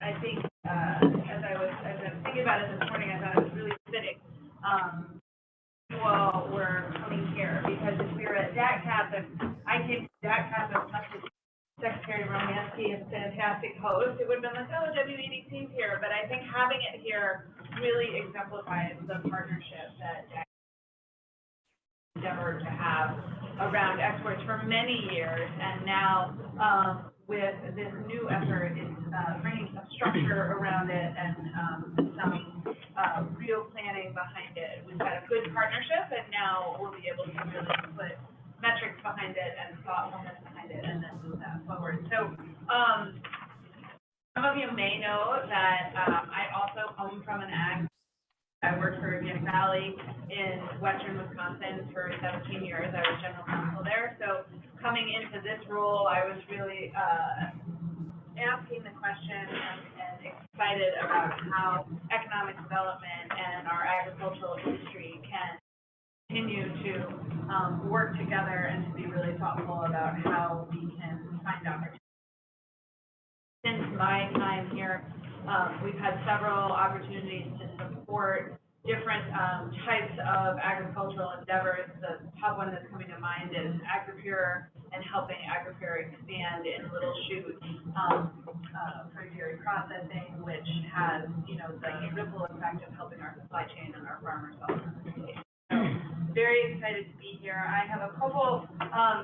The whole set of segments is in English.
I think, as I was thinking about it this morning, I thought it was really fitting. Well, we're coming here, because if we were at DATCAP, and I came to DATCAP as much as Secretary Romanski and fantastic host, it would have been like, oh, WEDC's here, but I think having it here really exemplifies the partnership that DATCAP endeavored to have around exports for many years, and now, with this new effort, it's bringing some structure around it and some real planning behind it. We've got a good partnership, and now we'll be able to really put metrics behind it and thoughtfulness behind it, and then move that forward. So, some of you may know that I also come from an ag. I worked for Organic Valley in western Wisconsin for 17 years. I was general counsel there. So coming into this role, I was really asking the question and excited about how economic development and our agricultural industry can continue to work together and to be really thoughtful about how we can find opportunities. Since my time here, we've had several opportunities to support different types of agricultural endeavors. The top one that's coming to mind is AgriPure and helping AgriPure expand in Little Chute for dairy processing, which has, the ripple effect of helping our supply chain and our farmers all over the state. So very excited to be here. I have a couple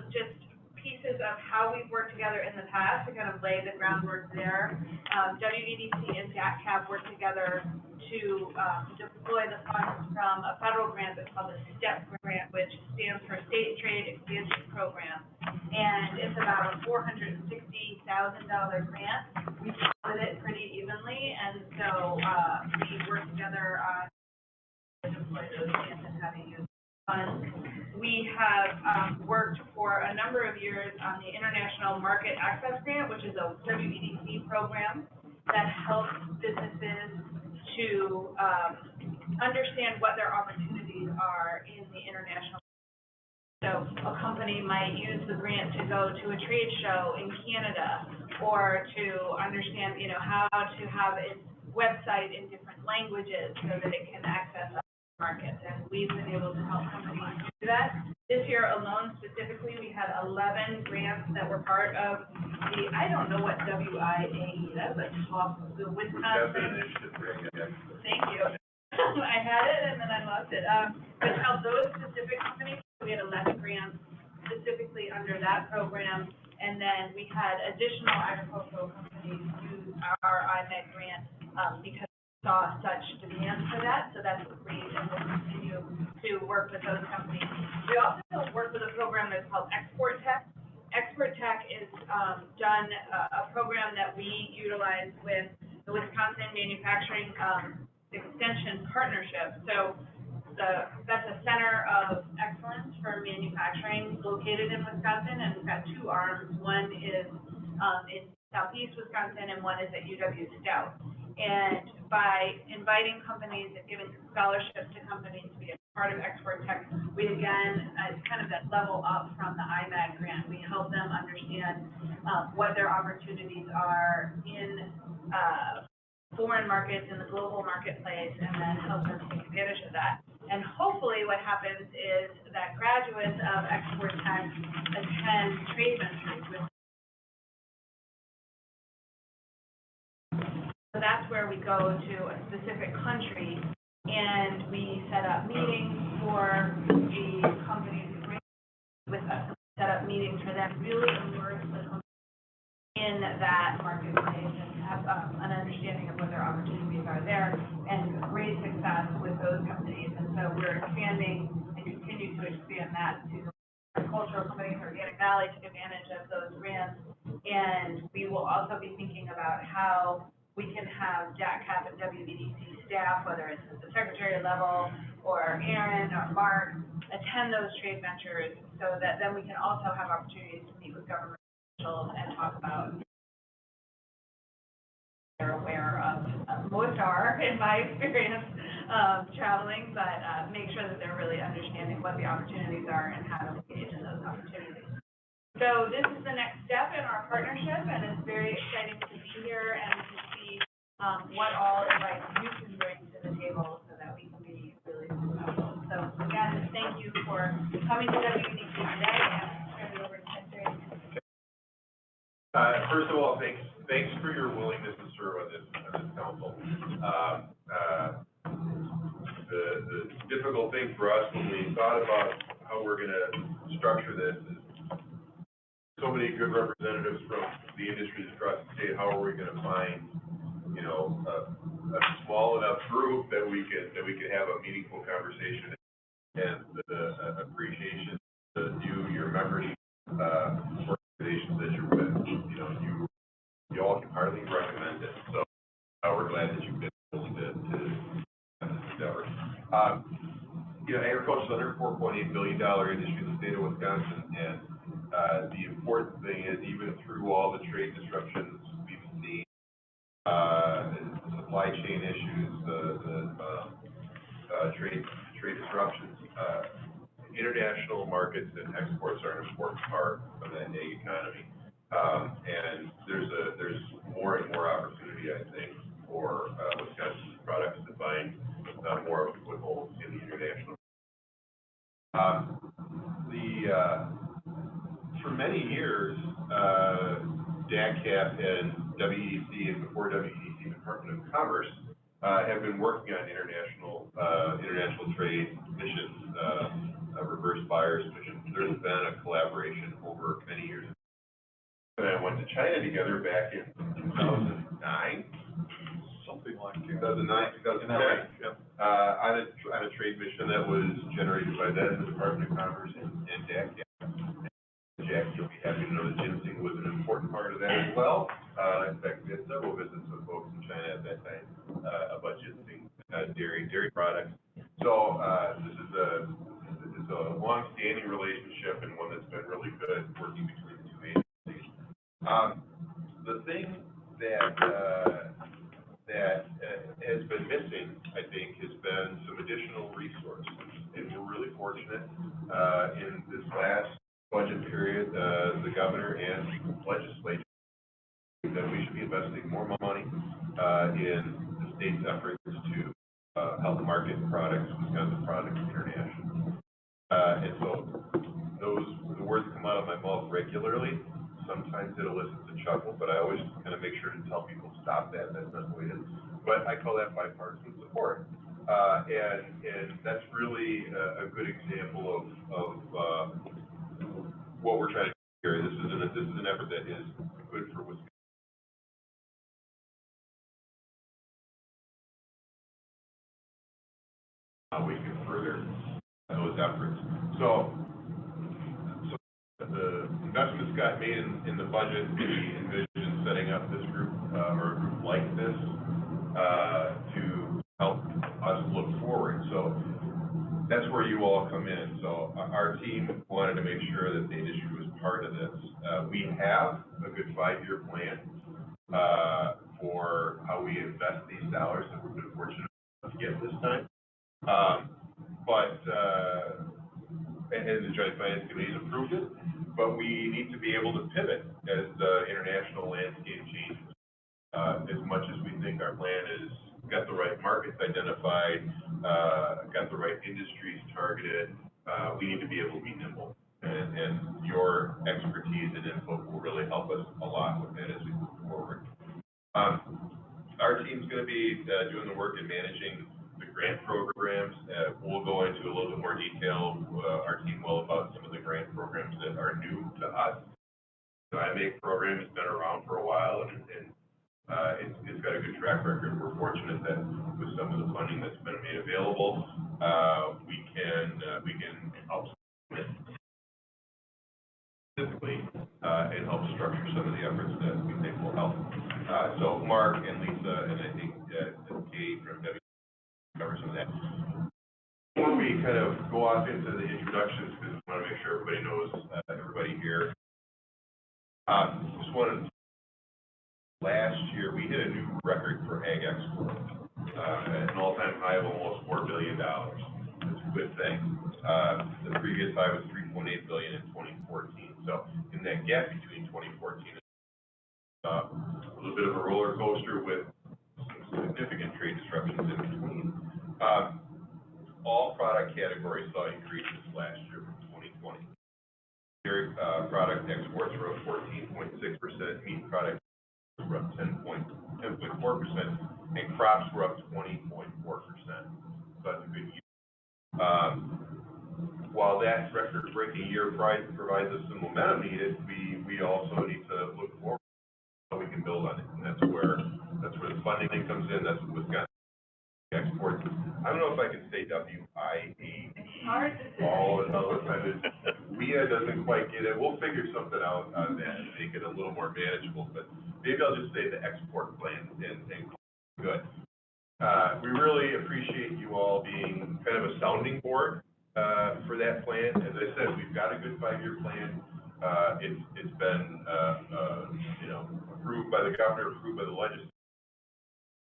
just pieces of how we've worked together in the past to kind of lay the groundwork there. WEDC and DATCAP worked together to deploy the funds from a federal grant that's called the STEP grant, which stands for State Trade Expansion Program. And it's about a $460,000 grant. We split it pretty evenly, and so we worked together on deploy those grants and how to use funds. We have worked for a number of years on the International Market Access Grant, which is a WEDC program that helps businesses to understand what their opportunities are in the international. So a company might use the grant to go to a trade show in Canada, or to understand, how to have its website in different languages so that it can access markets, and we've been able to help companies do that. This year alone, specifically, we had 11 grants that were part of the, I don't know what WIAE, that's a tough, the Wisconsin. Thank you. I had it and then I lost it. But help those specific companies, we had 11 grants specifically under that program, and then we had additional agricultural companies use our IMEG grant because saw such demand for that, so that's great, and we'll continue to work with those companies. We also work with a program that's called Export Tech. Export Tech is done a program that we utilize with the Wisconsin Manufacturing Extension Partnership. So that's a center of excellence for manufacturing located in Wisconsin, and we've got two arms. One is in southeast Wisconsin, and one is at UW Stout. And by inviting companies and giving scholarships to companies to be a part of Export Tech, we again, it's kind of that level up from the IMAG grant. We help them understand what their opportunities are in foreign markets, in the global marketplace, and then help them take advantage of that. And hopefully what happens is that graduates of Export Tech attend trade ventures with. So that's where we go to a specific country, and we set up meetings for the companies who bring with us. Set up meetings for them, really immerse the company in that marketplace and have an understanding of what their opportunities are there, and great success with those companies. And so we're expanding and continue to expand that to agricultural companies, Organic Valley, take advantage of those grants. And we will also be thinking about how we can have DATCAP and WEDC staff, whether it's at the secretary level or Aaron or Mark, attend those trade ventures, so that then we can also have opportunities to meet with government officials and talk about. They're aware of, most are, in my experience, traveling, but make sure that they're really understanding what the opportunities are and how to engage in those opportunities. So this is the next step in our partnership, and it's very exciting to be here and to see what all advice you can bring to the table so that we can be really successful. So again, thank you for coming to WEDC today, and turn it over to Secretary. First of all, thanks for your willingness to serve on this council. The difficult thing for us when we thought about how we're going to structure this is so many good representatives from the industries across the state. How are we going to find, a small enough group that we could have a meaningful conversation and the appreciation to your membership organizations that you're with. You all can hardly recommend it. So we're glad that you've been willing to endeavor. Agriculture is under $4.8 billion industry in the state of Wisconsin, and the important thing is even through all the trade disruptions we've seen, supply chain issues, the trade disruptions, international markets and exports are an important part of that ag economy. And there's more and more opportunity, I think, for Wisconsin products to find more of a foothold in the international. For many years, DACCAP and WEDC, and before WEDC, Department of Commerce, have been working on international trade missions, reverse buyers missions. There's been a collaboration over many years. And I went to China together back in 2009. Something like 2009, 2010, on a trade mission that was generated by then the Department of Commerce and DACCAP. Jackie, you'll be happy to know that ginseng was an important part of that as well. In fact, we had several visits with folks in China at that time about ginseng, dairy products. So this is a long-standing relationship and one that's been really good working between the two agencies. The thing that has been missing, I think, has been some additional resources, and we're really fortunate in this last budget period, the governor and legislature that we should be investing more money in the state's efforts to help market products, Wisconsin products internationally. And so the words come out of my mouth regularly. Sometimes it elicits a chuckle, but I always kind of make sure to tell people stop that. That's not the way it is. But I call that bipartisan support, and that's really a good example of what we're trying to do here. This is an effort that is good for Wisconsin. We can further those efforts. So the investments got made in the budget. We envisioned setting up this group or a group like this to help us look forward. So that's where you all come in. So our team wanted to make sure that the industry was part of this. We have a good 5-year plan for how we invest these dollars that we've been fortunate enough to get this time. And the Joint Finance Committee has approved it, but we need to be able to pivot as the international landscape changes. As much as we think our plan has got the right markets identified, got the right industries targeted, we need to be able to be nimble. And your expertise and input will really help us a lot with that as we move forward. Our team's going to be doing the work in managing the grant programs. We'll go into a little bit more detail, our team will, about some of the grant programs that are new to us. The IMAKE program has been around for a while, and it's got a good track record. We're fortunate that with some of the funding that's been made available, we can help specifically and help structure some of the efforts that we think will help. So Mark and Lisa, and I think Kate from W cover some of that. Before we kind of go off into the introductions, because we want to make sure everybody knows everybody here. Just wanted to, last year we hit a new record for ag export, an all-time high of almost $4 billion. That's a good thing. The previous high was $3.8 billion in 2014. So in that gap between 2014 and a little bit of a roller coaster with some product category saw increases last year from 2020. Dairy product exports were up 14.6%, meat products were up 10.4%, and crops were up 20.4%. So that's a good year. While that record-breaking year provides us some momentum needed, we also need to look forward to how we can build on it, and that's where the funding thing comes in. That's what Wisconsin exports. I don't know if I can say WIAD, all of those. WIA doesn't quite get it. We'll figure something out on that and make it a little more manageable, but maybe I'll just say the export plan and good. We really appreciate you all being kind of a sounding board for that plan. As I said, we've got a good 5-year plan. It's been approved by the governor, approved by the legislature.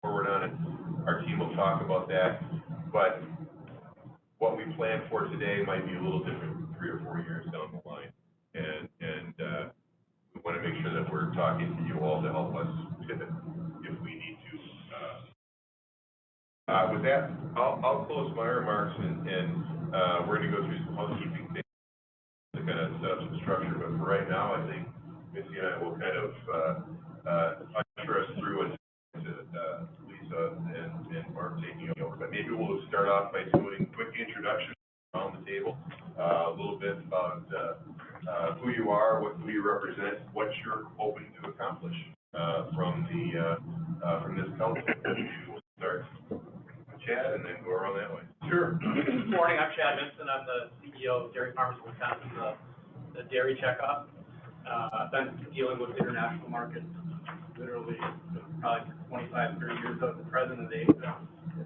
Forward on it. Our team will talk about that, but what we plan for today might be a little different 3 or 4 years down the line, and we want to make sure that we're talking to you all to help us pivot if we need to. With that, I'll close my remarks, and we're going to go through some housekeeping things to kind of set up some structure. But for right now, I think Missy and I will kind of usher us through and Lisa and Mark taking over. But maybe we'll start off by doing quick introductions around the table, a little bit about who you are, what do you represent, what you're hoping to accomplish from this council. We'll start with Chad and then go around that way. Sure. Good morning. I'm Chad Minson. I'm the CEO of Dairy Farmers of Wisconsin, the dairy checkoff. I've been dealing with international markets literally probably for 25, 30 years. I was the president of the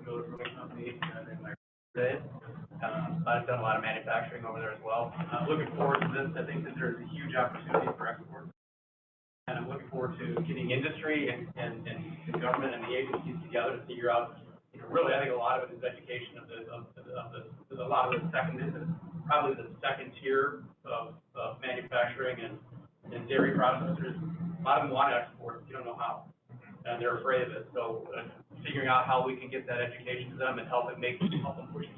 Miller Brewing Company in my days. But I've done a lot of manufacturing over there as well. I'm looking forward to this. I think that there's a huge opportunity for export. And I'm looking forward to getting industry and the government and the agencies together to figure out, really, I think a lot of it is education of a lot of the probably the second tier of manufacturing and dairy processors. A lot of them want to export, you don't know how, and they're afraid of it. So figuring out how we can get that education to them and help them push the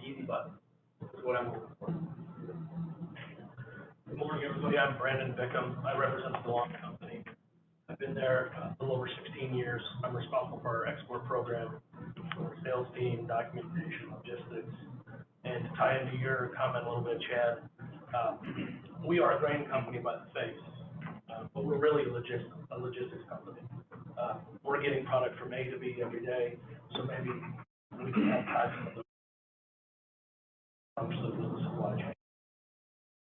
easy button is what I'm looking for. Good morning, everybody. I'm Brandon Bickham. I represent the DeLong Company. I've been there a little over 16 years. I'm responsible for our export program, for sales team, documentation, logistics. And to tie into your comment a little bit, Chad, we are a grain company by the face, but we're really a logistics company. We're getting product from A to B every day, so maybe we can help tie some of the supply chain.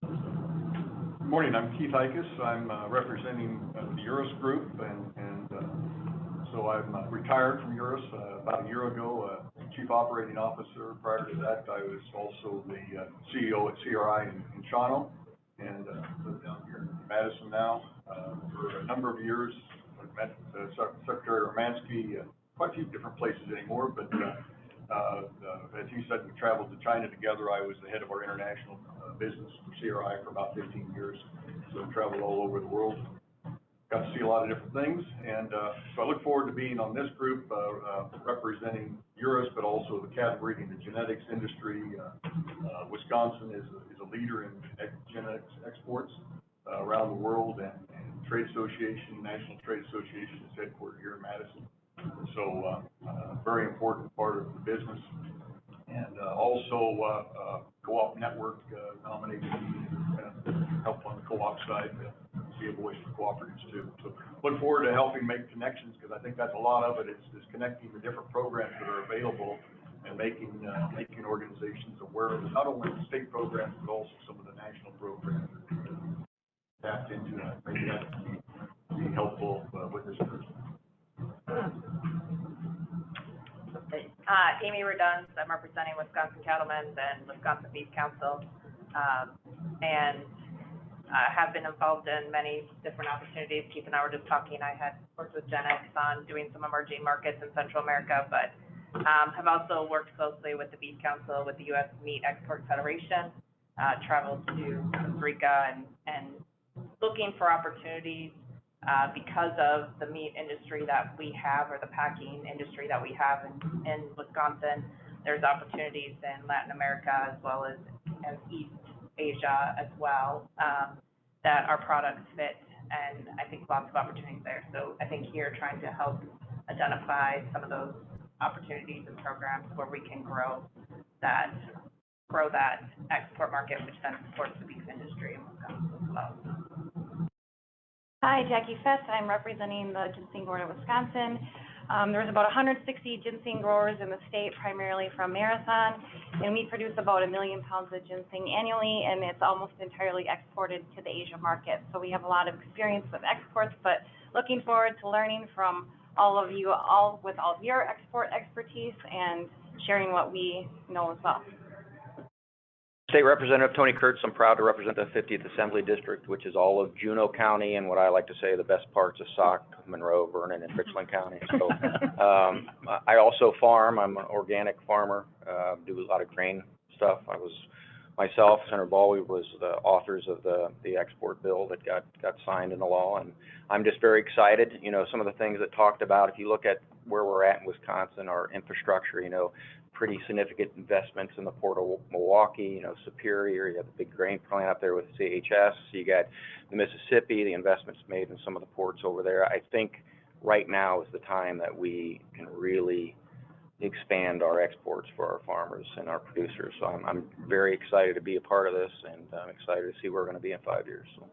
Good morning, I'm Keith Ickes. I'm representing the Eurus Group, and so I'm retired from Eurus about a year ago, Chief Operating Officer. Prior to that, I was also the CEO at CRI in Shawano, and live down here in Madison now. For a number of years, I've met Secretary Romanski, quite a few different places anymore, but as you said, we traveled to China together. I was the head of our international business for CRI for about 15 years, so I traveled all over the world. Got to see a lot of different things, and so I look forward to being on this group, representing Eurus, but also the cattle breeding and genetics industry. Wisconsin is a leader in genetics exports around the world, and Trade Association, National Trade Association is headquartered here in Madison. So very important part of the business, and also Co-op Network nominated me to help on the co-op side. Be a voice for cooperatives too. So look forward to helping make connections, because I think that's a lot of it is connecting the different programs that are available and making organizations aware of not only the state programs but also some of the national programs that tapped into. Maybe that can be helpful with this person. Amy Redunz. I'm representing Wisconsin Cattlemen's and Wisconsin Beef Council, and have been involved in many different opportunities. Keith and I were just talking. I had worked with GenX on doing some emerging markets in Central America, but have also worked closely with the Beef Council, with the U.S. Meat Export Federation, traveled to Costa Rica and looking for opportunities because of the meat industry that we have, or the packing industry that we have in Wisconsin. there's opportunities in Latin America as well as East Asia as well, that our products fit, and I think lots of opportunities there. So I think here trying to help identify some of those opportunities and programs where we can grow that export market, which then supports the beef industry in Wisconsin as well. Hi, Jackie Fest. I'm representing the ginseng board of Wisconsin. There's about 160 ginseng growers in the state, primarily from Marathon, and we produce about 1 million pounds of ginseng annually, and it's almost entirely exported to the Asia market. So we have a lot of experience with exports, but looking forward to learning from all of you, with all of your export expertise and sharing what we know as well. State Representative Tony Kurtz. I'm proud to represent the 50th Assembly District, which is all of Juneau County and what I like to say the best parts of Sauk, Monroe, Vernon, and Richland County. So I also farm. I'm an organic farmer, do a lot of grain stuff. I was myself, Senator Baldwin was the authors of the export bill that got signed into law, and I'm just very excited. You know, some of the things that talked about, if you look at where we're at in Wisconsin, our infrastructure, you know, pretty significant investments in the Port of Milwaukee, you know, Superior, you have the big grain plant up there with CHS, you got the Mississippi, the investments made in some of the ports over there. I think right now is the time that we can really expand our exports for our farmers and our producers. So I'm very excited to be a part of this, and I'm excited to see where we're going to be in 5 years. So.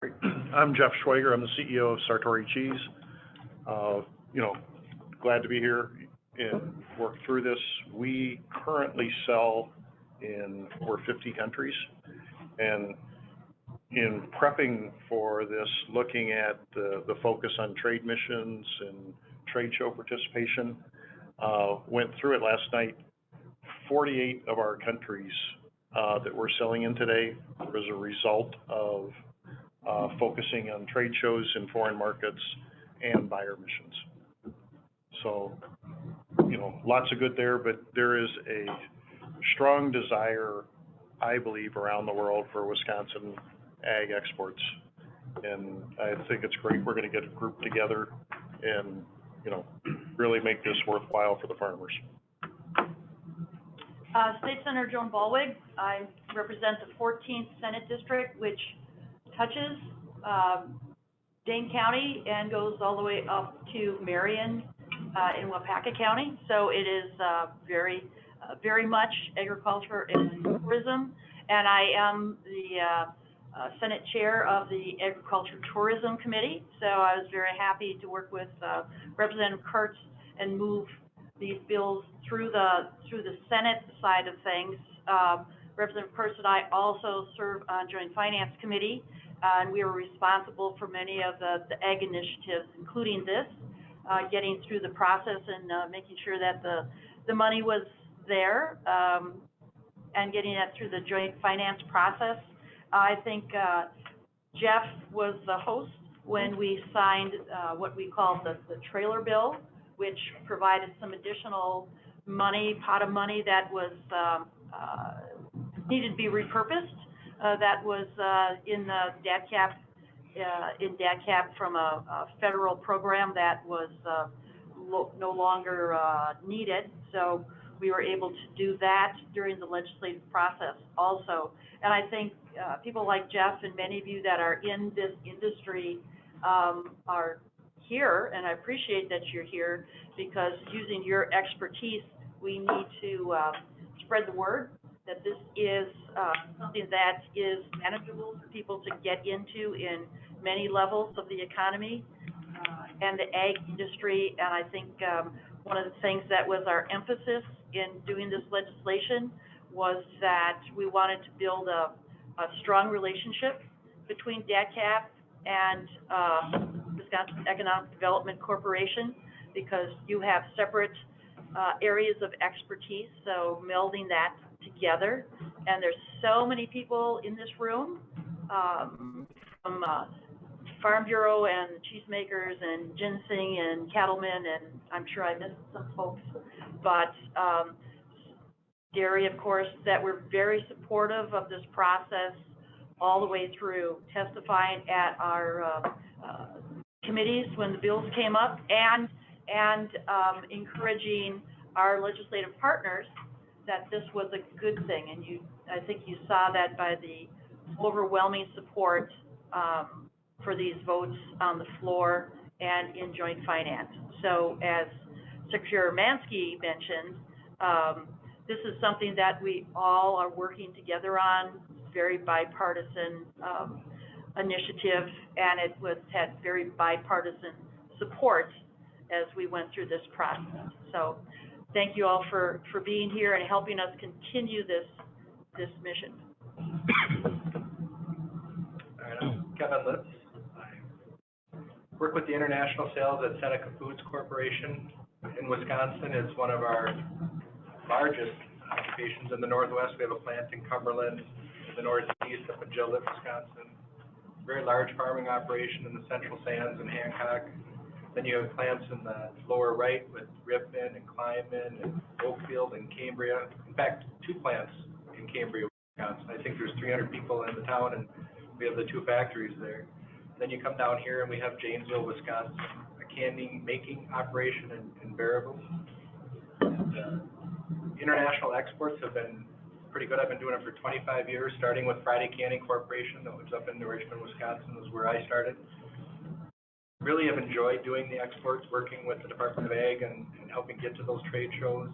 Great. I'm Jeff Schwager. I'm the CEO of Sartori Cheese. You know, glad to be here and work through this. We currently sell in over 50 countries, and in prepping for this, looking at the focus on trade missions and trade show participation, went through it last night. 48 of our countries that we're selling in today was a result of focusing on trade shows in foreign markets and buyer missions. So, you know, lots of good there, but there is a strong desire, I believe, around the world for Wisconsin ag exports. And I think it's great we're going to get a group together and, you know, really make this worthwhile for the farmers. State Senator Joan Ballweg. I represent the 14th Senate District, which touches Dane County and goes all the way up to Marion in Wapaka County. So it is very much agriculture and tourism. And I am the Senate Chair of the Agriculture Tourism Committee. So I was very happy to work with Representative Kurtz and move these bills through the Senate side of things. Representative Kurtz and I also serve on Joint Finance Committee, and we were responsible for many of the ag initiatives, including this, getting through the process and making sure that the money was there, and getting that through the Joint Finance process. I think Jeff was the host when we signed what we called the trailer bill, which provided some additional money, pot of money that was needed to be repurposed. That was in the DADCAP from a federal program that was no longer needed. So we were able to do that during the legislative process also. And I think people like Jeff and many of you that are in this industry are here, and I appreciate that you're here, because using your expertise, we need to spread the word that this is something that is manageable for people to get into in many levels of the economy and the ag industry. And I think one of the things that was our emphasis in doing this legislation was that we wanted to build a strong relationship between DADCAP and Wisconsin Economic Development Corporation, because you have separate areas of expertise, so melding that together. And there's so many people in this room, from Farm Bureau and cheesemakers and ginseng and cattlemen, and I'm sure I missed some folks, but dairy, of course, that we're very supportive of this process all the way through, testifying at our committees when the bills came up, and encouraging our legislative partners that this was a good thing, and I think you saw that by the overwhelming support, for these votes on the floor and in joint finance. So as Secretary Mansky mentioned, this is something that we all are working together on, very bipartisan, initiative, and it had very bipartisan support as we went through this process. So thank you all for being here and helping us continue this mission. All right, I'm Kevin Litz. I work with the international sales at Seneca Foods Corporation in Wisconsin. It's one of our largest occupations in the Northwest. We have a plant in Cumberland, in the Northeast, up in Joliet, Wisconsin. Very large farming operation in the Central Sands and Hancock. Then you have plants in the lower right with Ripon and Kleinman and Oakfield and Cambria. In fact, 2 plants in Cambria, Wisconsin. I think there's 300 people in the town, and we have the 2 factories there. Then you come down here and we have Janesville, Wisconsin, a canning making operation in Baraboo. And, international exports have been pretty good. I've been doing it for 25 years, starting with Friday Canning Corporation that was up in Richmond, Wisconsin, was where I started. Really have enjoyed doing the exports, working with the Department of Ag and helping get to those trade shows.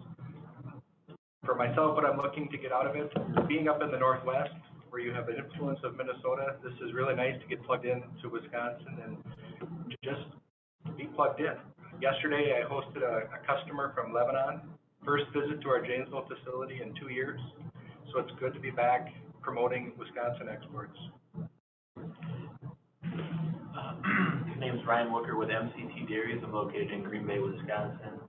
For myself, what I'm looking to get out of it, being up in the Northwest, where you have the influence of Minnesota, this is really nice to get plugged in to Wisconsin and just be plugged in. Yesterday, I hosted a customer from Lebanon, first visit to our Janesville facility in 2 years. So it's good to be back promoting Wisconsin exports. My name is Ryan Wooker with MCT Dairies. I'm located in Green Bay, Wisconsin.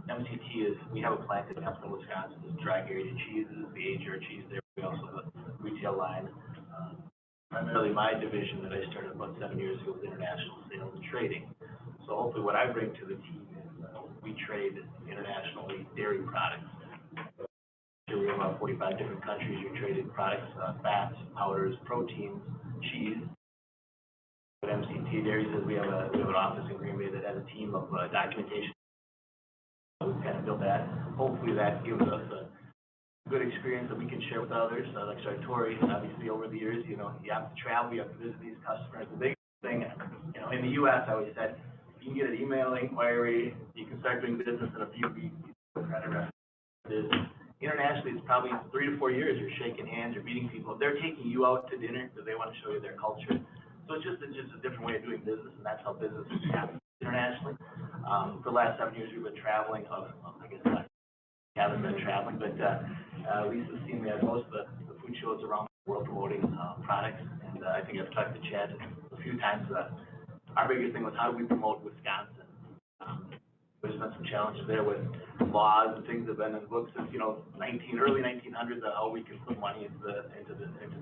MCT is, we have a plant in Hemphill, Wisconsin. It's dry aged cheeses, we age our cheese there. We also have a retail line. Primarily my division that I started about 7 years ago was international sales and trading. So hopefully what I bring to the team is we trade internationally dairy products. We have about 45 different countries. We traded products, fats, powders, proteins, cheese. What MCT Dairies is, we have an office in Green Bay that has a team of documentation. We've kind of built that. Hopefully that gives us a good experience that we can share with others, like Sartori. Obviously, over the years, you have to travel, you have to visit these customers. The big thing, in the U.S., I always said, you can get an email inquiry, you can start doing business in a few weeks, Internationally, it's probably 3 to 4 years. You're shaking hands, you're meeting people. They're taking you out to dinner because they want to show you their culture. So it's just a different way of doing business, and that's how business happens internationally. For the last 7 years, we've been traveling. I guess I haven't been traveling, but Lisa's seen me at most of the food shows around the world promoting products, and I think I've talked to Chad a few times. Our biggest thing was how do we promote Wisconsin? There's been some challenges there with laws and things that have been in the books since early 1900s of how we can put money into these things.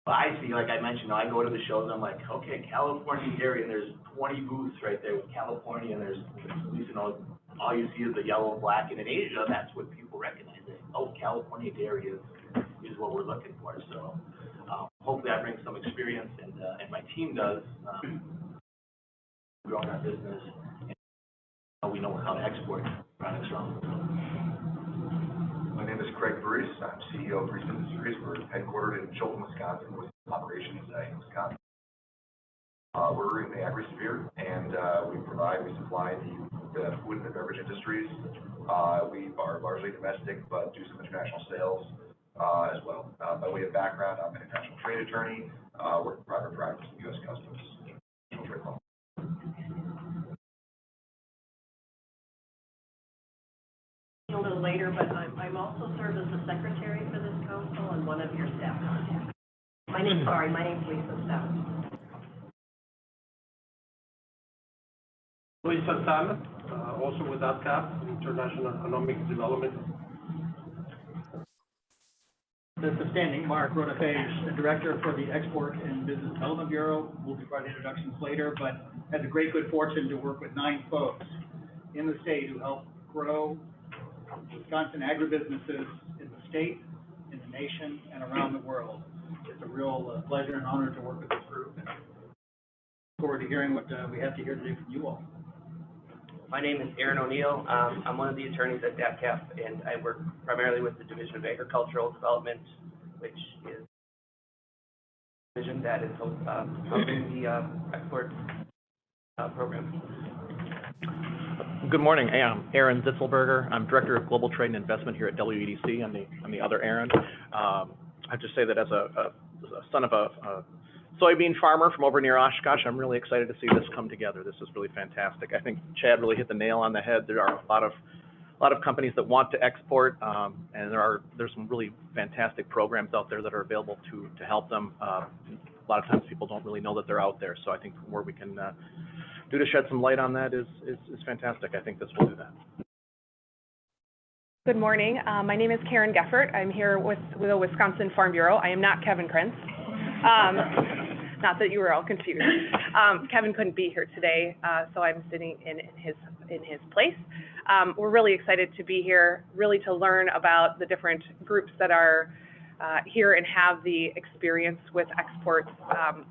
But I see, like I mentioned, I go to the shows, I'm like, okay, California dairy, and there's 20 booths right there with California, and there's, all you see is the yellow and black, and in Asia, that's what people recognize. Oh, California dairy is what we're looking for. So hopefully I bring some experience, and my team does, growing our business, and we know how to export products from. My name is Craig Bruce. I'm CEO of Bruce Industries. We're headquartered in Chilton, Wisconsin, with operations in Wisconsin. We're in the agri-sphere, and we supply the food and the beverage industries. We are largely domestic, but do some international sales as well. By way of background, I'm an international trade attorney, work in private practice in U.S. Customs. A little later, but I'm also served as the secretary for this council and one of your staff contacts. My name's Lisa Stout. Lisa Salmon, also with ADCAP, International Economic Development. This is standing Mark Rodafage, the director for the Export and Business Development Bureau. We'll provide introductions later, but had the great good fortune to work with 9 folks in the state who help grow Wisconsin agribusinesses in the state, in the nation, and around the world. It's a real pleasure and honor to work with this group. And look forward to hearing what we have to hear today from you all. My name is Aaron O'Neill. I'm one of the attorneys at DAPCAP, and I work primarily with the Division of Agricultural Development, which is a division that is helping the export program. Good morning. I'm Aaron Zitzelberger. I'm Director of Global Trade and Investment here at WEDC. I'm the other Aaron. I have to say that as a son of a soybean farmer from over near Oshkosh, I'm really excited to see this come together. This is really fantastic. I think Chad really hit the nail on the head. There are a lot of companies that want to export, and there's some really fantastic programs out there that are available to help them. A lot of times people don't really know that they're out there, so I think where we can do to shed some light on that is fantastic. I think this will do that. Good morning. My name is Karen Geffert. I'm here with the Wisconsin Farm Bureau. I am not Kevin Krentz. Not that you were all confused. Kevin couldn't be here today, so I'm sitting in his place. We're really excited to be here, really to learn about the different groups that are here and have the experience with exports,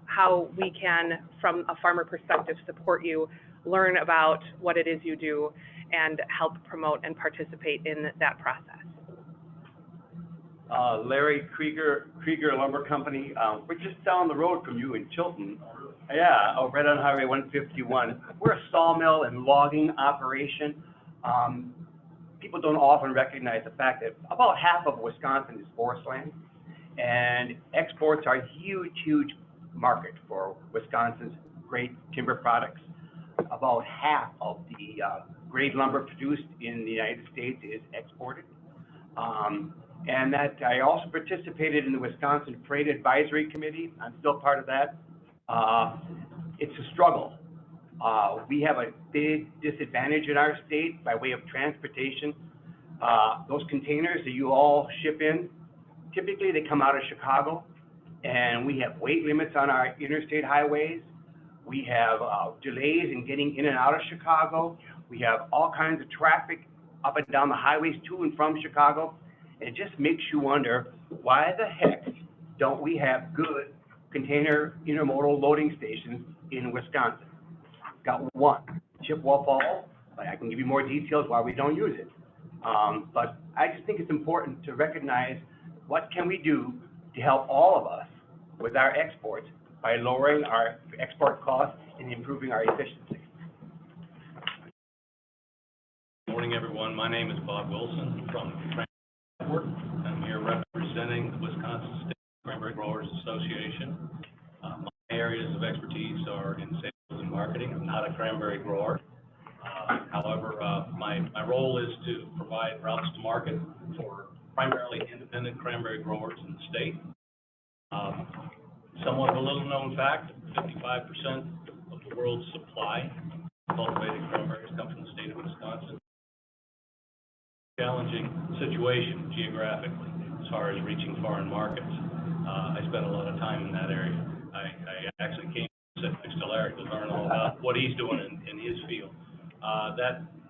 how we can, from a farmer perspective, support you, learn about what it is you do, and help promote and participate in that process. Larry Krieger Lumber Company. We're just down the road from you in Chilton. Yeah, right on Highway 151. We're a sawmill and logging operation. People don't often recognize the fact that about half of Wisconsin is forest land, and exports are a huge, huge market for Wisconsin's great timber products. About half of the grade lumber produced in the United States is exported. And that I also participated in the Wisconsin Freight Advisory Committee. I'm still part of that. It's a struggle. We have a big disadvantage in our state by way of transportation. Those containers that you all ship in, typically they come out of Chicago, and we have weight limits on our interstate highways. We have delays in getting in and out of Chicago. We have all kinds of traffic up and down the highways to and from Chicago. It just makes you wonder, why the heck don't we have good container intermodal loading stations in Wisconsin? Got one, Chippewa Falls. I can give you more details why we don't use it. But I just think it's important to recognize what can we do to help all of us with our exports by lowering our export costs and improving our efficiency. Good morning, everyone. My name is Bob Wilson from Network. I'm here representing the Wisconsin State Cranberry Growers Association. My areas of expertise are in sales and marketing. I'm not a cranberry grower. However, my role is to provide routes to market for primarily independent cranberry growers in the state. Somewhat of a little known fact, 55% of the world's supply of cultivated cranberries come from the state of Wisconsin. Challenging situation geographically as far as reaching foreign markets. I spent a lot of time in that area. I actually came to sit next to Larry to learn all about what he's doing in his field.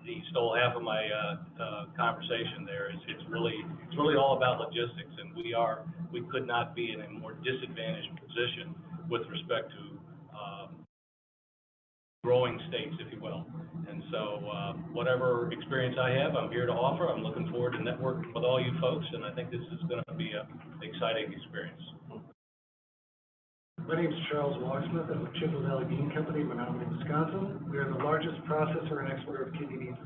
He stole half of my conversation there. It's really all about logistics, and we could not be in a more disadvantaged position with respect to growing states, if you will. And so whatever experience I have, I'm here to offer. I'm looking forward to networking with all you folks, and I think this is going to be an exciting experience. My name is Charles Walksmith. I'm with Chippewa Valley Bean Company in Menominee, Wisconsin. We are the largest processor and exporter of kidney beans.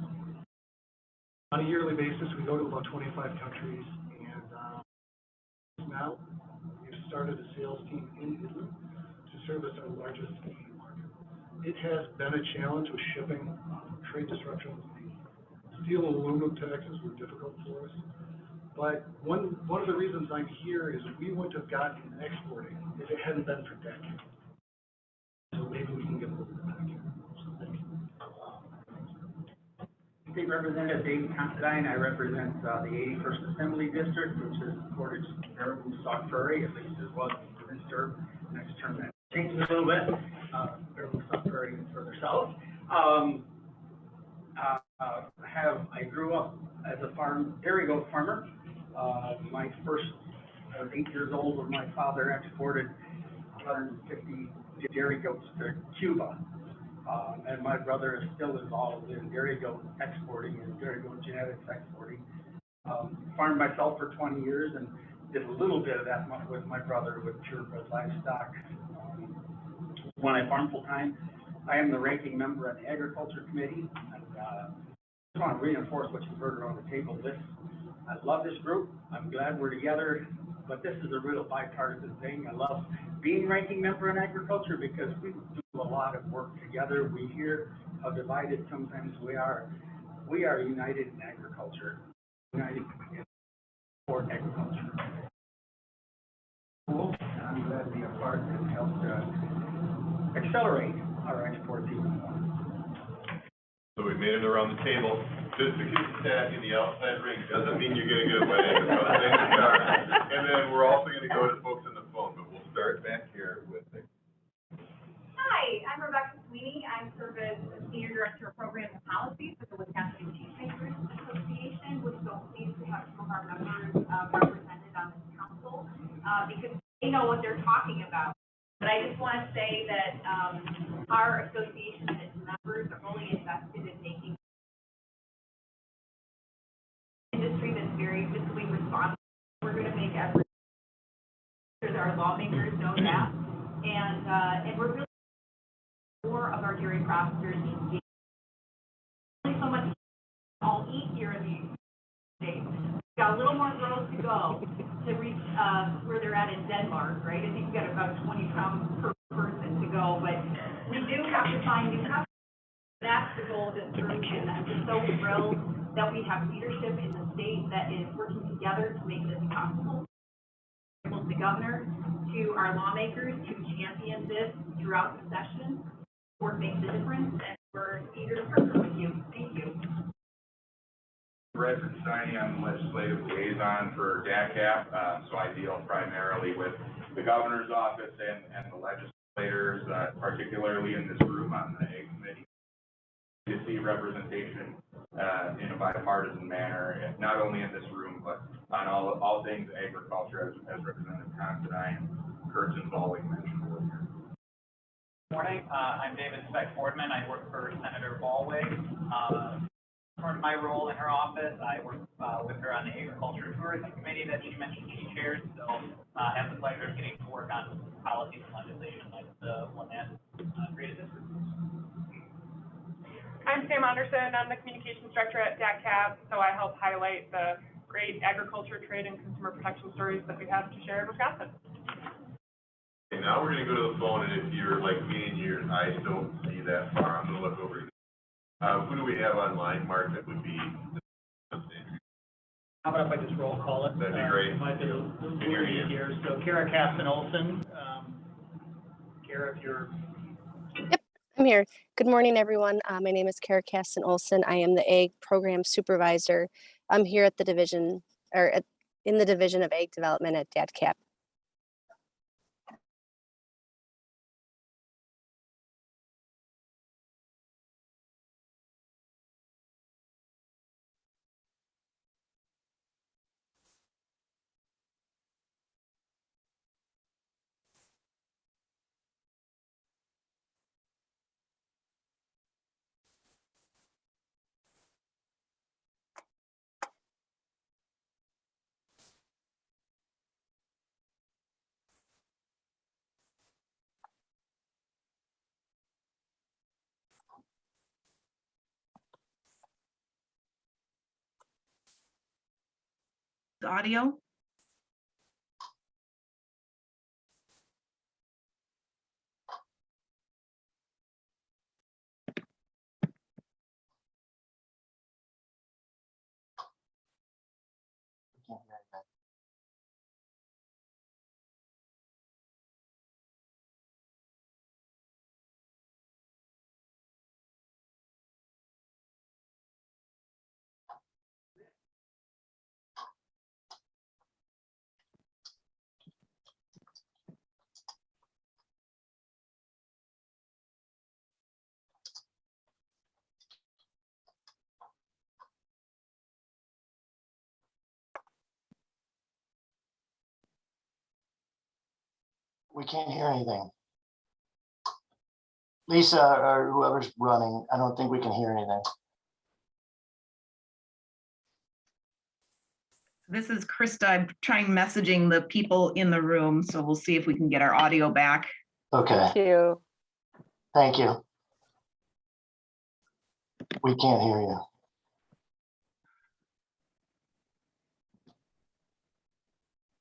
On a yearly basis, we go to about 25 countries, and now we've started a sales team in Italy to service our largest Canadian market. It has been a challenge with shipping, trade disruptions. The steel and aluminum taxes were difficult for us. But one of the reasons I'm here is we wouldn't have gotten exporting if it hadn't been for decades. So maybe we can get a little bit back here. So thank you. State Representative Dave Considine. I represent the 81st Assembly District, which is Portage, Baraboo, Sauk Prairie, at least as well as Minster. Next term that changes a little bit. Baraboo, Sauk Prairie is further south. I grew up as a dairy goat farmer. My first, I was 8 years old when my father exported 150 dairy goats to Cuba. And my brother is still involved in dairy goat exporting and dairy goat genetics exporting. Farmed myself for 20 years and did a little bit of that with my brother with purebred livestock. When I farm full-time, I am the ranking member on the Agriculture Committee. And I just want to reinforce what you've heard around the table. I love this group. I'm glad we're together, but this is a real bipartisan thing. I love being ranking member in agriculture because we do a lot of work together. We hear how divided sometimes we are. We are united in agriculture, united for agriculture. Cool. I'm glad to be a part and help accelerate our exports even more. So we made it around the table. Just because you sat in the outside ring doesn't mean you're gonna get away. And then we're also gonna go to folks on the phone, but we'll start back here with the. Hi, I'm Rebecca Sweeney. I serve as Senior Director of Programs and Policies with the Wisconsin Cheesemakers Association, which is so pleased to have some of our members represented on this council, because they know what they're talking about. But I just want to say that our association and its members are really invested in making industry that's very fiscally responsible. We're going to make efforts. Our lawmakers know that, and we're really more of our dairy processors engaged. Only so much I'll eat here in the States. We've got a little more growth to go to reach where they're at in Denmark, right? I think we've got about 20 pounds per person to go, but we do have to find new customers. That's the goal of this group, and I'm just so thrilled that we have leadership in the state that is working together to make this possible. From the governor to our lawmakers to champion this throughout the session. Work makes a difference, and we're eager to partner with you. Thank you. Brett Steiny, I'm the legislative liaison for DACAP, so I deal primarily with the governor's office and the legislators, particularly in this room on the Ag Committee, to see representation in a bipartisan manner, not only in this room, but on all things agriculture, as Representative Considine and Kurtz always mentioned earlier. Morning, I'm David Speck-Fordman. I work for Senator Ballway. Part of my role in her office, I work with her on the Agriculture and Tourism Committee that she mentioned she chairs, so I have the pleasure of getting to work on policies and legislation like the one that created this group. I'm Sam Anderson. I'm the Communications Director at DACAP, so I help highlight the great agriculture, trade, and consumer protection stories that we have to share in Wisconsin. Okay, now we're gonna go to the phone, and if you're like me and your eyes don't see that far, I'm gonna look over. Who do we have online, Mark, that would be? How about if I just roll call it? That'd be great. Might be a little easier. So Kara Kasten-Olson. Kara, if you're. Yep, I'm here. Good morning, everyone. My name is Kara Kasten-Olson. I am the Ag Program Supervisor. I'm here at the division, in the Division of Ag Development at DACAP. Audio. We can't hear anything. Lisa, or whoever's running, I don't think we can hear anything. This is Krista. I'm trying messaging the people in the room, so we'll see if we can get our audio back. Okay. Thank you. Thank you. We can't hear you.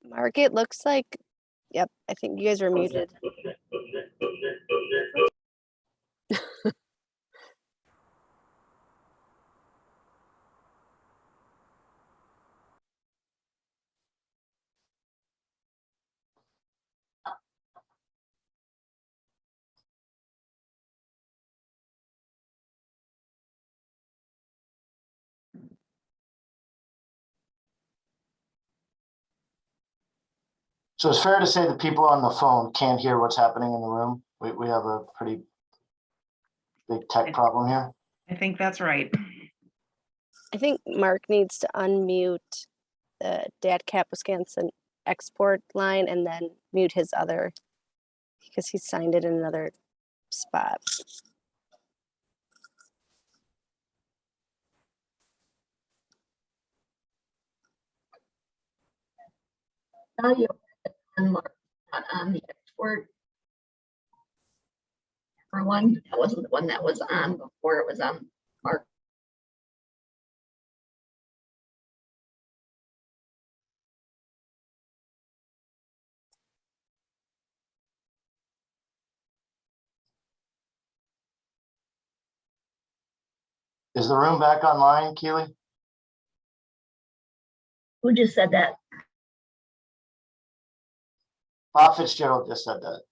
Mark, it looks like, yep, I think you guys were muted. So it's fair to say the people on the phone can't hear what's happening in the room. We have a pretty big tech problem here. I think that's right. I think Mark needs to unmute the DADCAP Wisconsin export line and then mute his other, because he signed it in another spot. Value on Mark, not on the export. For one, that wasn't the one that was on before it was on Mark. Is the room back online, Keely? Who just said that? Bob Fitzgerald just said that.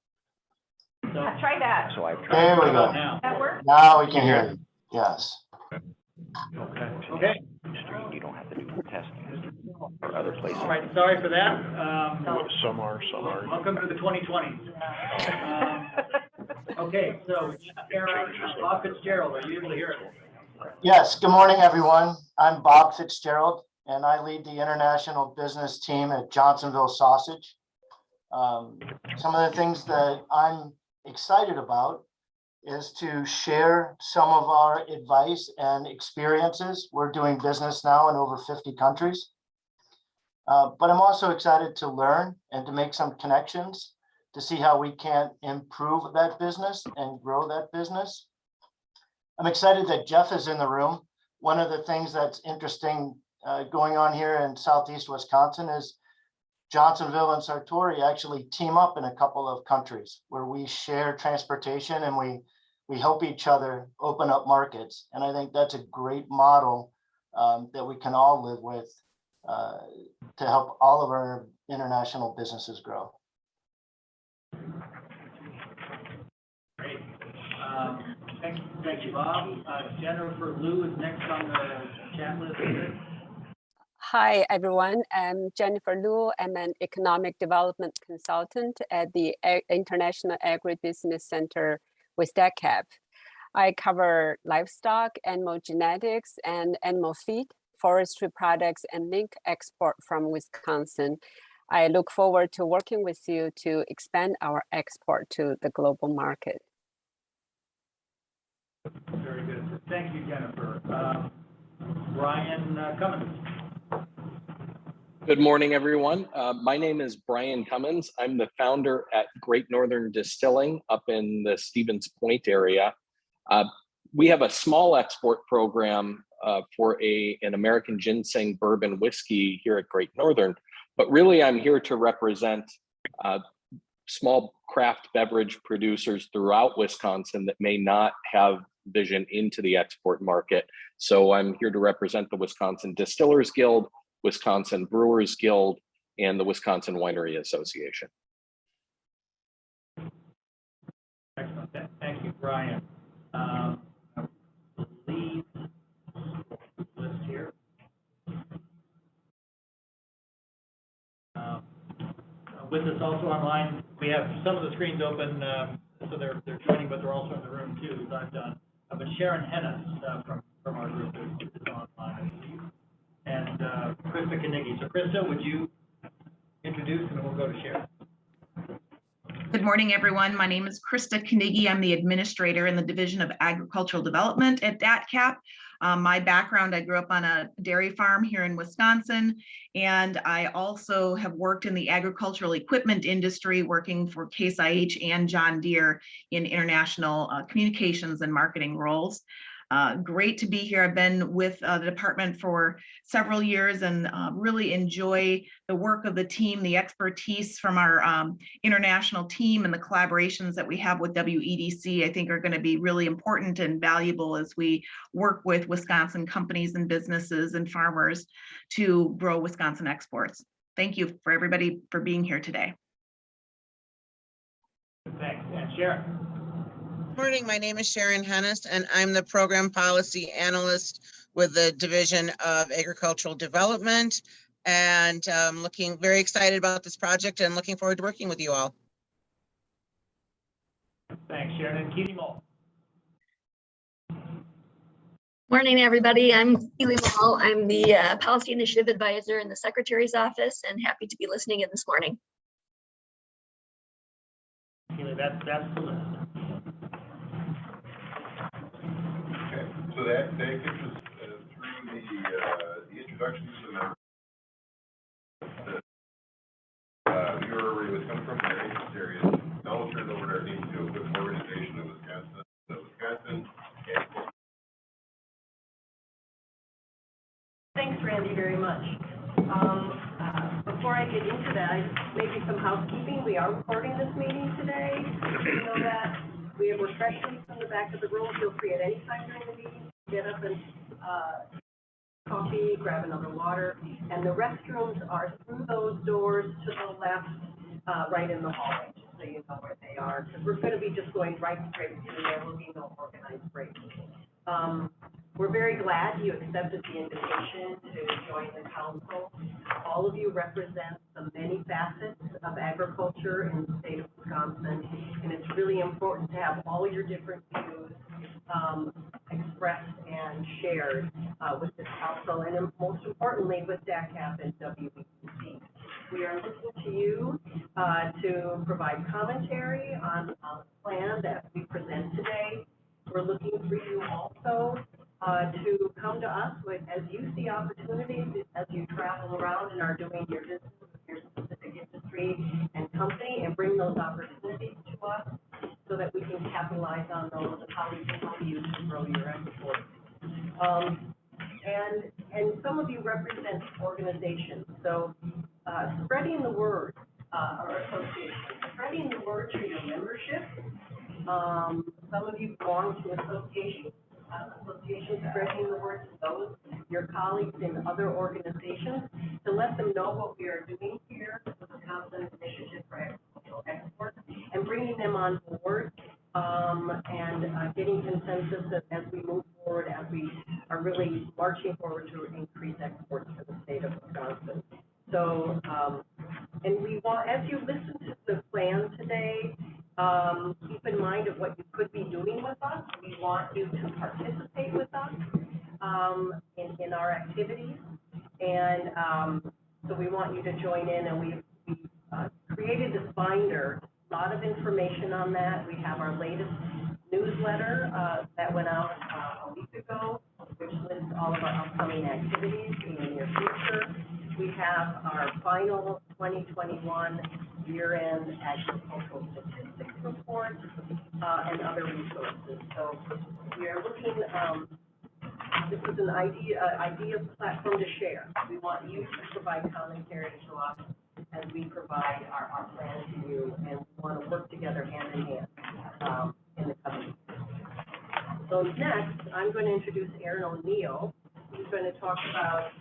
Try that. So I There we go. That work? Now we can hear you. Yes. Okay. You don't have to do testing or other places. All right, sorry for that. Some are. Welcome to the 2020s. Okay, so Aaron, Bob Fitzgerald, are you able to hear us? Yes. Good morning, everyone. I'm Bob Fitzgerald, and I lead the international business team at Johnsonville Sausage. Some of the things that I'm excited about is to share some of our advice and experiences. We're doing business now in over 50 countries. But I'm also excited to learn and to make some connections to see how we can improve that business and grow that business. I'm excited that Jeff is in the room. One of the things that's interesting going on here in Southeast Wisconsin is Johnsonville and Sartori actually team up in a couple of countries where we share transportation and we help each other open up markets. And I think that's a great model that we can all live with to help all of our international businesses grow. Great. Thank you, Bob. Jennifer Liu is next on the chat list. Hi, everyone. I'm Jennifer Liu. I'm an economic development consultant at the International Agribusiness Center with DADCAP. I cover livestock, animal genetics, and animal feed, forestry products, and mink export from Wisconsin. I look forward to working with you to expand our export to the global market. Very good. Thank you, Jennifer. Brian Cummins. Good morning, everyone. My name is Brian Cummins. I'm the founder at Great Northern Distilling up in the Stevens Point area. We have a small export program for an American ginseng bourbon whiskey here at Great Northern, but really I'm here to represent small craft beverage producers throughout Wisconsin that may not have vision into the export market. So I'm here to represent the Wisconsin Distillers Guild, Wisconsin Brewers Guild, and the Wisconsin Winery Association. Excellent. Thank you, Brian. Lead list here. With us also online, we have some of the screens open, so they're joining, but they're also in the room too, as I've done. But Sharon Hennis from our group is online, I believe. And Krista Knigge. So Krista, would you introduce, and then we'll go to Sharon. Good morning, everyone. My name is Krista Knigge. I'm the administrator in the Division of Agricultural Development at DATCAP. My background, I grew up on a dairy farm here in Wisconsin, and I also have worked in the agricultural equipment industry, working for Case IH and John Deere in international communications and marketing roles. Great to be here. I've been with the department for several years and really enjoy the work of the team, the expertise from our international team, and the collaborations that we have with WEDC, I think are going to be really important and valuable as we work with Wisconsin companies and businesses and farmers to grow Wisconsin exports. Thank you for everybody for being here today. Thanks. And Sharon. Morning, my name is Sharon Hennis, and I'm the Program Policy Analyst with the Division of Agricultural Development. And looking very excited about this project and looking forward to working with you all. Thanks, Sharon. And Keely Mull. Morning, everybody. I'm Keely Mull. I'm the Policy Initiative Advisor in the Secretary's Office and happy to be listening in this morning. Keely, that's the list. Okay, so that gets us through the introductions to the members. We were already was coming from the interest areas. Now we'll turn it over to our team to do a quick organization of Wisconsin. Thanks, Randy, very much. Before I get into that, maybe some housekeeping. We are recording this meeting today. You know that we have refreshments in the back of the room. Feel free at any time during the meeting to get up and coffee, grab another water, and the restrooms are through those doors to the left, right in the hallway, just so you know where they are, because we're going to be just going right straight through. There will be no organized breaks. We're very glad you accepted the invitation to join the council. All of you represent the many facets of agriculture in the state of Wisconsin, and it's really important to have all your different views expressed and shared with this council, and most importantly with DATCAP and WEDC. We are looking to you to provide commentary on the plan that we present today. We're looking for you also to come to us with, as you see opportunities, as you travel around and are doing your business with your specific industry and company, and bring those opportunities to us so that we can capitalize on those and how we can help you to grow your exports. And some of you represent organizations, so spreading the word, or associations, spreading the word to your membership. Some of you belong to associations, spreading the word to those, your colleagues in other organizations, to let them know what we are doing here with the Wisconsin Initiative for Agricultural Exports, and bringing them on board, and getting consensus as we move forward, as we are really marching forward to increase exports to the state of Wisconsin. So, and we want, as you listen to the plan today, keep in mind of what you could be doing with us. We want you to participate with us in our activities, and so we want you to join in. And we created this binder, a lot of information on that. We have our latest newsletter that went out a week ago, which lists all of our upcoming activities in the near future. We have our final 2021 year-end agricultural statistics report and other resources. So we are looking, this is an idea platform to share. We want you to provide commentary to us as we provide our plan to you, and we want to work together hand in hand in the coming years. So next, I'm going to introduce Aaron O'Neill, who's going to talk about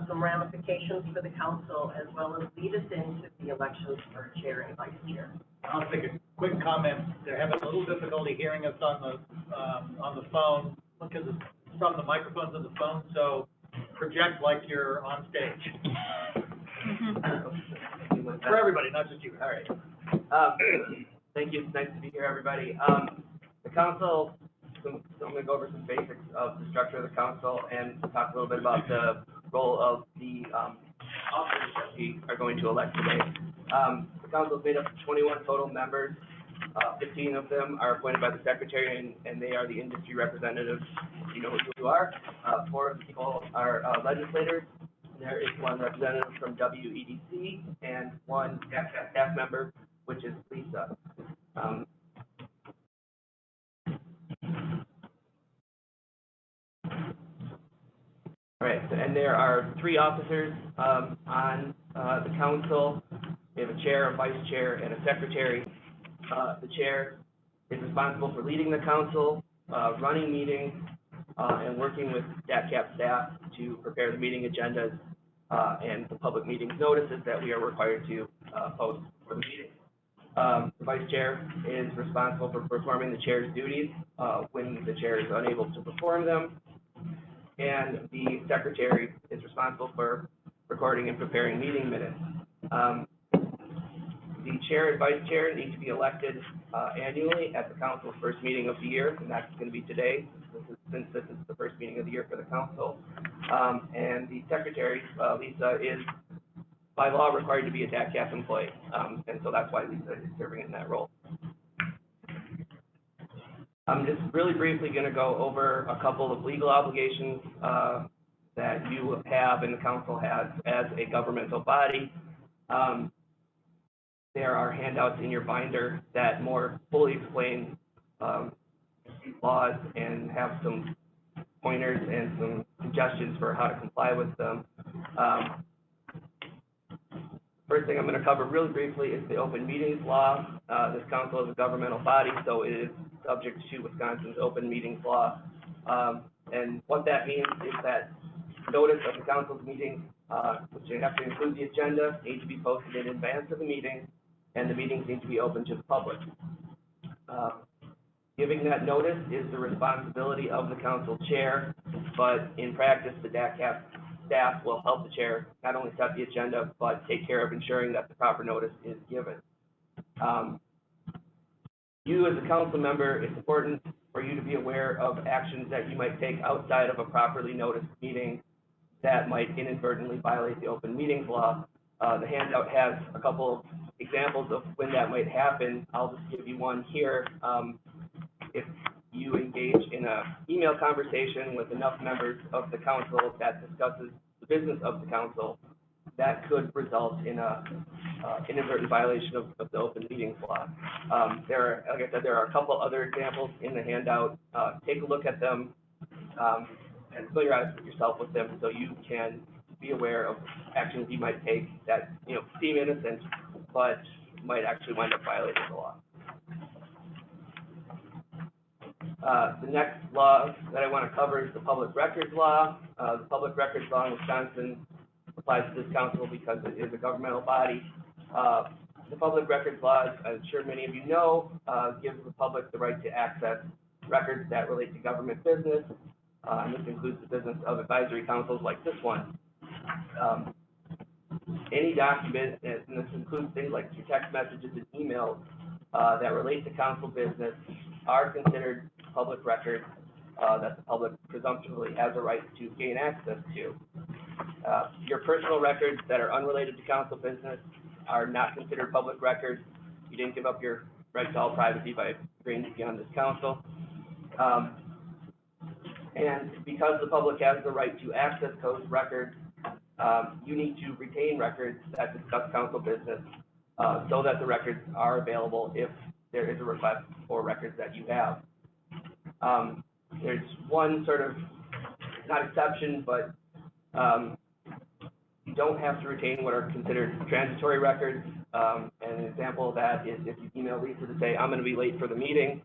some ramifications for the council, as well as lead us into the elections for chair and vice chair. I'll take a quick comment. They're having a little difficulty hearing us on the phone because it's from the microphones on the phone, so project like you're on stage. For everybody, not just you. All right. Thank you. It's nice to be here, everybody. The council, I'm going to go over some basics of the structure of the council and talk a little bit about the role of the officers that we are going to elect today. The council is made up of 21 total members. 15 of them are appointed by the secretary, and they are the industry representatives. You know who you are. 4 of the people are legislators. There is 1 representative from WEDC and 1 staff member, which is Lisa. All right, and there are 3 officers on the council. We have a chair, a vice chair, and a secretary. The chair is responsible for leading the council, running meetings, and working with DATCAP staff to prepare the meeting agendas and the public meetings notices that we are required to post for the meeting. The vice chair is responsible for performing the chair's duties when the chair is unable to perform them. And the secretary is responsible for recording and preparing meeting minutes. The chair and vice chair need to be elected annually at the council's first meeting of the year, and that's going to be today, since this is the first meeting of the year for the council. And the secretary, Lisa, is by law required to be a DATCAP employee, and so that's why Lisa is serving in that role. I'm just really briefly going to go over a couple of legal obligations that you have and the council has as a governmental body. There are handouts in your binder that more fully explain laws and have some pointers and some suggestions for how to comply with them. First thing I'm going to cover really briefly is the open meetings law. This council is a governmental body, so it is subject to Wisconsin's open meetings law. And what that means is that notice of the council's meeting, which you have to include the agenda, need to be posted in advance of the meeting, and the meetings need to be open to the public. Giving that notice is the responsibility of the council chair, but in practice, the DATCAP staff will help the chair not only set the agenda, but take care of ensuring that the proper notice is given. You as a council member, it's important for you to be aware of actions that you might take outside of a properly noticed meeting that might inadvertently violate the open meetings law. The handout has a couple of examples of when that might happen. I'll just give you one here. If you engage in an email conversation with enough members of the council that discusses the business of the council, that could result in a inadvertent violation of the open meetings law. Like I said, there are a couple other examples in the handout. Take a look at them and familiarize yourself with them so you can be aware of actions you might take that seem innocent but might actually wind up violating the law. The next law that I want to cover is the public records law. The public records law in Wisconsin applies to this council because it is a governmental body. The public records law, I'm sure many of you know, gives the public the right to access records that relate to government business. And this includes the business of advisory councils like this one. Any document, and this includes things like your text messages and emails that relate to council business, are considered public records that the public presumptively has a right to gain access to. Your personal records that are unrelated to council business are not considered public records. You didn't give up your right to all privacy by agreeing to be on this council. And because the public has the right to access those records, you need to retain records that discuss council business so that the records are available if there is a request for records that you have. There's one sort of, not exception, but you don't have to retain what are considered transitory records. And an example of that is if you email Lisa to say, I'm going to be late for the meeting,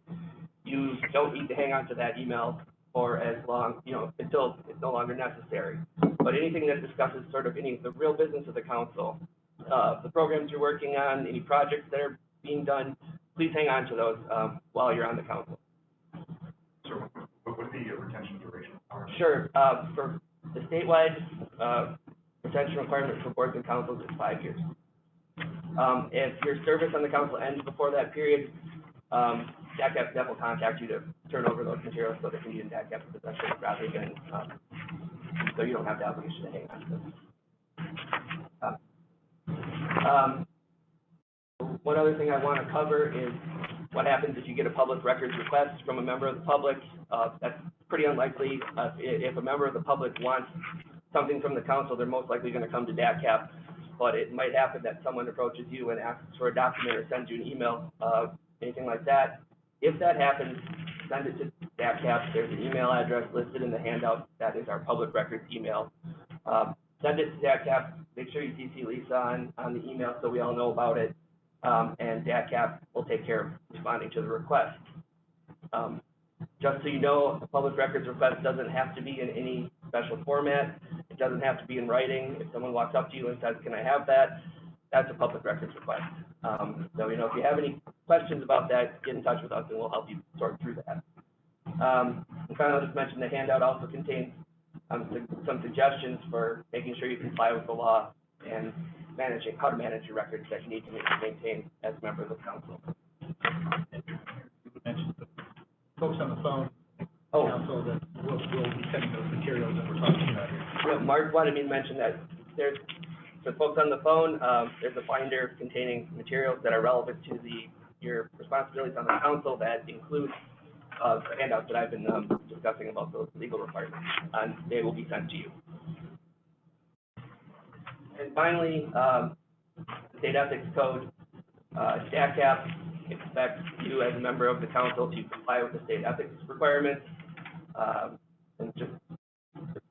you don't need to hang on to that email for as long, until it's no longer necessary. But anything that discusses sort of any of the real business of the council, the programs you're working on, any projects that are being done, please hang on to those while you're on the council. So what would be your retention duration? Sure. For the statewide retention requirement for boards and councils is 5 years. If your service on the council ends before that period, DATCAP staff will contact you to turn over those materials so they can be in DATCAP possession rather than, so you don't have the obligation to hang on to them. The one other thing I want to cover is what happens if you get a public records request from a member of the public. That's pretty unlikely. If a member of the public wants something from the council, they're most likely going to come to DATCAP. But it might happen that someone approaches you and asks for a document or sends you an email, anything like that. If that happens, send it to DATCAP. There's an email address listed in the handout. That is our public records email. Send it to DATCAP. Make sure you CC Lisa on the email so we all know about it. And DATCAP will take care of responding to the request. Just so you know, a public records request doesn't have to be in any special format. It doesn't have to be in writing. If someone walks up to you and says, "Can I have that?" That's a public records request. So, if you have any questions about that, get in touch with us and we'll help you sort through that. And finally, I'll just mention the handout also contains some suggestions for making sure you comply with the law and how to manage your records that you need to maintain as members of council. You mentioned the folks on the phone. Oh. Council that will be sending those materials that we're talking about here. Yeah, Mark wanted me to mention that for folks on the phone, there's a binder containing materials that are relevant to your responsibilities on the council that include the handouts that I've been discussing about those legal requirements, and they will be sent to you. And finally, the state ethics code. DATCAP expects you as a member of the council to comply with the state ethics requirements. And just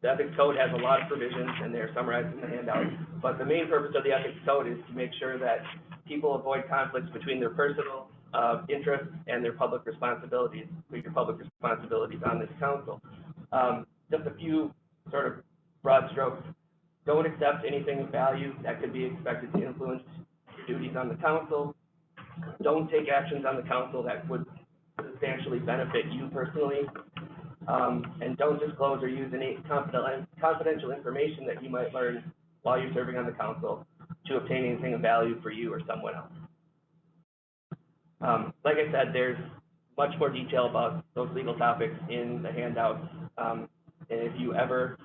the ethics code has a lot of provisions, and they're summarized in the handout. But the main purpose of the ethics code is to make sure that people avoid conflicts between their personal interests and their public responsibilities, your public responsibilities on this council. Just a few sort of broad strokes. Don't accept anything of value that could be expected to influence your duties on the council. Don't take actions on the council that would substantially benefit you personally. And don't disclose or use any confidential information that you might learn while you're serving on the council to obtain anything of value for you or someone else. Like I said, there's much more detail about those legal topics in the handouts. And if you ever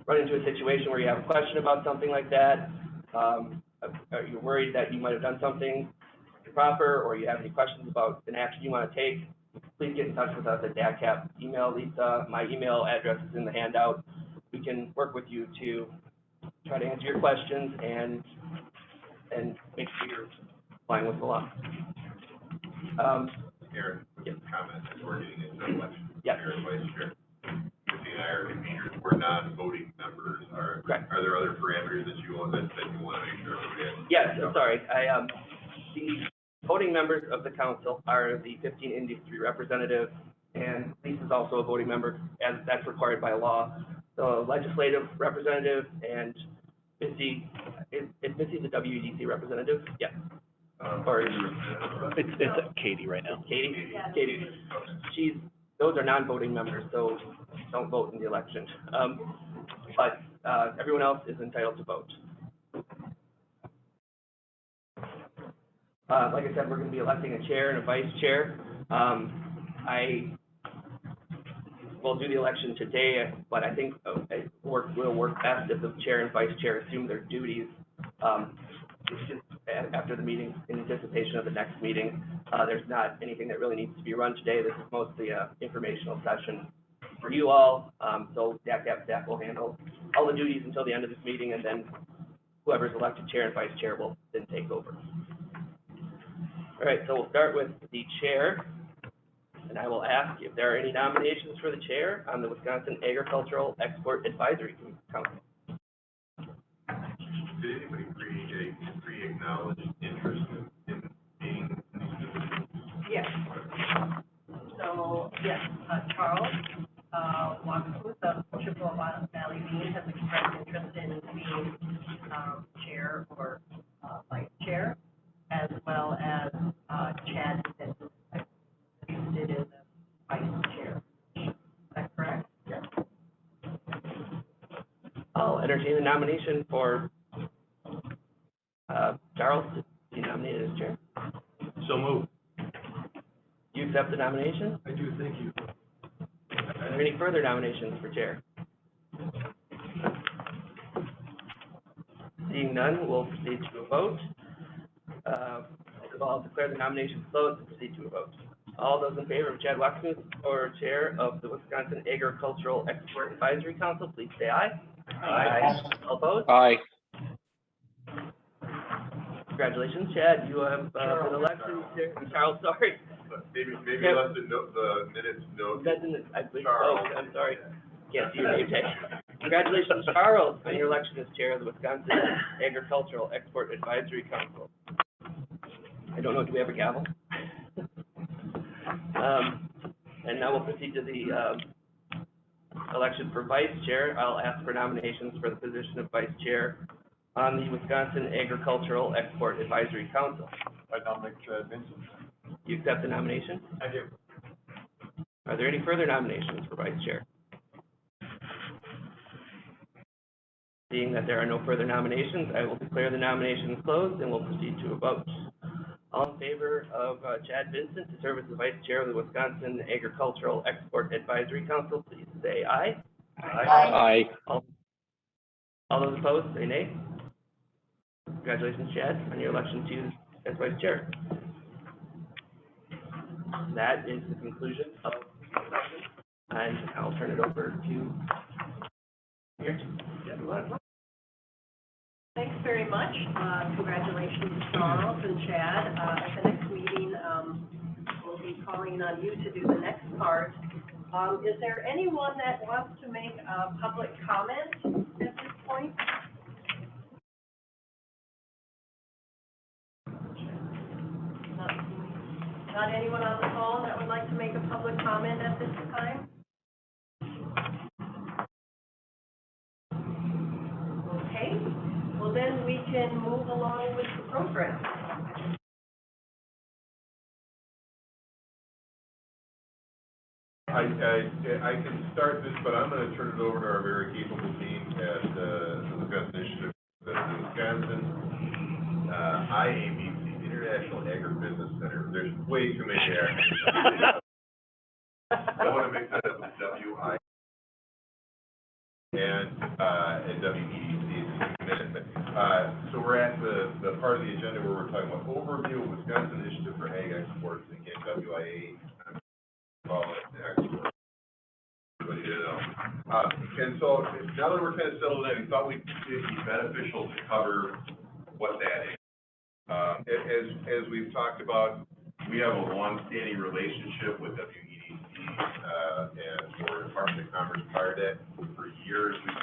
run into a situation where you have a question about something like that, or you're worried that you might have done something improper, or you have any questions about an action you want to take, please get in touch with us at DATCAP. Email Lisa. My email address is in the handout. We can work with you to try to answer your questions and make sure you're complying with the law. Aaron, Yep. comment as we're getting into the election. Yep. Chair and Vice Chair. Chrissy and I are conveners. We're non-voting members. Correct. Are there other parameters that you want to make sure everybody has? Yes, sorry. The voting members of the council are the 15 industry representatives, and Lisa's also a voting member, as that's required by law. The legislative representative and Missy, is Missy the WEDC representative? Yeah. Or It's Katie right now. Katie? Katie. Those are non-voting members, so don't vote in the election. But everyone else is entitled to vote. Like I said, we're going to be electing a chair and a vice chair. I will do the election today, but I think it will work best if the chair and vice chair assume their duties just after the meeting, in anticipation of the next meeting. There's not anything that really needs to be run today. This is mostly an informational session for you all. So DATCAP staff will handle all the duties until the end of this meeting, and then whoever's elected chair and vice chair will then take over. All right, so we'll start with the chair, and I will ask if there are any nominations for the chair on the Wisconsin Agricultural Export Advisory Council. Did anybody create a pre-acknowledged interest in being in these positions? Yes. So, yes, Charles Wakafu, the Chippewa Valley Bean, has expressed interest in being chair or vice chair, as well as Chad is interested in the vice chair. Is that correct? Yes. I'll entertain the nomination for Charles to be nominated as chair. So moved. You accept the nomination? I do, thank you. Are there any further nominations for chair? Seeing none, we'll proceed to a vote. I'll declare the nominations closed and proceed to a vote. All those in favor of Chad Wachsmuth for Chair of the Wisconsin Agricultural Export Advisory Council, please say aye. Aye. All opposed? Aye. Congratulations, Chad, you have been elected Chair. Charles, sorry. Maybe Yeah. let the minutes note. That's in the, I believe, Charles. oh, I'm sorry. Can't see your name tag. Congratulations, Charles, on your election as Chair of the Wisconsin Agricultural Export Advisory Council. I don't know, do we have a gavel? And now we'll proceed to the, election for Vice Chair. I'll ask for nominations for the position of Vice Chair on the Wisconsin Agricultural Export Advisory Council. I nominate Vincent. You accept the nomination? I do. Are there any further nominations for Vice Chair? Seeing that there are no further nominations, I will declare the nominations closed and we'll proceed to a vote. All in favor of Chad Vincent to serve as the Vice Chair of the Wisconsin Agricultural Export Advisory Council, please say aye. Aye. All those opposed, say nay. Congratulations, Chad, on your election to as Vice Chair. That is the conclusion of the election, and I'll turn it over to here. Thanks very much. Congratulations, Charles and Chad. At the next meeting, we'll be calling on you to do the next part. Is there anyone that wants to make a public comment at this point? Not anyone on the phone that would like to make a public comment at this time? Okay, well then we can move along with the program. I can start this, but I'm gonna turn it over to our very capable team at, the Wisconsin Initiative, the Wisconsin, IABC, International Agribusiness Center. There's way too many acronyms. I wanna mix that up with WI and WEDC in a minute. So we're at the part of the agenda where we're talking about overview of Wisconsin Initiative for Ag Exports, again, WIA. Call it export. Everybody did know. And so now that we're kind of settled in, we thought it'd be beneficial to cover what that is. As we've talked about, we have a long-standing relationship with WEDC, and for Department of Commerce prior to that. For years, we've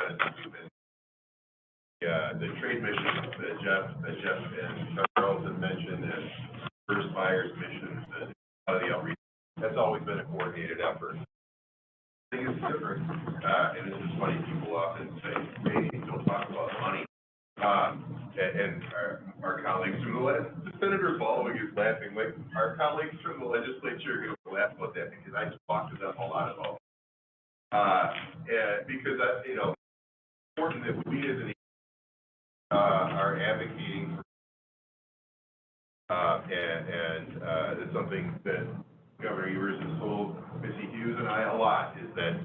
been the trade missions that Jeff and Charles had mentioned, and first buyers missions, and a lot of the outreach. That's always been a coordinated effort. I think it's different, and this is funny, people often say, hey, don't talk about money. And our colleagues from the Senator following is laughing, like, our colleagues from the legislature are going to laugh about that, because I talk to them a lot about it. Because, you know, it's important that we as an are advocating for, and it's something that Governor Evers has told Missy Hughes and I a lot, is that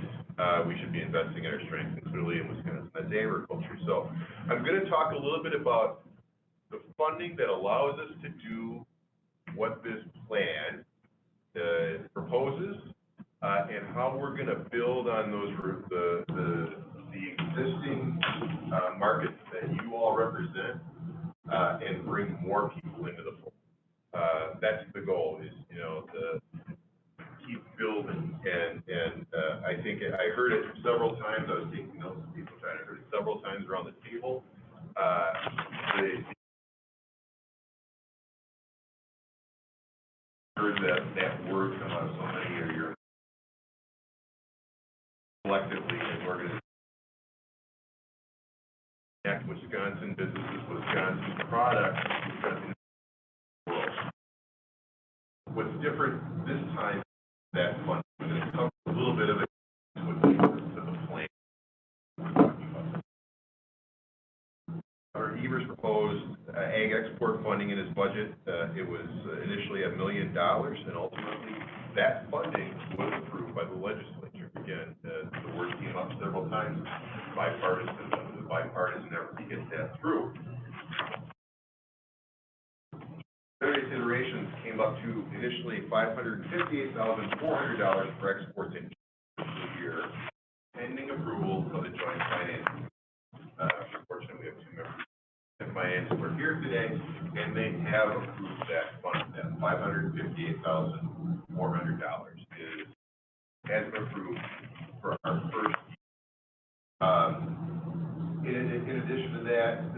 we should be investing in our strengths, and clearly in Wisconsin, that's agriculture. So I'm going to talk a little bit about the funding that allows us to do what this plan proposes, and how we're going to build on those the existing markets that you all represent, and bring more people into the fold. That's the goal, is, you know, to keep building, and I think I heard it several times. I was taking notes of people trying to heard it several times around the table. Heard that word come out so many of your collectively as organizations. Connect Wisconsin businesses, Wisconsin products, Wisconsin world. What's different this time, that fund, we're going to cover a little bit of it with the plan we're talking about. Governor Evers proposed ag export funding in his budget. It was initially $1 million, and ultimately that funding was approved by the legislature. Again, the word came up several times, bipartisan. It was bipartisan effort to get that through. Various iterations came up to initially $558,400 for exports in fiscal year, pending approval of the joint finance. Unfortunately, we have two members of finance who are here today, and they have approved that fund. That $558,400 has been approved for our first year. In addition to that,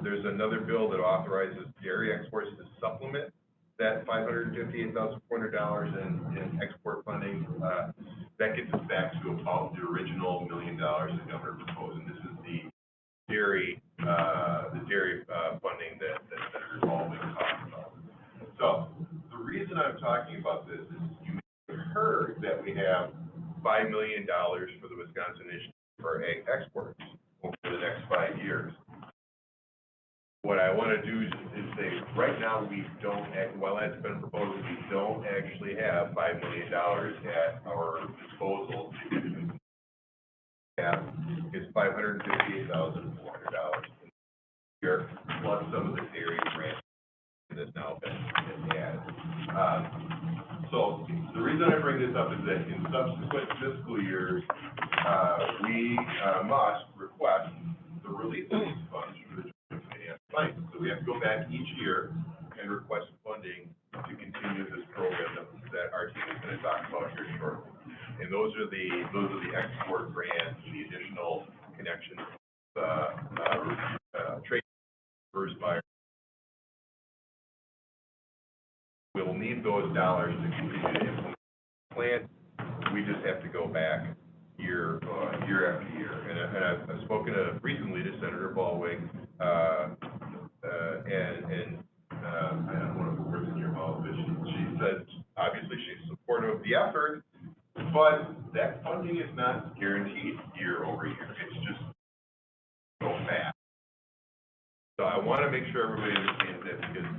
there's another bill that authorizes dairy exports to supplement that $558,400 in export funding. That gets us back to about the original $1 million the governor proposed, and this is the dairy funding that Senator Baldwin talked about. So the reason I'm talking about this is you may have heard that we have $5 million for the Wisconsin Initiative for Ag Exports over the next 5 years. What I want to do is say, right now, we don't, while that's been proposed, we don't actually have $5 million at our disposal. It's $558,400 a year, plus some of the dairy grant that's now been added. So the reason I bring this up is that in subsequent fiscal years, we must request the release of these funds for the joint finance plan. So we have to go back each year and request funding to continue this program that our team is going to talk about here shortly. And those are the export grants, the additional connections, trade first buyer. We'll need those dollars to continue to implement the plan. We just have to go back year after year. And I've spoken recently to Senator Baldwin, and I don't want to put words in your mouth, but she said obviously she's supportive of the effort, but that funding is not guaranteed year over year. It's just so fast. So I want to make sure everybody understands that, because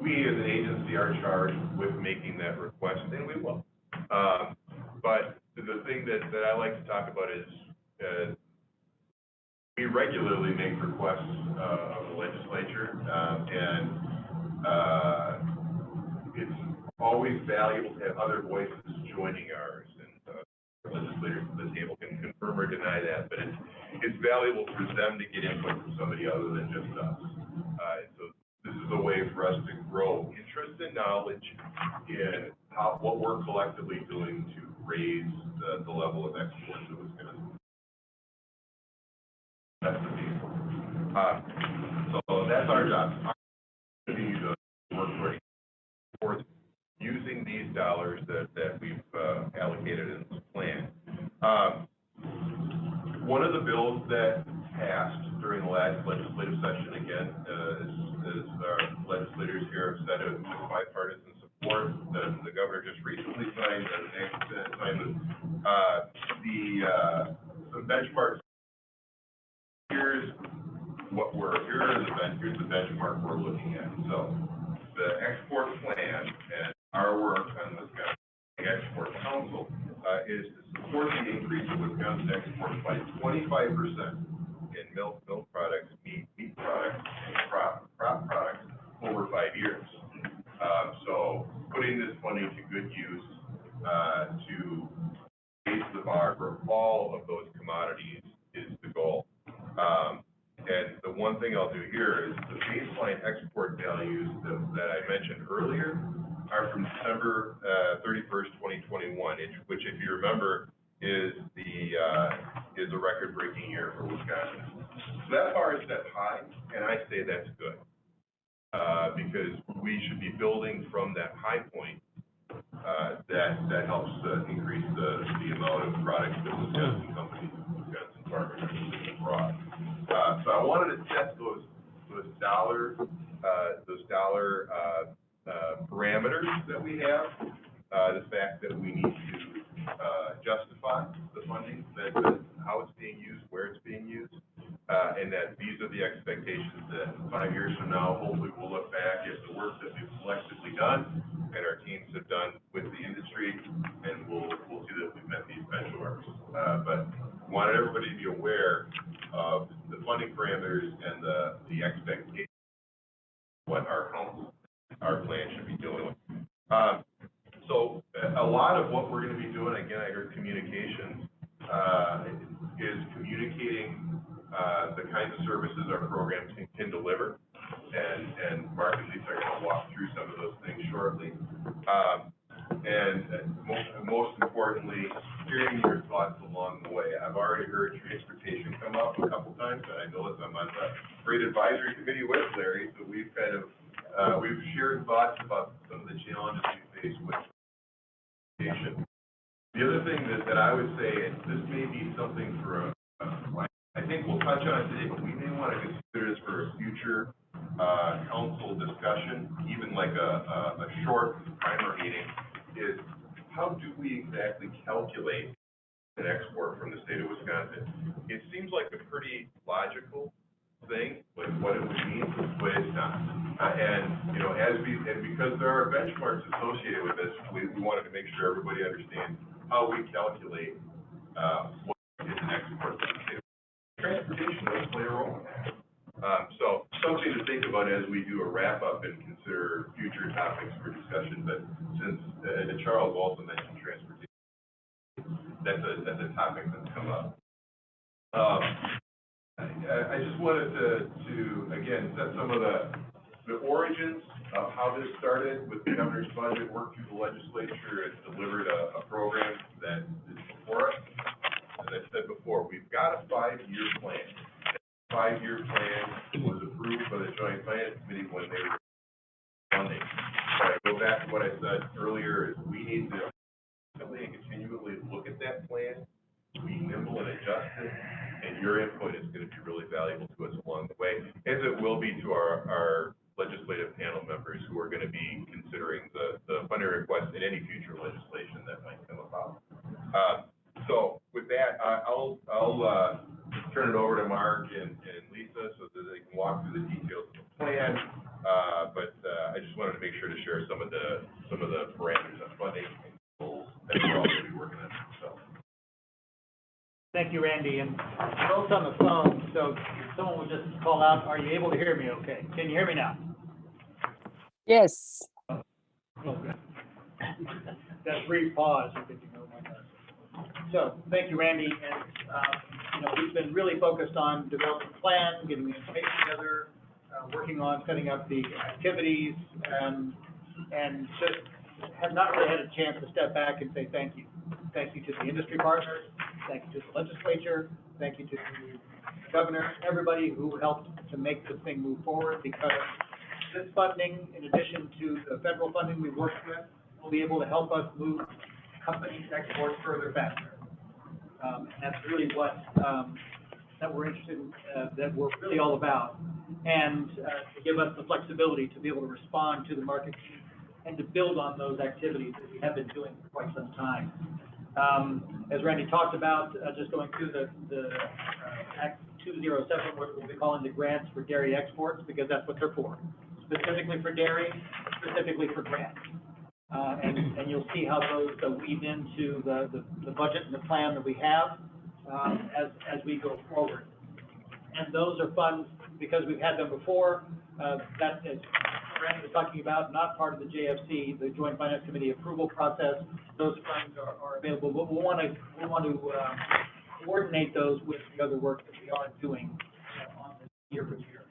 we as an agency are charged with making that request, and we will. But the thing that I like to talk about is we regularly make requests of the legislature, and it's always valuable to have other voices joining ours. And legislators at the table can confirm or deny that, but it's valuable for them to get input from somebody other than just us. So this is a way for us to grow interest and knowledge in what we're collectively doing to raise the level of exports that Wisconsin. That's the main point. So that's our job. Continue to work towards using these dollars that we've allocated in this plan. One of the bills that passed during the last legislative session, again, as our legislators here have said, it was bipartisan support. The governor just recently signed, some benchmarks. Here's the benchmark we're looking at. So the export plan and our work on the Wisconsin Export Council is to support the increase of Wisconsin exports by 25% in milk products, meat products, and crop products over 5 years. So putting this money to good use to raise the bar for all of those commodities is the goal. And the one thing I'll do here is the baseline export values that I mentioned earlier are from December 31st, 2021, which, if you remember, is a record-breaking year for Wisconsin. So that bar is set high, and I say that's good, because we should be building from that high point. That helps increase the amount of products that Wisconsin companies, Wisconsin farmers are moving abroad. So I wanted to test those dollar parameters that we have. The fact that we need to justify the funding, how it's being used, where it's being used, and that these are the expectations that 5 years from now, hopefully we'll look back at the work that we've collectively done and our teams have done with the industry, and we'll see that we've met these benchmarks. But wanted everybody to be aware of the funding parameters and the expectations, what our council our plan should be doing. So a lot of what we're gonna be doing, again, I heard communications, is communicating, the kinds of services our programs can deliver. And Mark and Lisa are gonna walk through some of those things shortly. And most importantly, hearing your thoughts along the way. I've already heard transportation come up a couple times, and I know as I'm on the Freight Advisory Committee with Larry, so we've kind of, we've shared thoughts about some of the challenges we face with transportation. The other thing that I would say, and this may be something for I think we'll touch on it today, but we may want to consider this for a future council discussion, even like a short primer meeting, is how do we exactly calculate an export from the state of Wisconsin? It seems like a pretty logical thing, like what it would mean, but it's not. And, you know, and because there are benchmarks associated with this, we wanted to make sure everybody understands how we calculate what is an export from the state of Wisconsin. Transportation does play a role in that. So something to think about as we do a wrap up and consider future topics for discussion. But since Charles also mentioned transportation, that's a topic that's come up. I just wanted to again set some of the origins of how this started with the governor's budget, worked through the legislature, and delivered a program that is before us. As I said before, we've got a 5-year plan. That 5-year plan was approved by the Joint Finance Committee when they were funding. So I go back to what I said earlier, is we need to constantly and continually look at that plan, be nimble and adjust it, and your input is going to be really valuable to us along the way, as it will be to our legislative panel members who are going to be considering the funding request in any future legislation that might come about. So with that, I'll turn it over to Mark and Lisa so that they can walk through the details of the plan. But I just wanted to make sure to share some of the parameters of funding and goals that we're all going to be working on. So. Thank you, Randy. And both on the phone, so if someone would just call out, are you able to hear me okay? Can you hear me now? Yes. Oh, good. That brief pause, you know my message. So, thank you, Randy. And, you know, we've been really focused on developing a plan, getting the information together, working on setting up the activities, and just have not really had a chance to step back and say thank you. Thank you to the industry partners, thank you to the legislature, thank you to the governor, everybody who helped to make this thing move forward, because this funding, in addition to the federal funding we've worked with, will be able to help us move companies export further faster. And that's really what that we're interested in, that we're really all about, and to give us the flexibility to be able to respond to the market and to build on those activities that we have been doing for quite some time. As Randy talked about, just going through the Act 207, what we'll be calling the grants for dairy exports, because that's what they're for, specifically for dairy, specifically for grants. And you'll see how those weave into the budget and the plan that we have as we go forward. And those are funds, because we've had them before, that is, Randy was talking about, not part of the JFC, the Joint Finance Committee approval process. Those funds are available, but we want to coordinate those with the other work that we are doing on this year for year.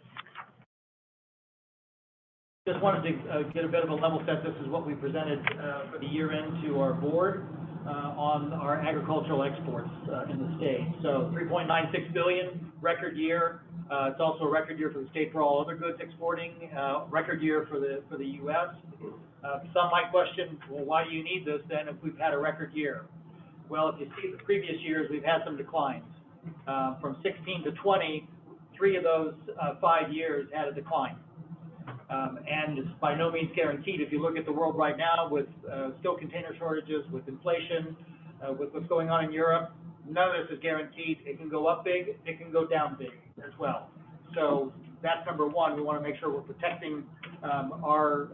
Just wanted to get a bit of a level set. This is what we presented for the year end to our board on our agricultural exports in the state. So 3.96 billion, record year. It's also a record year for the state for all other goods exporting, record year for the U.S. Some might question, well, why do you need this then if we've had a record year? Well, if you see the previous years, we've had some declines. From 16 to 20, 3 of those 5 years had a decline. And it's by no means guaranteed. If you look at the world right now with steel container shortages, with inflation, with what's going on in Europe, none of this is guaranteed. It can go up big, it can go down big as well. So that's number one. We want to make sure we're protecting our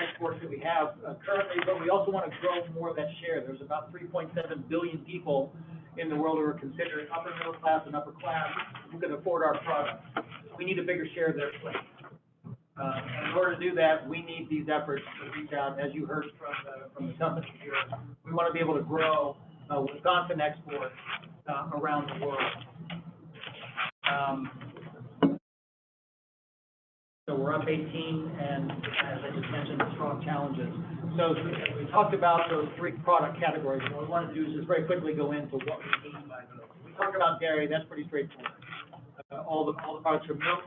exports that we have currently, but we also want to grow more of that share. There's about 3.7 billion people in the world who are considered upper middle class and upper class who can afford our products. We need a bigger share of their plate. And in order to do that, we need these efforts to reach out, as you heard from the company here. We want to be able to grow Wisconsin exports around the world. So we're up 18, and as I just mentioned, the strong challenges. So we talked about those 3 product categories. What we want to do is just very quickly go into what we mean by those. We talk about dairy, that's pretty straightforward. All the products from milk.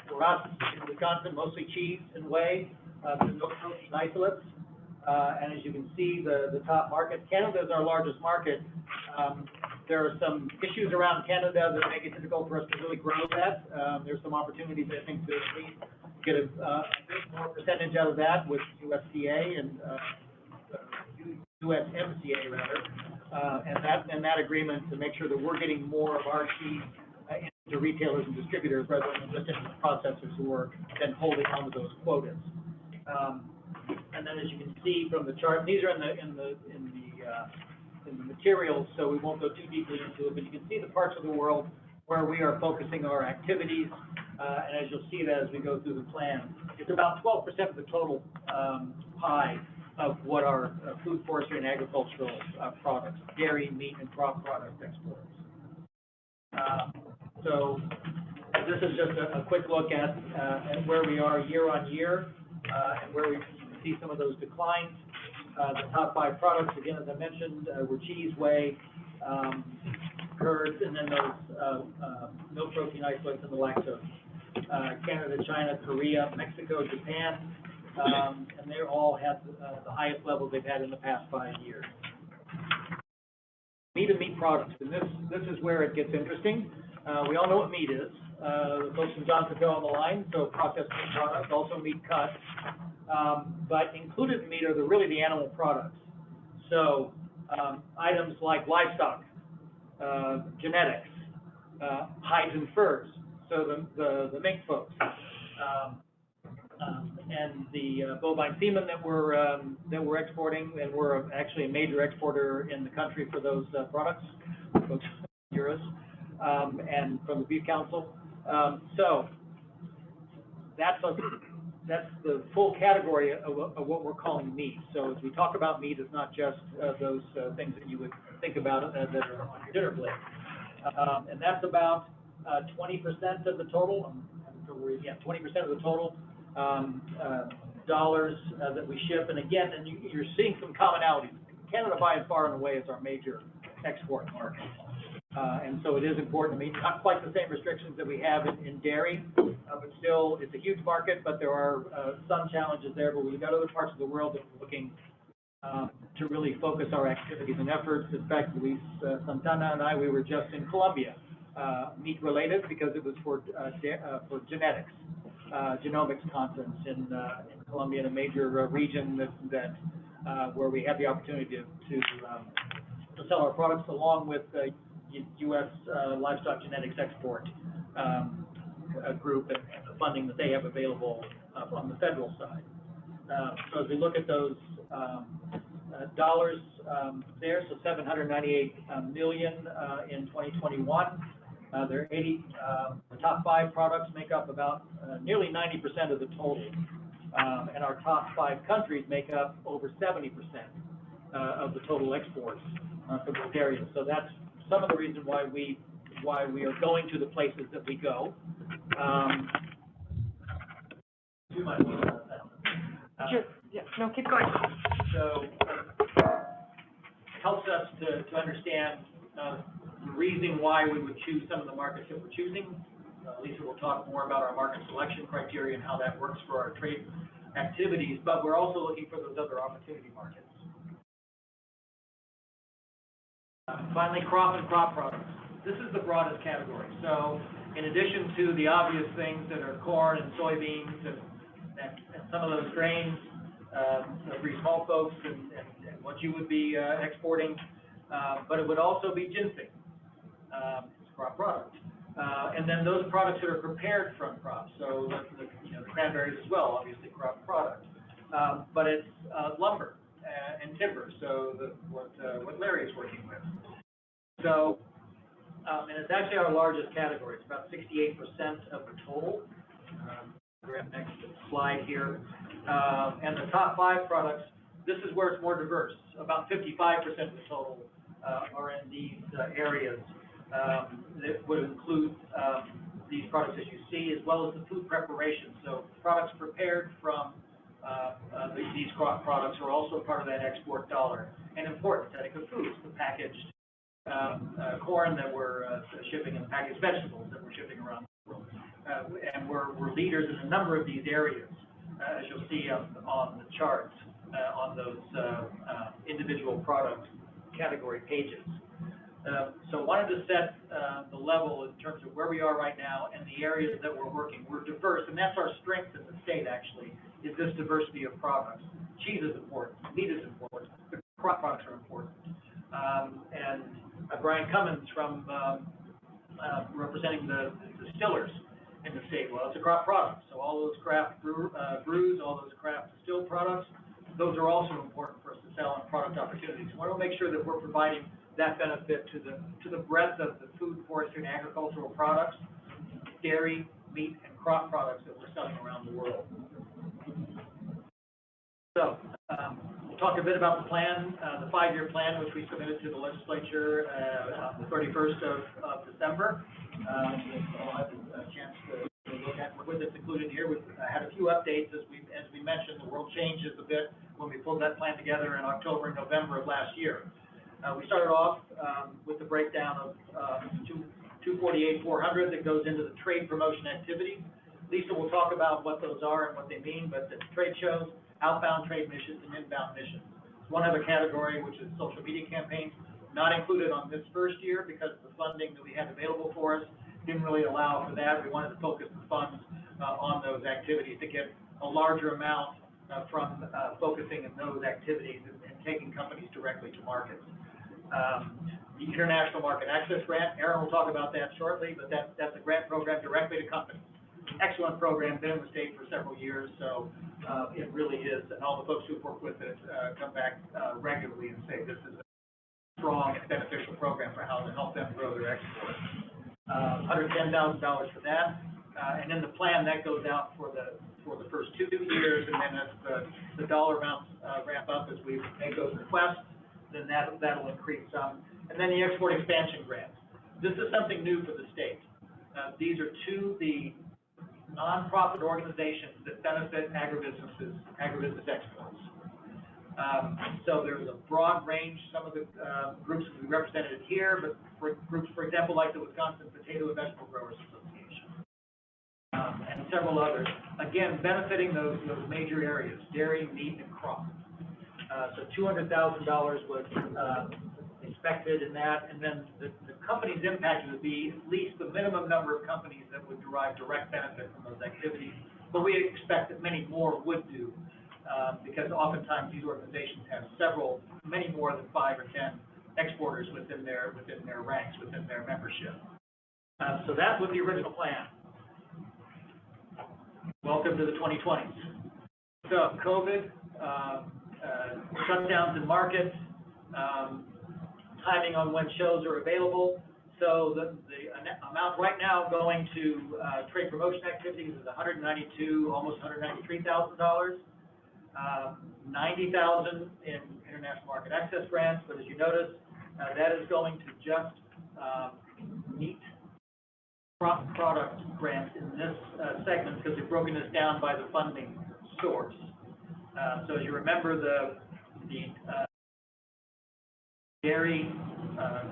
For us in Wisconsin, mostly cheese and whey, milk protein isolates. And as you can see, the top market, Canada is our largest market. There are some issues around Canada that make it difficult for us to really grow that. There's some opportunities, I think, to at least get a bit more percentage out of that with USDA and USMCA rather, and that agreement to make sure that we're getting more of our cheese into retailers and distributors rather than just into the processors who are then holding on to those quotas. And then as you can see from the chart, these are in the materials, so we won't go too deeply into it, but you can see the parts of the world where we are focusing our activities, and as you'll see that as we go through the plan, it's about 12% of the total pie of what our food, forestry, and agricultural products, dairy, meat, and crop product exports. So this is just a quick look at where we are year on year, and where we see some of those declines. The top 5 products, again, as I mentioned, were cheese, whey, curds, and then those milk protein isolates and the lactose. Canada, China, Korea, Mexico, Japan, and they all have the highest levels they've had in the past 5 years. Meat and meat products, and this is where it gets interesting. We all know what meat is. The folks from Johnsonville on the line, so processed meat products, also meat cuts. But included in meat are really the animal products. So items like livestock, genetics, hides and furs. So the mink folks, and the bovine semen that we're exporting, and we're actually a major exporter in the country for those products, folks euros, and from the Beef Council. So that's the full category of what we're calling meat. So as we talk about meat, it's not just those things that you would think about that are on your dinner plate. And that's about 20% of the total. 20% of the total dollars that we ship. And again, you're seeing some commonalities. Canada, by and far and away, is our major export market. And so it is important. I mean, not quite the same restrictions that we have in dairy, but still, it's a huge market, but there are some challenges there. But we've got other parts of the world that we're looking to really focus our activities and efforts. In fact, Luis Santana and I, we were just in Colombia, meat related, because it was for genetics, genomics conference in Colombia, in a major region that where we have the opportunity to sell our products along with U.S. livestock genetics export group and the funding that they have available on the federal side. So as we look at those dollars there, so $798 million in 2021. There are the top 5 products make up about nearly 90% of the total, and our top 5 countries make up over 70% of the total exports for those areas. So that's some of the reason why we are going to the places that we go. Too much. Sure. Yeah. No, keep going. So helps us to understand the reason why we would choose some of the markets that we're choosing. Lisa will talk more about our market selection criteria and how that works for our trade activities, but we're also looking for those other opportunity markets. Finally, crop and crop products. This is the broadest category. So in addition to the obvious things that are corn and soybeans and some of those grains, for small folks and what you would be exporting, but it would also be ginseng, it's a crop product. And then those products that are prepared from crops, so the cranberries as well, obviously crop product. But it's lumber and timber, so what Larry is working with. So, and it's actually our largest category. It's about 68% of the total. next slide here. And the top 5 products, this is where it's more diverse. About 55% of the total are in these areas. That would include these products as you see, as well as the food preparation. So products prepared from these crop products are also part of that export dollar. And important, Seneca Foods, the packaged corn that we're shipping and packaged vegetables that we're shipping around the world. And we're leaders in a number of these areas, as you'll see on the charts, on those individual product category pages. So wanted to set the level in terms of where we are right now and the areas that we're working. We're diverse, and that's our strength in the state, actually, is this diversity of products. Cheese is important, meat is important, the crop products are important. And Brian Cummins from representing the distillers in the state. Well, it's a crop product, so all those craft brews, all those craft distilled products, those are also important for us to sell on product opportunities. We want to make sure that we're providing that benefit to the breadth of the food, forestry, and agricultural products, dairy, meat, and crop products that we're selling around the world. So, we'll talk a bit about the plan, the 5-year plan, which we submitted to the legislature on the 31st of December. I'll have a chance to look at what is included here. We've had a few updates, as we mentioned. The world changes a bit when we pulled that plan together in October and November of last year. We started off with the breakdown of 248,400 that goes into the trade promotion activity. Lisa will talk about what those are and what they mean, but the trade shows, outbound trade missions, and inbound missions. One other category, which is social media campaigns, not included on this first year because the funding that we had available for us didn't really allow for that. We wanted to focus the funds on those activities to get a larger amount from focusing in those activities and taking companies directly to markets. The International Market Access Grant, Aaron will talk about that shortly, but that's a grant program directly to companies. Excellent program, been in the state for several years, so it really is, and all the folks who've worked with it come back regularly and say this is a strong and beneficial program for how to help them grow their exports. $110,000 for that, and in the plan that goes out for the first 2 years, and then as the dollar amounts ramp up as we make those requests, then that'll increase some. And then the export expansion grants. This is something new for the state. These are to the nonprofit organizations that benefit agribusiness exports. So there's a broad range. Some of the groups will be represented here, but for groups, for example, like the Wisconsin Potato and Vegetable Growers Association, and several others, again, benefiting those major areas, dairy, meat, and crop. So $200,000 was expected in that, and then the company's impact would be at least the minimum number of companies that would derive direct benefit from those activities, but we expect that many more would do, because oftentimes these organizations have many more than 5 or 10 exporters within their ranks, within their membership. So that was the original plan. Welcome to the 2020s. So COVID, shutdowns in markets, timing on when shows are available. So the amount right now going to trade promotion activities is almost $193,000. $90,000 in international market access grants, but as you notice, that is going to just meat crop product grants in this segment because we've broken this down by the funding source. So as you remember, the dairy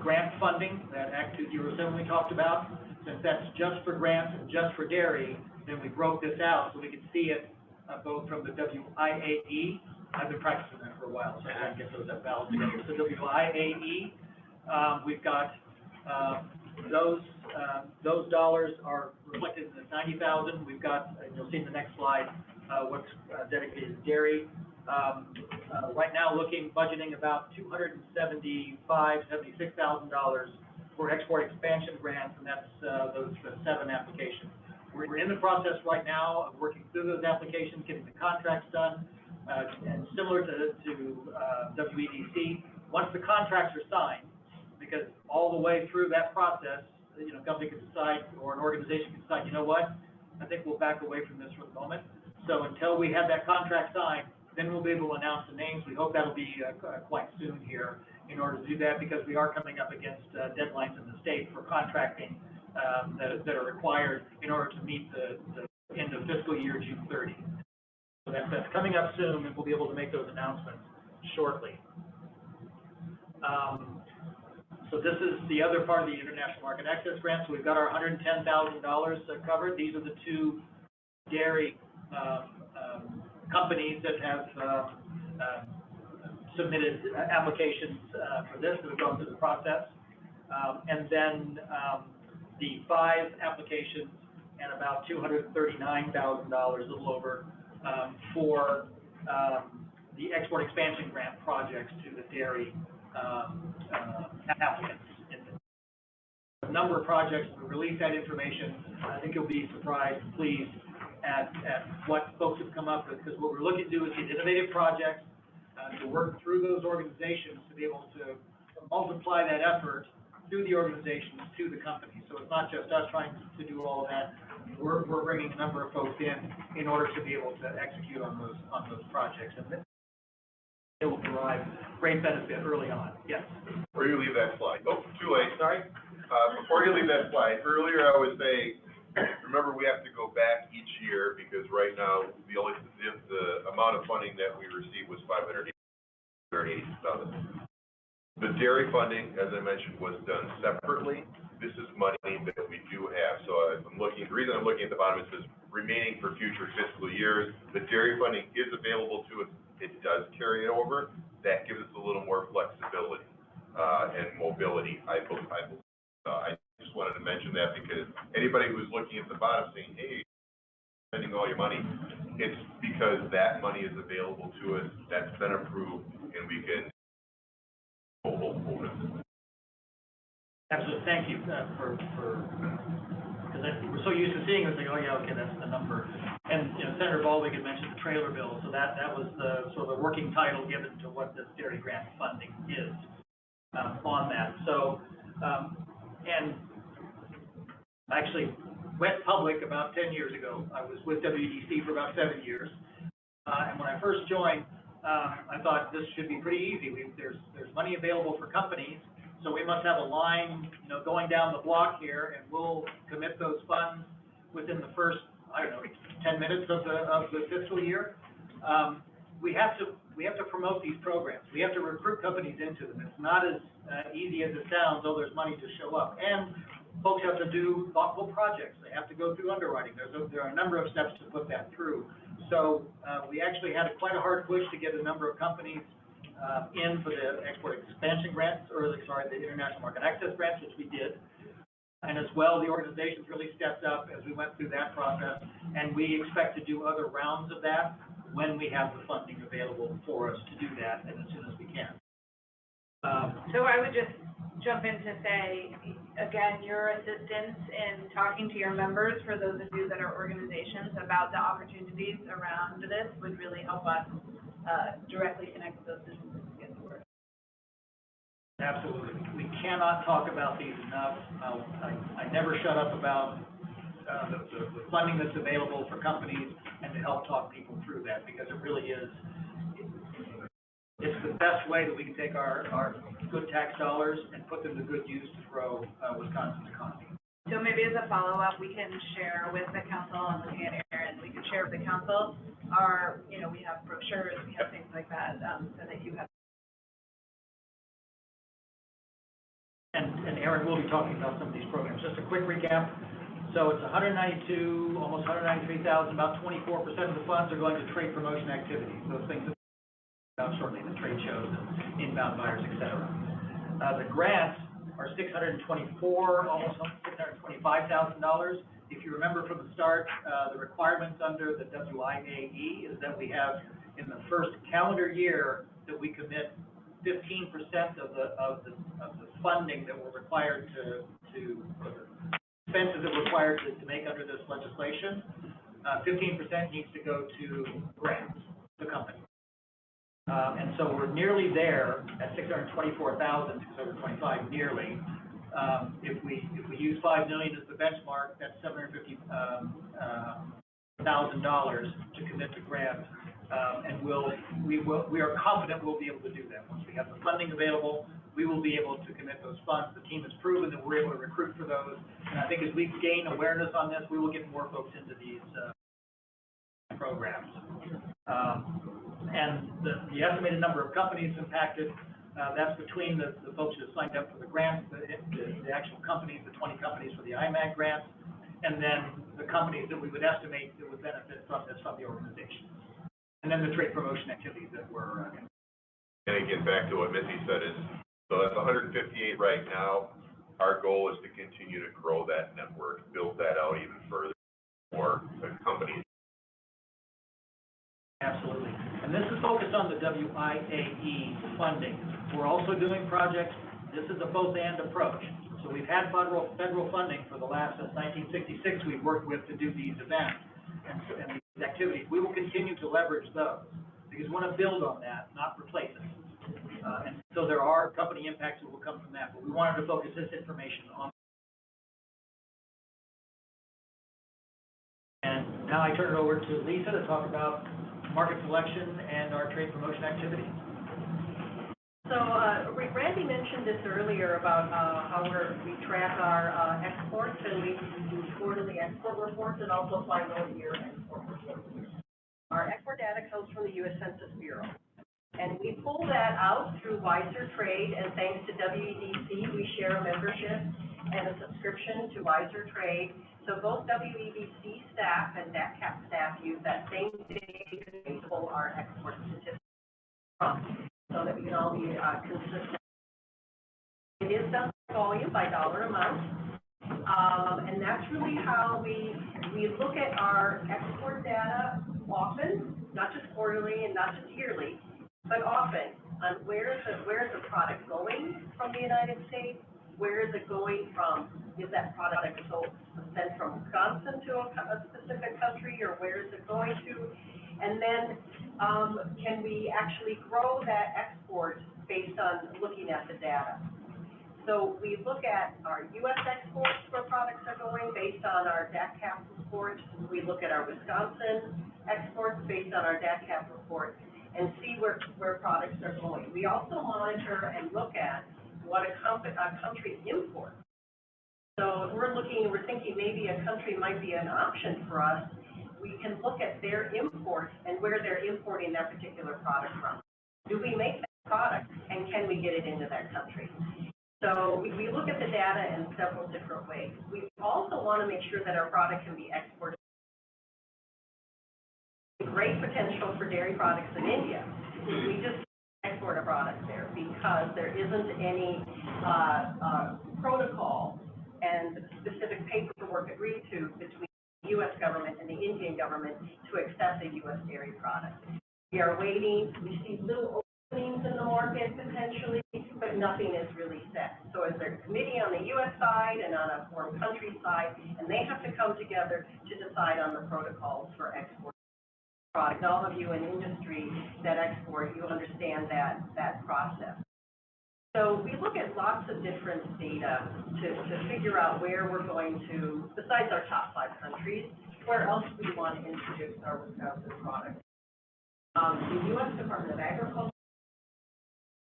grant funding, that Act 207 we talked about, since that's just for grants and just for dairy, then we broke this out so we could see it both from the WIAE. I've been practicing that for a while, so I can get those balance together. So WIAE, we've got those dollars are reflected in the $90,000. We've got, and you'll see in the next slide, what's dedicated to dairy. Right now, budgeting about $276,000 for export expansion grants, and that's those 7 applications. We're in the process right now of working through those applications, getting the contracts done, and similar to WEDC, once the contracts are signed, because all the way through that process, a company can decide or an organization can decide, you know what, I think we'll back away from this for the moment. So until we have that contract signed, then we'll be able to announce the names. We hope that'll be quite soon here in order to do that, because we are coming up against deadlines in the state for contracting that are required in order to meet the end of fiscal year June 30. So that's coming up soon, and we'll be able to make those announcements shortly. So this is the other part of the International Market Access Grant. So we've got our $110,000 covered. These are the two dairy companies that have submitted applications for this, that have gone through the process. And then the 5 applications and about $239,000, a little over, for the export expansion grant projects to the dairy applicants. A number of projects, we release that information. I think you'll be surprised and pleased at what folks have come up with, because what we're looking to do is get innovative projects to work through those organizations to be able to multiply that effort through the organizations to the company. So it's not just us trying to do all of that. We're bringing a number of folks in order to be able to execute on those projects. And it will derive great benefit early on. Yes. Before you leave that slide, oh, too late. Sorry? Before you leave that slide, earlier I was saying, remember we have to go back each year, because right now, the amount of funding that we received was $580,000. The dairy funding, as I mentioned, was done separately. This is money that we do have. So the reason I'm looking at the bottom, it says remaining for future fiscal years. The dairy funding is available to us. It does carry it over. That gives us a little more flexibility and mobility, I believe. I just wanted to mention that, because anybody who's looking at the bottom saying, hey, spending all your money, it's because that money is available to us, that's been approved, and we can hold it. Absolutely. Thank you for because we're so used to seeing this, like, oh yeah, okay, that's the number. And Senator Baldwin had mentioned the trailer bill, so that was the sort of the working title given to what this dairy grant funding is on that. So and actually went public about 10 years ago. I was with WEDC for about 7 years, and when I first joined, I thought this should be pretty easy. There's money available for companies, so we must have a line, going down the block here, and we'll commit those funds within the first, 10 minutes of the fiscal year. We have to promote these programs. We have to recruit companies into them. It's not as easy as it sounds. Oh, there's money to show up, and folks have to do thoughtful projects. They have to go through underwriting. There are a number of steps to put that through. So we actually had quite a hard push to get a number of companies in for the export expansion grants, the International Market Access grants, which we did. And as well, the organizations really stepped up as we went through that process, and we expect to do other rounds of that when we have the funding available for us to do that, and as soon as we can. So I would just jump in to say, again, your assistance in talking to your members, for those of you that are organizations, about the opportunities around this would really help us directly connect with those businesses to get the word. Absolutely. We cannot talk about these enough. I never shut up about the funding that's available for companies, and to help talk people through that, because it really is, it's the best way that we can take our good tax dollars and put them to good use to grow Wisconsin's economy. So maybe as a follow-up, we can share with the council, and looking at Aaron, we can share with the council our, we have brochures, we have things like that, so that you have. And Aaron will be talking about some of these programs. Just a quick recap. So it's 192, almost 193,000, about 24% of the funds are going to trade promotion activities, those things that we'll talk about shortly, the trade shows and inbound buyers, et cetera. The grants are almost $625,000. If you remember from the start, the requirements under the WIAE is that we have, in the first calendar year, that we commit 15% of the funding that we're required to expenses that we're required to make under this legislation. 15% needs to go to grants, the company. And so we're nearly there at 624,000, 625 nearly. If we use 5 million as the benchmark, that's $750,000 to commit to grants. And we are confident we'll be able to do that. Once we have the funding available, we will be able to commit those funds. The team has proven that we're able to recruit for those. And I think as we gain awareness on this, we will get more folks into these programs. And the estimated number of companies impacted, that's between the folks who signed up for the grants, the actual companies, the 20 companies for the IMAG grants, and then the companies that we would estimate that would benefit from this from the organization. And then the trade promotion activities that we're And again, back to what Missy said is, so that's 158 right now. Our goal is to continue to grow that network, build that out even further for the companies. Absolutely. And this is focused on the WIAE funding. We're also doing projects. This is a both-and approach. So we've had federal funding for the last, since 1966, we've worked with to do these events and these activities. We will continue to leverage those because we want to build on that, not replace it. And so there are company impacts that will come from that, but we wanted to focus this information on. And now I turn it over to Lisa to talk about market selection and our trade promotion activities. So Randy mentioned this earlier about how we track our exports, and we do quarterly export reports and also final-year export reports. Our export data comes from the U.S. Census Bureau. And we pull that out through Wiser Trade, and thanks to WEDC, we share a membership and a subscription to Wiser Trade. So both WEDC staff and DATCAP staff use that same data to pull our export statistics from, so that we can all be consistent. It is done by volume, by dollar amount, and that's really how we look at our export data often, not just quarterly and not just yearly, but often on where is the product going from the United States? Where is it going from? Is that product sent from Wisconsin to a specific country, or where is it going to? And then can we actually grow that export based on looking at the data? So we look at our U.S. exports where products are going based on our DATCAP report. We look at our Wisconsin exports based on our DATCAP report and see where products are going. We also monitor and look at what a country imports. So if we're thinking maybe a country might be an option for us, we can look at their imports and where they're importing that particular product from. Do we make that product, and can we get it into that country? So we look at the data in several different ways. We also want to make sure that our product can be exported. Great potential for dairy products in India. We just export a product there because there isn't any protocol and specific paperwork agreed to between the U.S. government and the Indian government to accept a U.S. dairy product. We are waiting. We see little openings in the market potentially, but nothing is really set. So is there a committee on the U.S. side and on a foreign country side, and they have to come together to decide on the protocols for export product. All of you in industry that export, you understand that process. So we look at lots of different data to figure out where we're going to, besides our top 5 countries, where else we want to introduce our Wisconsin products. The U.S. Department of Agriculture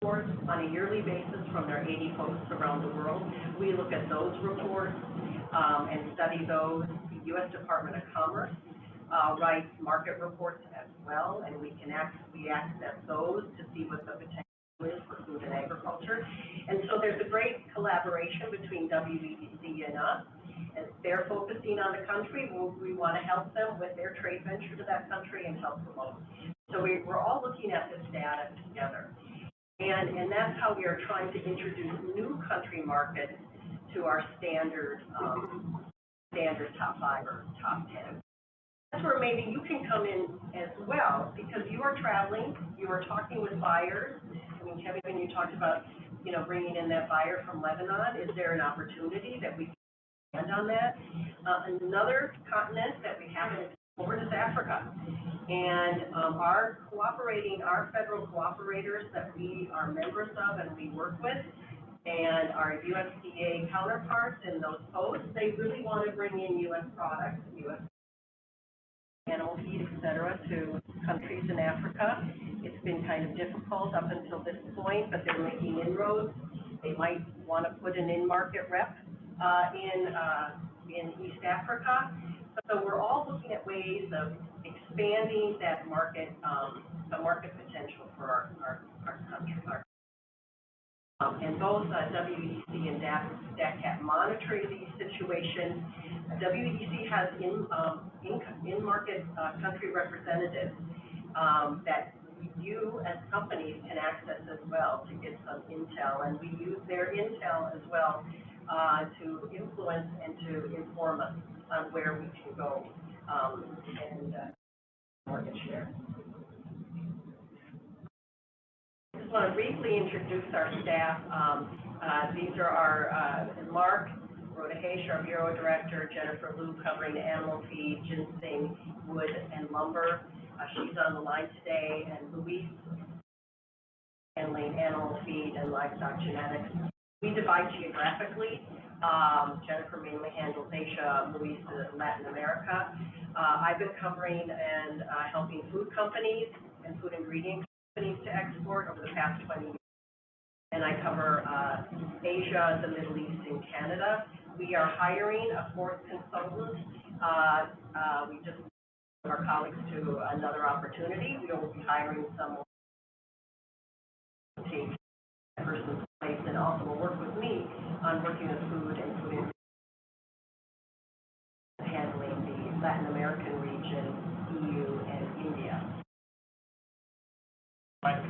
reports on a yearly basis from their 80 posts around the world. We look at those reports and study those. The U.S. Department of Commerce writes market reports as well, and we access those to see what the potential is for food and agriculture. And so there's a great collaboration between WEDC and us. As they're focusing on the country, we want to help them with their trade venture to that country and help promote. So we're all looking at this data together. And that's how we are trying to introduce new country markets to our standard top 5 or top 10. That's where maybe you can come in as well, because you are traveling, you are talking with buyers. I mean, Kevin, you talked about, bringing in that buyer from Lebanon. Is there an opportunity that we can expand on that? Another continent that we haven't explored is Africa. And our federal cooperators that we are members of and we work with, And our USDA counterparts in those posts, they really want to bring in U.S. products, U.S. animal feed, et cetera, to countries in Africa. It's been kind of difficult up until this point, but they're making inroads. They might want to put an in-market rep in East Africa. So we're all looking at ways of expanding that market, the market potential for our country. And both WEDC and DATCAP monitor these situations. WEDC has in-market country representatives that you as companies can access as well to get some intel, and we use their intel as well to influence and to inform us on where we can go and market share. I just want to briefly introduce our staff. These are our Mark Rodehesh, our Bureau Director, Jennifer Liu covering animal feed, ginseng, wood, and lumber. She's on the line today, and Luis handling animal feed and livestock genetics. We divide geographically. Jennifer mainly handles Asia, Luis Latin America. I've been covering and helping food companies and food ingredient companies to export over the past 20 years. And I cover Asia, the Middle East, and Canada. We are hiring a fourth consultant. We just our colleagues to another opportunity. We will be hiring someone to take that person's place and also will work with me on working with food and food handling the Latin American region, EU, and India.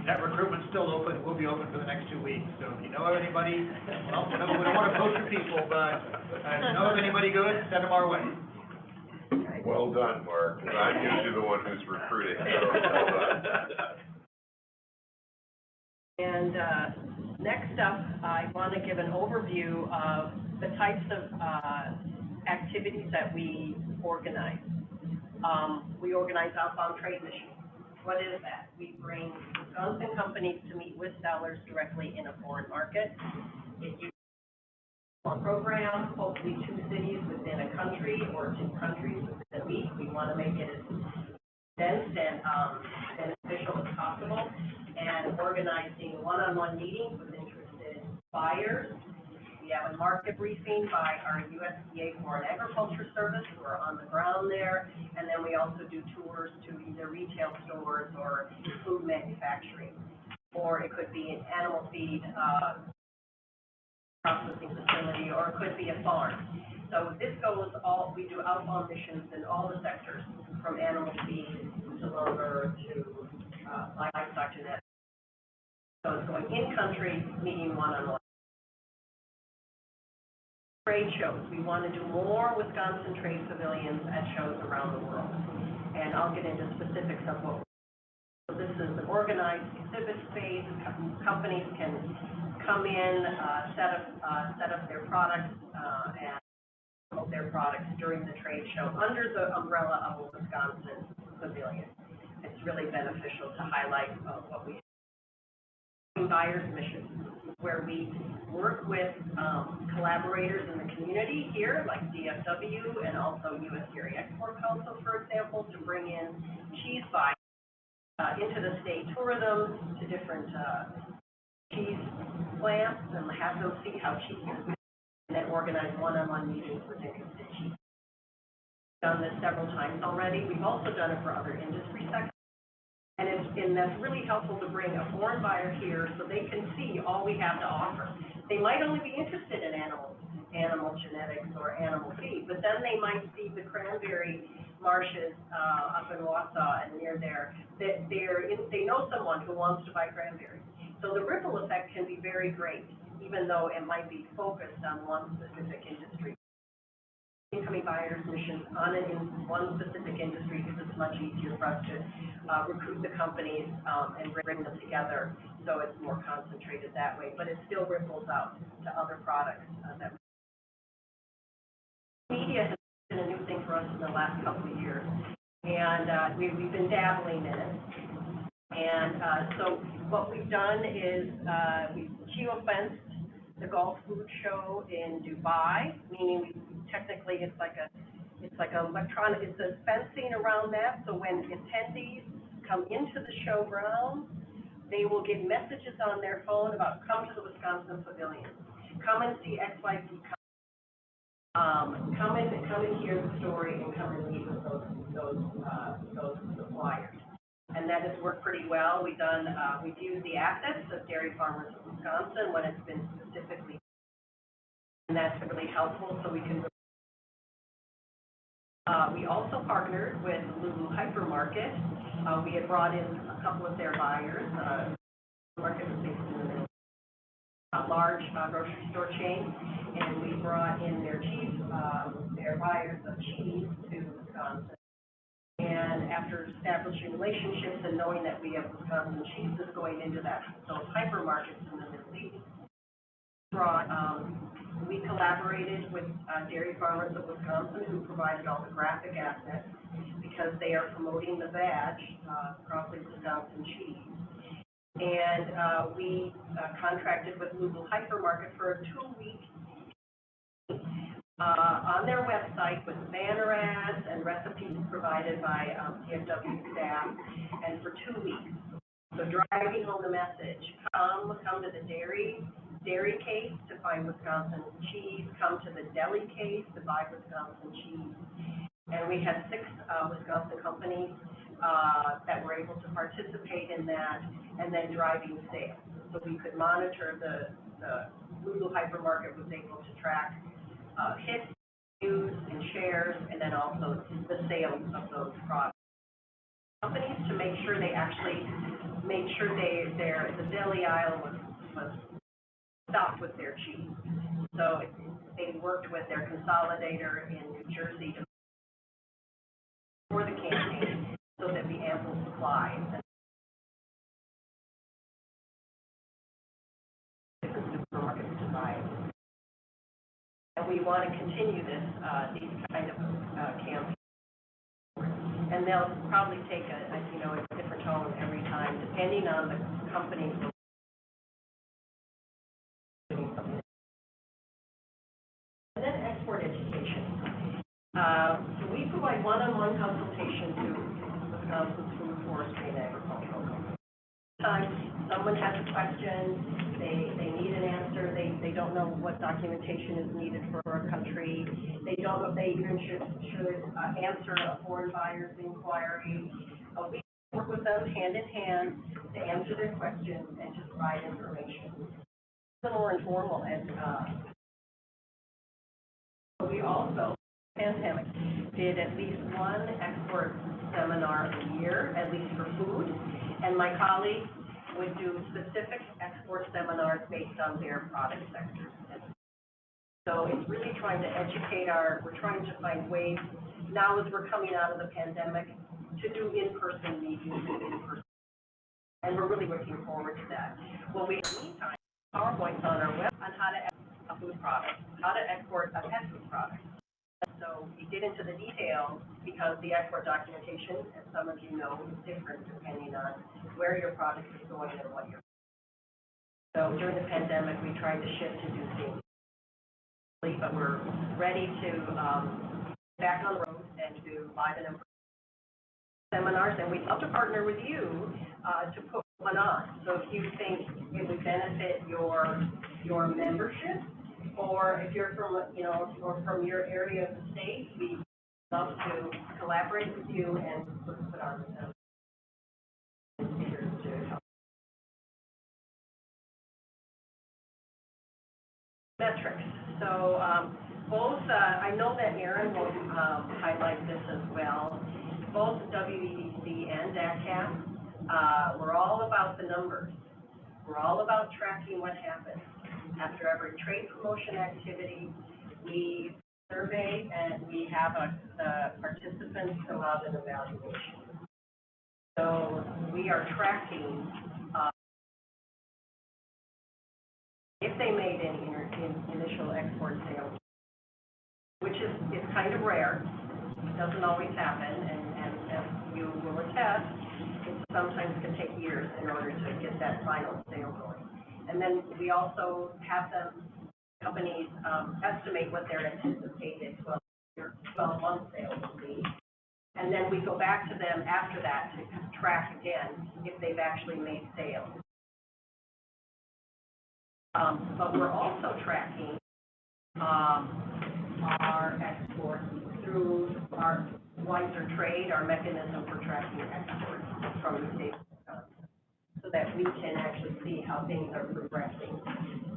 That recruitment's still open, will be open for the next 2 weeks, so if you know of anybody, well, we don't want to poach people, but if you know of anybody good, send them our way. Well done, Mark, 'cause I'm usually the one who's recruiting, so well done. And next up, I want to give an overview of the types of activities that we organize. We organize outbound trade missions. What is that? We bring Wisconsin companies to meet with sellers directly in a foreign market. It uses a program, hopefully 2 cities within a country or 2 countries within a week. We want to make it as dense and beneficial as possible, and organizing one-on-one meetings with interested buyers. We have a market briefing by our USDA Foreign Agriculture Service who are on the ground there, and then we also do tours to either retail stores or food manufacturing, or it could be an animal feed processing facility, or it could be a farm. So this goes all, we do outbound missions in all the sectors, from animal feed to lumber to livestock genetics. So it's going in country, meeting one-on-one. Trade shows. We want to do more Wisconsin trade pavilions at shows around the world. And I'll get into specifics of what. So this is an organized exhibit space. Companies can come in, set up their products, and promote their products during the trade show under the umbrella of a Wisconsin pavilion. It's really beneficial to highlight what we have. Buyers missions, where we work with collaborators in the community here, like DFW and also U.S. Dairy Export Council, for example, to bring in cheese buyers into the state, tour them to different cheese plants and have them see how cheese is made, and then organize one-on-one meetings with interested cheese. We've done this several times already. We've also done it for other industry sectors. And that's really helpful to bring a foreign buyer here so they can see all we have to offer. They might only be interested in animal genetics or animal feed, but then they might see the cranberry marshes up in Wausau and near there. They know someone who wants to buy cranberries. So the ripple effect can be very great, even though it might be focused on one specific industry. Incoming buyers missions on one specific industry, because it's much easier for us to recruit the companies and bring them together, so it's more concentrated that way, but it still ripples out to other products. Media has been a new thing for us in the last couple of years, and we've been dabbling in it. And so what we've done is we've geofenced the Gulf Food Show in Dubai, meaning technically it's like electronic, it's a fencing around that, so when attendees come into the showground, they will get messages on their phone about come to the Wisconsin Pavilion, come and see XYZ, come and hear the story and come and meet with those suppliers. And that has worked pretty well. We've used the assets of Dairy Farmers of Wisconsin when it's been specifically, and that's really helpful, so we can. We also partnered with Lulu Hypermarket. We had brought in a couple of their buyers. Market was based in the middle, a large grocery store chain, and we brought in their buyers of cheese to Wisconsin. And after establishing relationships and knowing that we have Wisconsin cheeses going into those hypermarkets in the Middle East, we collaborated with Dairy Farmers of Wisconsin, who provided all the graphic assets because they are promoting the badge, Crossly Wisconsin cheese. And we contracted with Lulu Hypermarket for a 2-week on their website with banner ads and recipes provided by CFW staff, and for 2 weeks. So driving home the message, come to the dairy case to find Wisconsin cheese, come to the deli case to buy Wisconsin cheese. And we had 6 Wisconsin companies that were able to participate in that, and then driving sales. So we could monitor the Lulu Hypermarket was able to track hits, views, and shares, and then also the sales of those products. Companies to make sure they actually made sure the deli aisle was stocked with their cheese. So they worked with their consolidator in New Jersey for the campaign so that the ample supply. Supermarkets to buy. And we want to continue these kind of campaigns. And they'll probably take a different tone every time, depending on the company. And then export education. So we provide one-on-one consultation to Wisconsin's food, forestry, and agricultural companies. Sometimes someone has a question, they need an answer, they don't know what documentation is needed for a country, they don't know if they even should answer a foreign buyer's inquiry. We work with them hand in hand to answer their questions and to provide information. It's a little more informal, and we also, pandemic, did at least one export seminar a year, at least for food, and my colleagues would do specific export seminars based on their product sectors. So it's really trying to educate we're trying to find ways, now as we're coming out of the pandemic, to do in-person meetings and we're really looking forward to that. Well, in the meantime, PowerPoints on our web on how to export a food product, how to export a pet food product. So we get into the details because the export documentation, as some of you know, is different depending on where your product is going and what you're. So during the pandemic, we tried to shift to do things, but we're ready to back on the road and do live and in-person seminars, and we'd love to partner with you to put one on. So if you think it would benefit your membership, or if you're from, or from your area of the state, we'd love to collaborate with you and put on some speakers to help. Metrics. So both, I know that Aaron will highlight this as well. Both WEDC and DATCAP, we're all about the numbers. We're all about tracking what happens. After every trade promotion activity, we survey and we have the participants fill out an evaluation. So we are tracking if they made any initial export sales, which is kind of rare. It doesn't always happen, and as you will attest, it sometimes can take years in order to get that final sale going. And then we also have them companies, estimate what their anticipated 12-month sales will be. And then we go back to them after that to track again if they've actually made sales. But we're also tracking our exports through our Wiser Trade, our mechanism for tracking exports from the state of Wisconsin, so that we can actually see how things are progressing,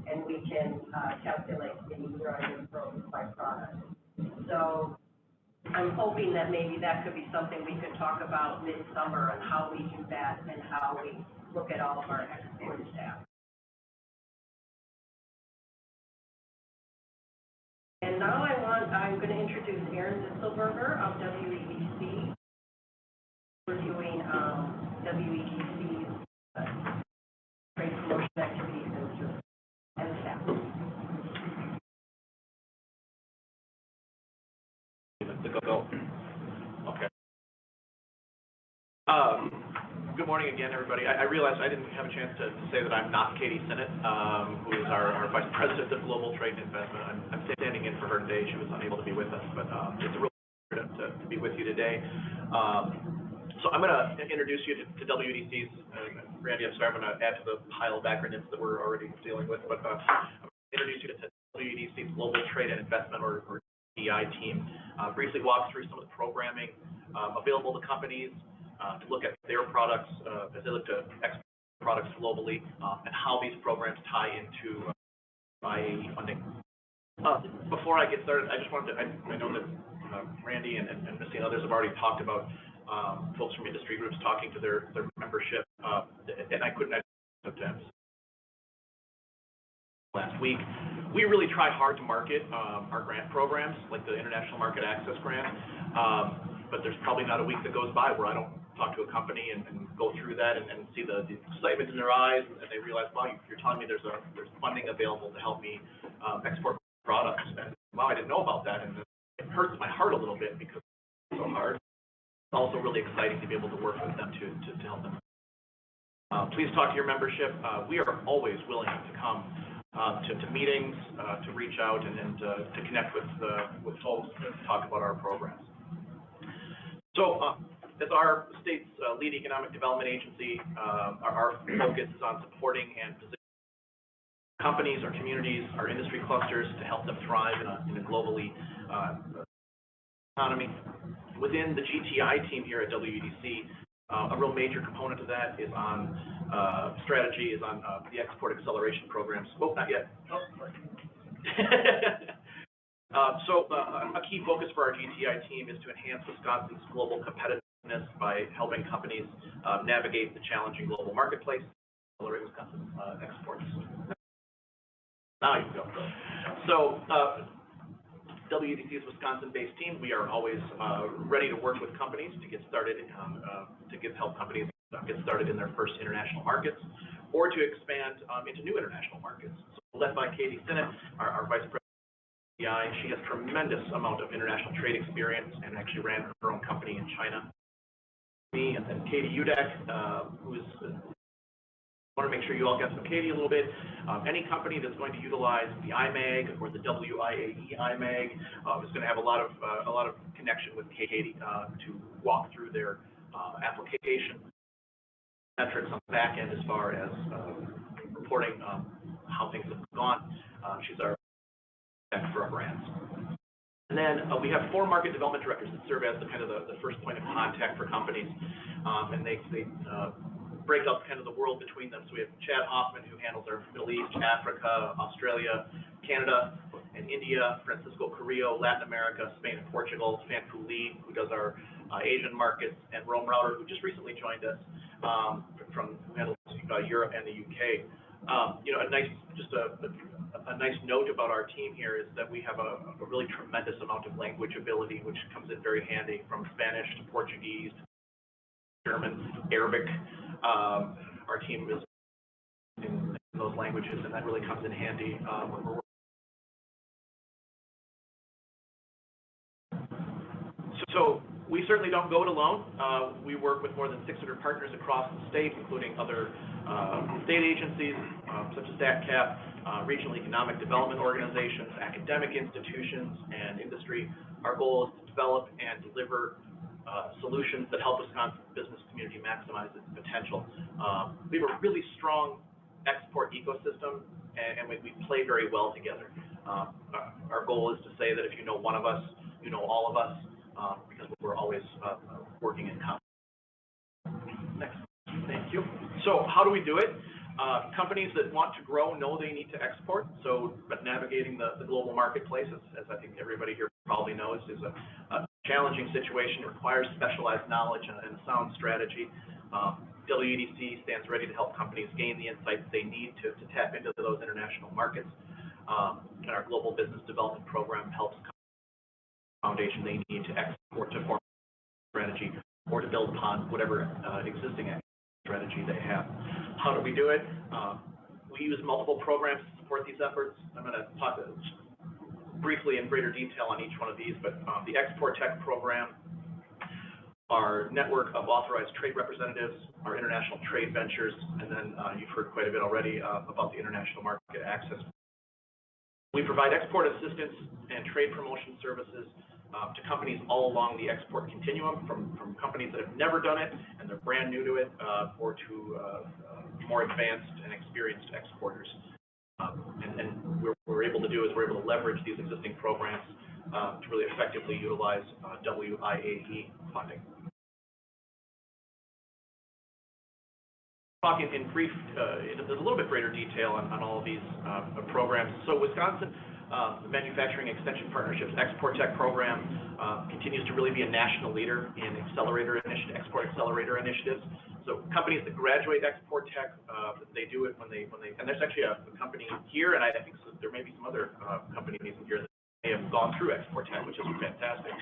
and we can calculate the year-on-year growth by product. So I'm hoping that maybe that could be something we could talk about mid-summer on how we do that and how we look at all of our export staff. And now I'm going to introduce Erin Zitzelberger of WEDC. We're doing WEDC's trade promotion activities and staff. Okay. Good morning again, everybody. I realized I didn't have a chance to say that I'm not Katie Sinnott, who is our Vice President of Global Trade and Investment. I'm standing in for her today. She was unable to be with us, but it's a real pleasure to be with you today. So I'm going to introduce you to WEDC's, Randy, I'm sorry, I'm going to add to the pile of acronyms that we're already dealing with, but I'm going to introduce you to WEDC's Global Trade and Investment, or DI team. Briefly walk through some of the programming available to companies, to look at their products as they look to export products globally, and how these programs tie into IAE funding. Before I get started, I just wanted to, I know that Randy and Missy and others have already talked about folks from industry groups talking to their membership, and I couldn't sometimes. Last week, we really try hard to market our grant programs, like the International Market Access Grant, but there's probably not a week that goes by where I don't talk to a company and go through that and see the excitement in their eyes, and they realize, wow, you're telling me there's funding available to help me export products, and wow, I didn't know about that, and it hurts my heart a little bit because it's so hard. It's also really exciting to be able to work with them to help them. Please talk to your membership. We are always willing to come to meetings, to reach out and to connect with folks to talk about our programs. So, as our state's lead economic development agency, our focus is on supporting and positioning companies, our communities, our industry clusters to help them thrive in a globally economy. Within the GTI team here at WEDC, a real major component of that is on strategy, is on the export acceleration programs. Oh, not yet. Oh, sorry. So a key focus for our GTI team is to enhance Wisconsin's global competitiveness by helping companies navigate the challenging global marketplace, accelerate Wisconsin exports. Now you go. So WEDC's Wisconsin-based team, we are always ready to work with companies to get started, help companies get started in their first international markets, or to expand into new international markets. So led by Katie Sinnott, our Vice President. She has tremendous amount of international trade experience and actually ran her own company in China. Me and then Katie Udek, who is, I want to make sure you all get to know Katie a little bit. Any company that's going to utilize the IMAG or the WIAE IMAG is going to have a lot of connection with Katie to walk through their application metrics on the back end as far as reporting how things have gone. She's our for our brands. And then we have 4 market development directors that serve as the first point of contact for companies, and they break up kind of the world between them. So we have Chad Hoffman, who handles our Middle East, Africa, Australia, Canada, and India, Francisco Carrillo, Latin America, Spain and Portugal, Fan Fu Lee, who does our Asian markets, and Rome Router, who just recently joined us who handles Europe and the UK. You know, a nice note about our team here is that we have a really tremendous amount of language ability, which comes in very handy, from Spanish to Portuguese, German, Arabic. Our team is in those languages, and that really comes in handy when we're working. So We certainly don't go it alone. We work with more than 600 partners across the state, including other state agencies such as DATCAP, regional economic development organizations, academic institutions, and industry. Our goal is to develop and deliver solutions that help Wisconsin's business community maximize its potential. We have a really strong export ecosystem, and we play very well together. Our goal is to say that if you know one of us, you know all of us, because we're always working in common. Next, thank you. So how do we do it? Companies that want to grow know they need to export, but navigating the global marketplace, as I think everybody here probably knows, is a challenging situation. It requires specialized knowledge and a sound strategy. WEDC stands ready to help companies gain the insights they need to tap into those international markets. And our Global Business Development Program helps foundation they need to export to form a strategy or to build upon whatever existing strategy they have. How do we do it? We use multiple programs to support these efforts. I'm going to talk briefly in greater detail on each one of these, but the Export Tech program, our network of authorized trade representatives, our international trade ventures, and then you've heard quite a bit already about the international market access. We provide export assistance and trade promotion services to companies all along the export continuum, from companies that have never done it and they're brand new to it, or to more advanced and experienced exporters. And what we're able to do is we're able to leverage these existing programs to really effectively utilize WIAE funding. Talking in brief, in a little bit greater detail on all of these programs. So Wisconsin Manufacturing Extension Partnerships Export Tech program continues to really be a national leader in export accelerator initiatives. So companies that graduate Export Tech, they do it when they, and there's actually a company here, and I think there may be some other companies in here that may have gone through Export Tech, which is fantastic.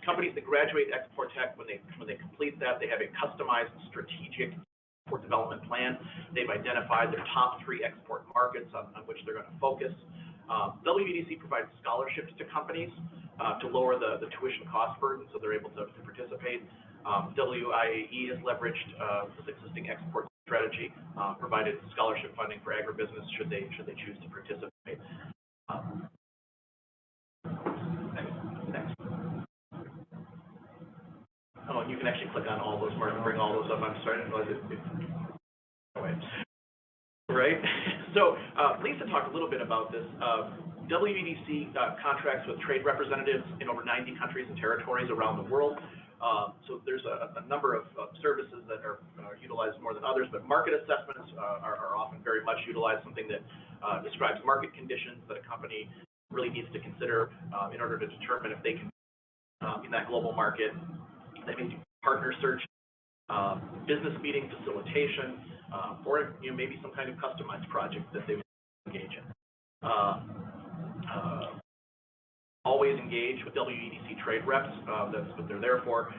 Companies that graduate Export Tech, when they complete that, they have a customized strategic export development plan. They've identified their top 3 export markets on which they're going to focus. WEDC provides scholarships to companies to lower the tuition cost burden, so they're able to participate. WIAE has leveraged this existing export strategy, provided scholarship funding for agribusiness should they choose to participate. Next. Oh, and you can actually click on all those, Mark, and bring all those up. I'm sorry, I didn't realize it. Right? So Lisa talked a little bit about this. WEDC contracts with trade representatives in over 90 countries and territories around the world. So there's a number of services that are utilized more than others, but market assessments are often very much utilized, something that describes market conditions that a company really needs to consider in order to determine if they can in that global market. They may do partner search, business meeting facilitation, or maybe some kind of customized project that they would engage in. Always engage with WEDC trade reps. That's what they're there for.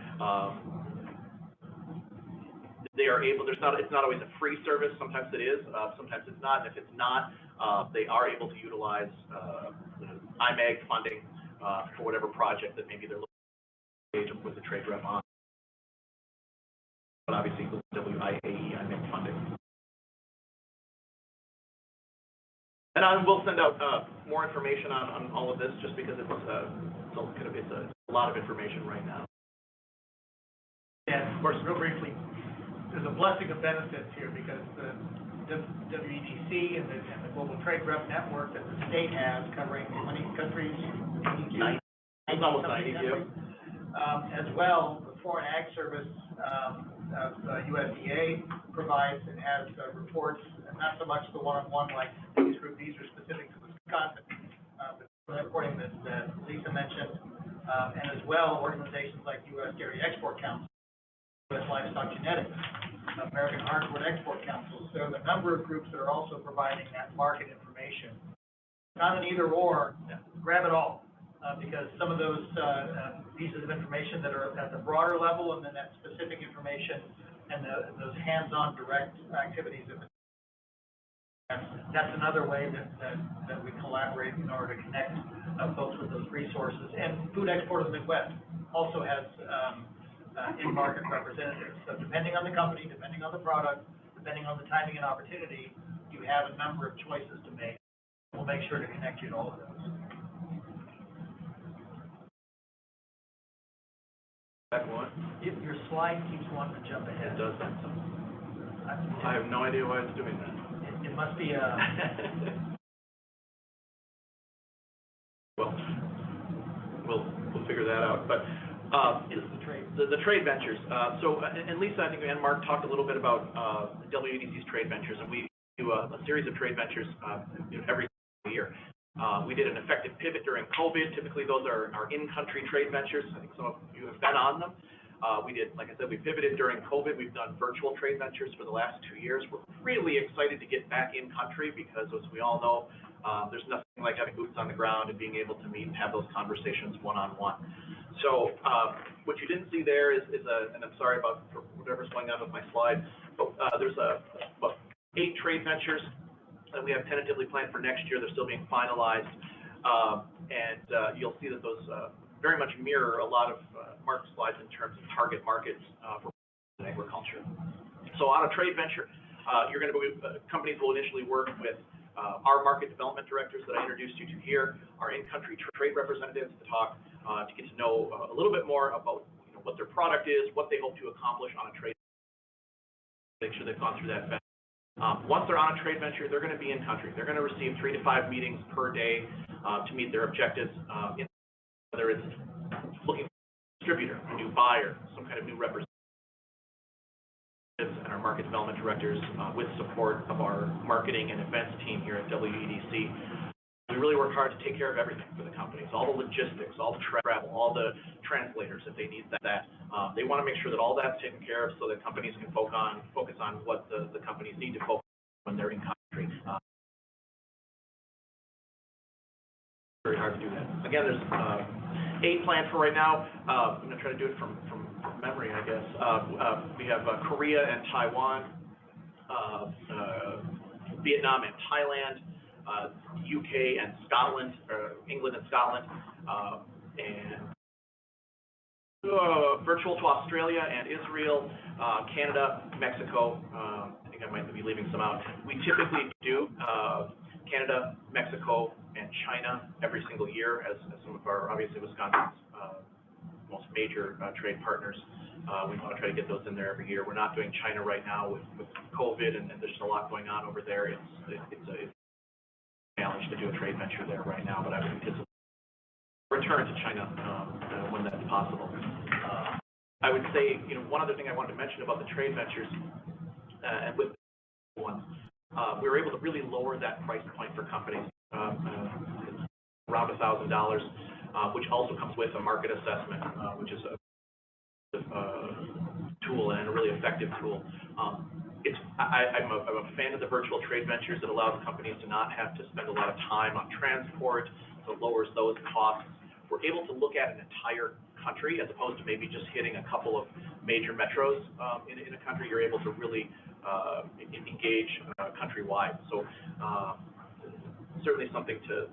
They are able. It's not always a free service. Sometimes it is. Sometimes it's not. And if it's not, they are able to utilize IMAG funding for whatever project that maybe they're looking to engage with the trade rep on. But obviously, with WIAE IMAG funding. And I will send out more information on all of this, just because it's a lot of information right now. And of course, real briefly, there's a blessing of benefits here, because the WEDC and the Global Trade Rep Network that the state has, covering how many countries? 90. It's almost 90, as well, the Foreign Ag Service of USDA provides and has reports, and not so much the one-on-one like these group. These are specific to Wisconsin, but the reporting that Lisa mentioned, and as well organizations like U.S. Dairy Export Council, U.S. Livestock Genetics, American Hardwood Export Council. So a number of groups that are also providing that market information. Not an either or, grab it all. Because some of those pieces of information that are at the broader level, and then that specific information and those hands-on direct activities, that's another way that we collaborate in order to connect folks with those resources. And Food Export of the Midwest, also has in-market representatives. So depending on the company, depending on the product, depending on the timing and opportunity, you have a number of choices to make. We'll make sure to connect you to all of those. Back one. Your slide keeps wanting to jump ahead. It does that. I have no idea why it's doing that. It must be a. Well, we'll figure that out. But the trade ventures. And Lisa, I think, and Mark talked a little bit about WEDC's trade ventures, and we do a series of trade ventures every year. We did an effective pivot during COVID. Typically, those are our in-country trade ventures. I think some of you have been on them. We did, like I said, we pivoted during COVID. We've done virtual trade ventures for the last 2 years. We're really excited to get back in country because, as we all know, there's nothing like having boots on the ground and being able to meet and have those conversations one-on-one. So what you didn't see there is and I'm sorry about for whatever's going on with my slide, but there's about 8 trade ventures that we have tentatively planned for next year. They're still being finalized, and you'll see that those very much mirror a lot of Mark's slides in terms of target markets for agriculture. So on a trade venture, you're going to be, companies will initially work with our market development directors that I introduced you to here, our in-country trade representatives to talk, to get to know a little bit more about what their product is, what they hope to accomplish on a trade, make sure they've gone through that venture. Once they're on a trade venture, they're going to be in country. They're going to receive 3 to 5 meetings per day to meet their objectives, whether it's looking for a distributor, a new buyer, some kind of new representative, and our market development directors with support of our marketing and events team here at WEDC. We really work hard to take care of everything for the companies, all the logistics, all the travel, all the translators if they need that. They want to make sure that all that's taken care of so that companies can focus on what the companies need to focus on when they're in country. Very hard to do that. Again, there's 8 planned for right now. I'm going to try to do it from memory, I guess. We have Korea and Taiwan, Vietnam and Thailand, UK and Scotland, England and Scotland, and virtual to Australia and Israel, Canada, Mexico. I think I might be leaving some out. We typically do Canada, Mexico, and China every single year as some of our, obviously, Wisconsin's most major trade partners. We want to try to get those in there every year. We're not doing China right now with COVID, and there's just a lot going on over there. It's a challenge to do a trade venture there right now, but I would anticipate return to China when that's possible. I would say, one other thing I wanted to mention about the trade ventures, and with one, we were able to really lower that price point for companies, around $1,000, which also comes with a market assessment, which is a tool and a really effective tool. I'm a fan of the virtual trade ventures. It allows companies to not have to spend a lot of time on transport, so it lowers those costs. We're able to look at an entire country as opposed to maybe just hitting a couple of major metros in a country. You're able to really engage countrywide. So certainly something to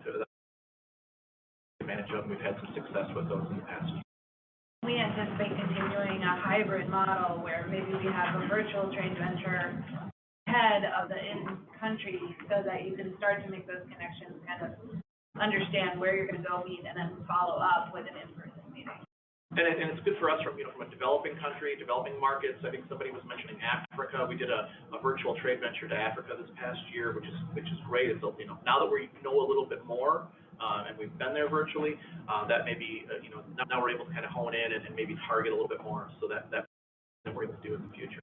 manage of. We've had some success with those in the past. We anticipate continuing a hybrid model where maybe we have a virtual trade venture ahead of the in-country so that you can start to make those connections, kind of understand where you're going to go meet, and then follow up with an in-person meeting. And it's good for us from a developing country, developing markets. I think somebody was mentioning Africa. We did a virtual trade venture to Africa this past year, which is great. It's, now that we know a little bit more, and we've been there virtually, that maybe, now we're able to kind of hone in and maybe target a little bit more so that we're able to do in the future.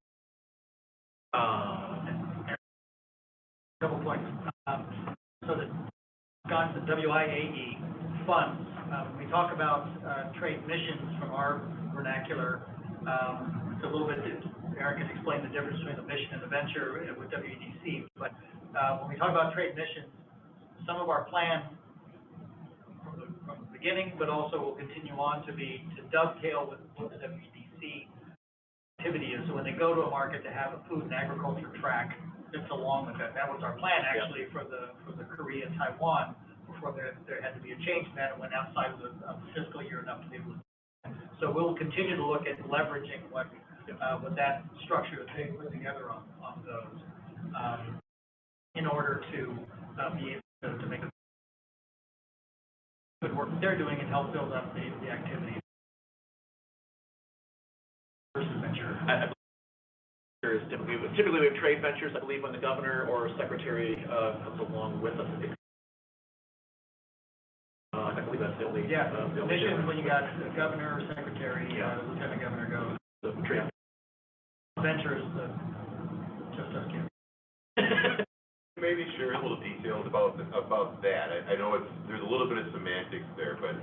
Couple points. So the Wisconsin WIAE funds, when we talk about trade missions from our vernacular, it's a little bit, Aaron can explain the difference between the mission and the venture with WEDC, but when we talk about trade missions, some of our plan from the beginning, but also will continue on to be to dovetail with what the WEDC activity is. So when they go to a market to have a food and agriculture track that's along with that. That was our plan actually for the Korea and Taiwan before there had to be a change in that. It went outside of the fiscal year enough to be able to. So we'll continue to look at leveraging what that structure that they put together on those, in order to be able to make good work they're doing and help build up the activity. Versus venture. Typically we have trade ventures, I believe, when the governor or secretary comes along with us. I believe that's the only. Yeah, the only mission difference. when you got the governor, secretary, lieutenant governor goes. The trade. Ventures, just us kidding. Maybe share a little details about that. I know there's a little bit of semantics there, but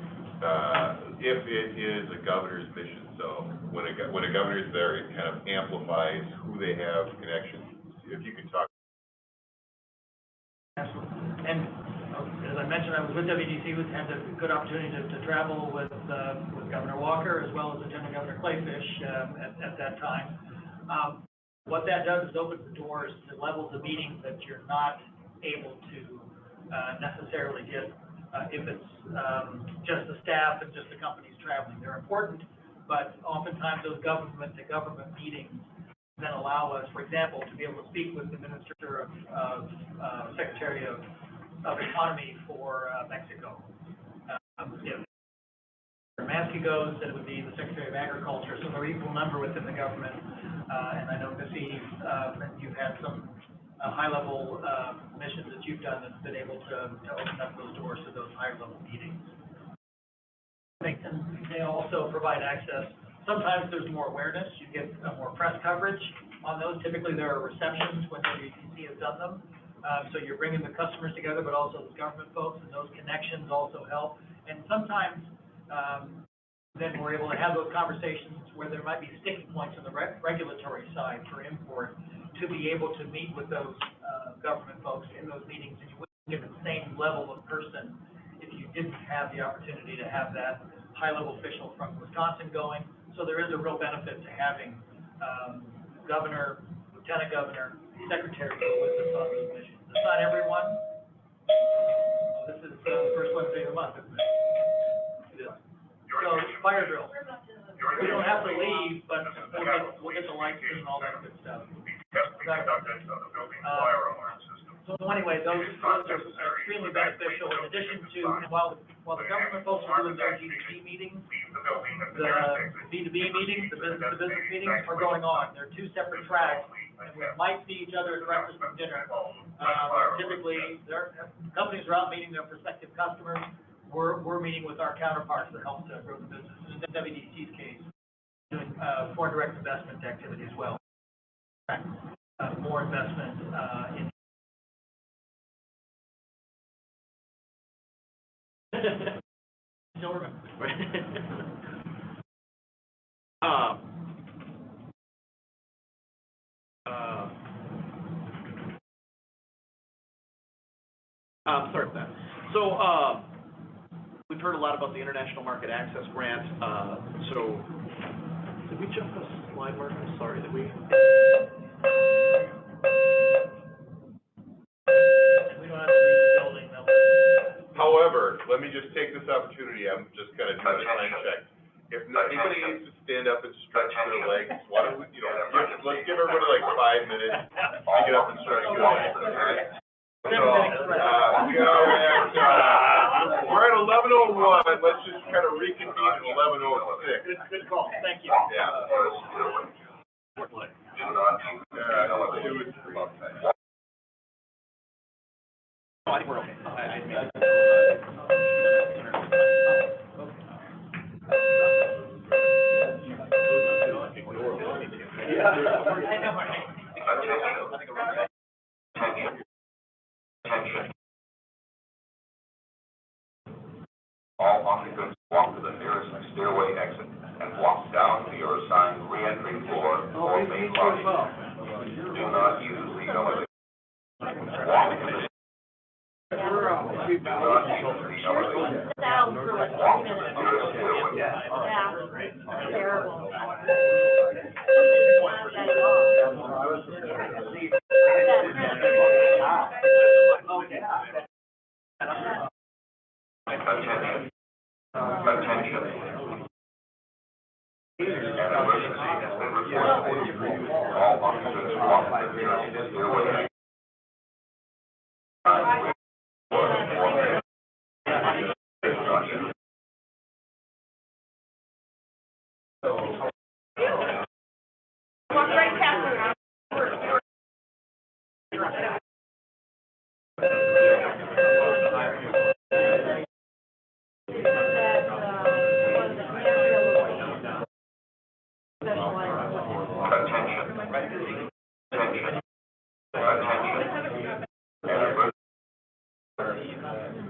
if it is a governor's mission, so when a governor's there, it kind of amplifies who they have connections. If you could talk. Absolutely. And as I mentioned, I was with WDC, had a good opportunity to travel with Governor Walker as well as Lieutenant Governor Clayfish at that time. What that does is opens the doors to levels of meetings that you're not able to necessarily get if it's just the staff and just the companies traveling. They're important, but oftentimes those government-to-government meetings then allow us, for example, to be able to speak with the Minister of Secretary of Economy for Mexico. If Mansky goes, then it would be the Secretary of Agriculture, so they're equal number within the government. And I know this Eve, you've had some high-level missions that you've done that's been able to open up those doors to those higher-level meetings. I think they also provide access. Sometimes there's more awareness. You get more press coverage on those. Typically, there are receptions when WDC has done them. So you're bringing the customers together, but also the government folks, and those connections also help. And sometimes then we're able to have those conversations where there might be sticking points on the regulatory side for import to be able to meet with those government folks in those meetings. And you wouldn't get the same level of person if you didn't have the opportunity to have that high-level official from Wisconsin going. So there is a real benefit to having governor, lieutenant governor, secretary go with us on those missions. It's not everyone. This is the first Wednesday of the month, isn't it? So fire drill. We don't have to leave, but we'll get the lights and all that good stuff. So anyway, those are extremely beneficial in addition to, while the government folks are doing their GDP meetings, the B2B meetings, the business meetings are going on. They're two separate tracks, and we might see each other at breakfast and dinner. Typically, companies are out meeting their prospective customers. We're meeting with our counterparts that help to grow the business. In WDC's case, doing foreign direct investment activity as well. More investment in. Still remember. Sorry about that. So we've heard a lot about the International Market Access Grant. So did we jump a slide, Mark? I'm sorry, did we? We don't have to leave the building. However, let me just take this opportunity. I'm just kind of doing a time check. If anybody needs to stand up and stretch their legs, why don't we, let's give everybody like 5 minutes to get up and stretch their legs, all right? So, we're at 11:01. Let's just kind of reconvene at 11:06. Good call. Thank you. Yeah. I think we're okay. All occupants walk to the nearest stairway exit and walk down to your assigned re-entry floor or main lobby. Do not use the elevator. Walk to the Attention. An emergency has been reported. All officers walk the nearest stairway exit. Walk right past it.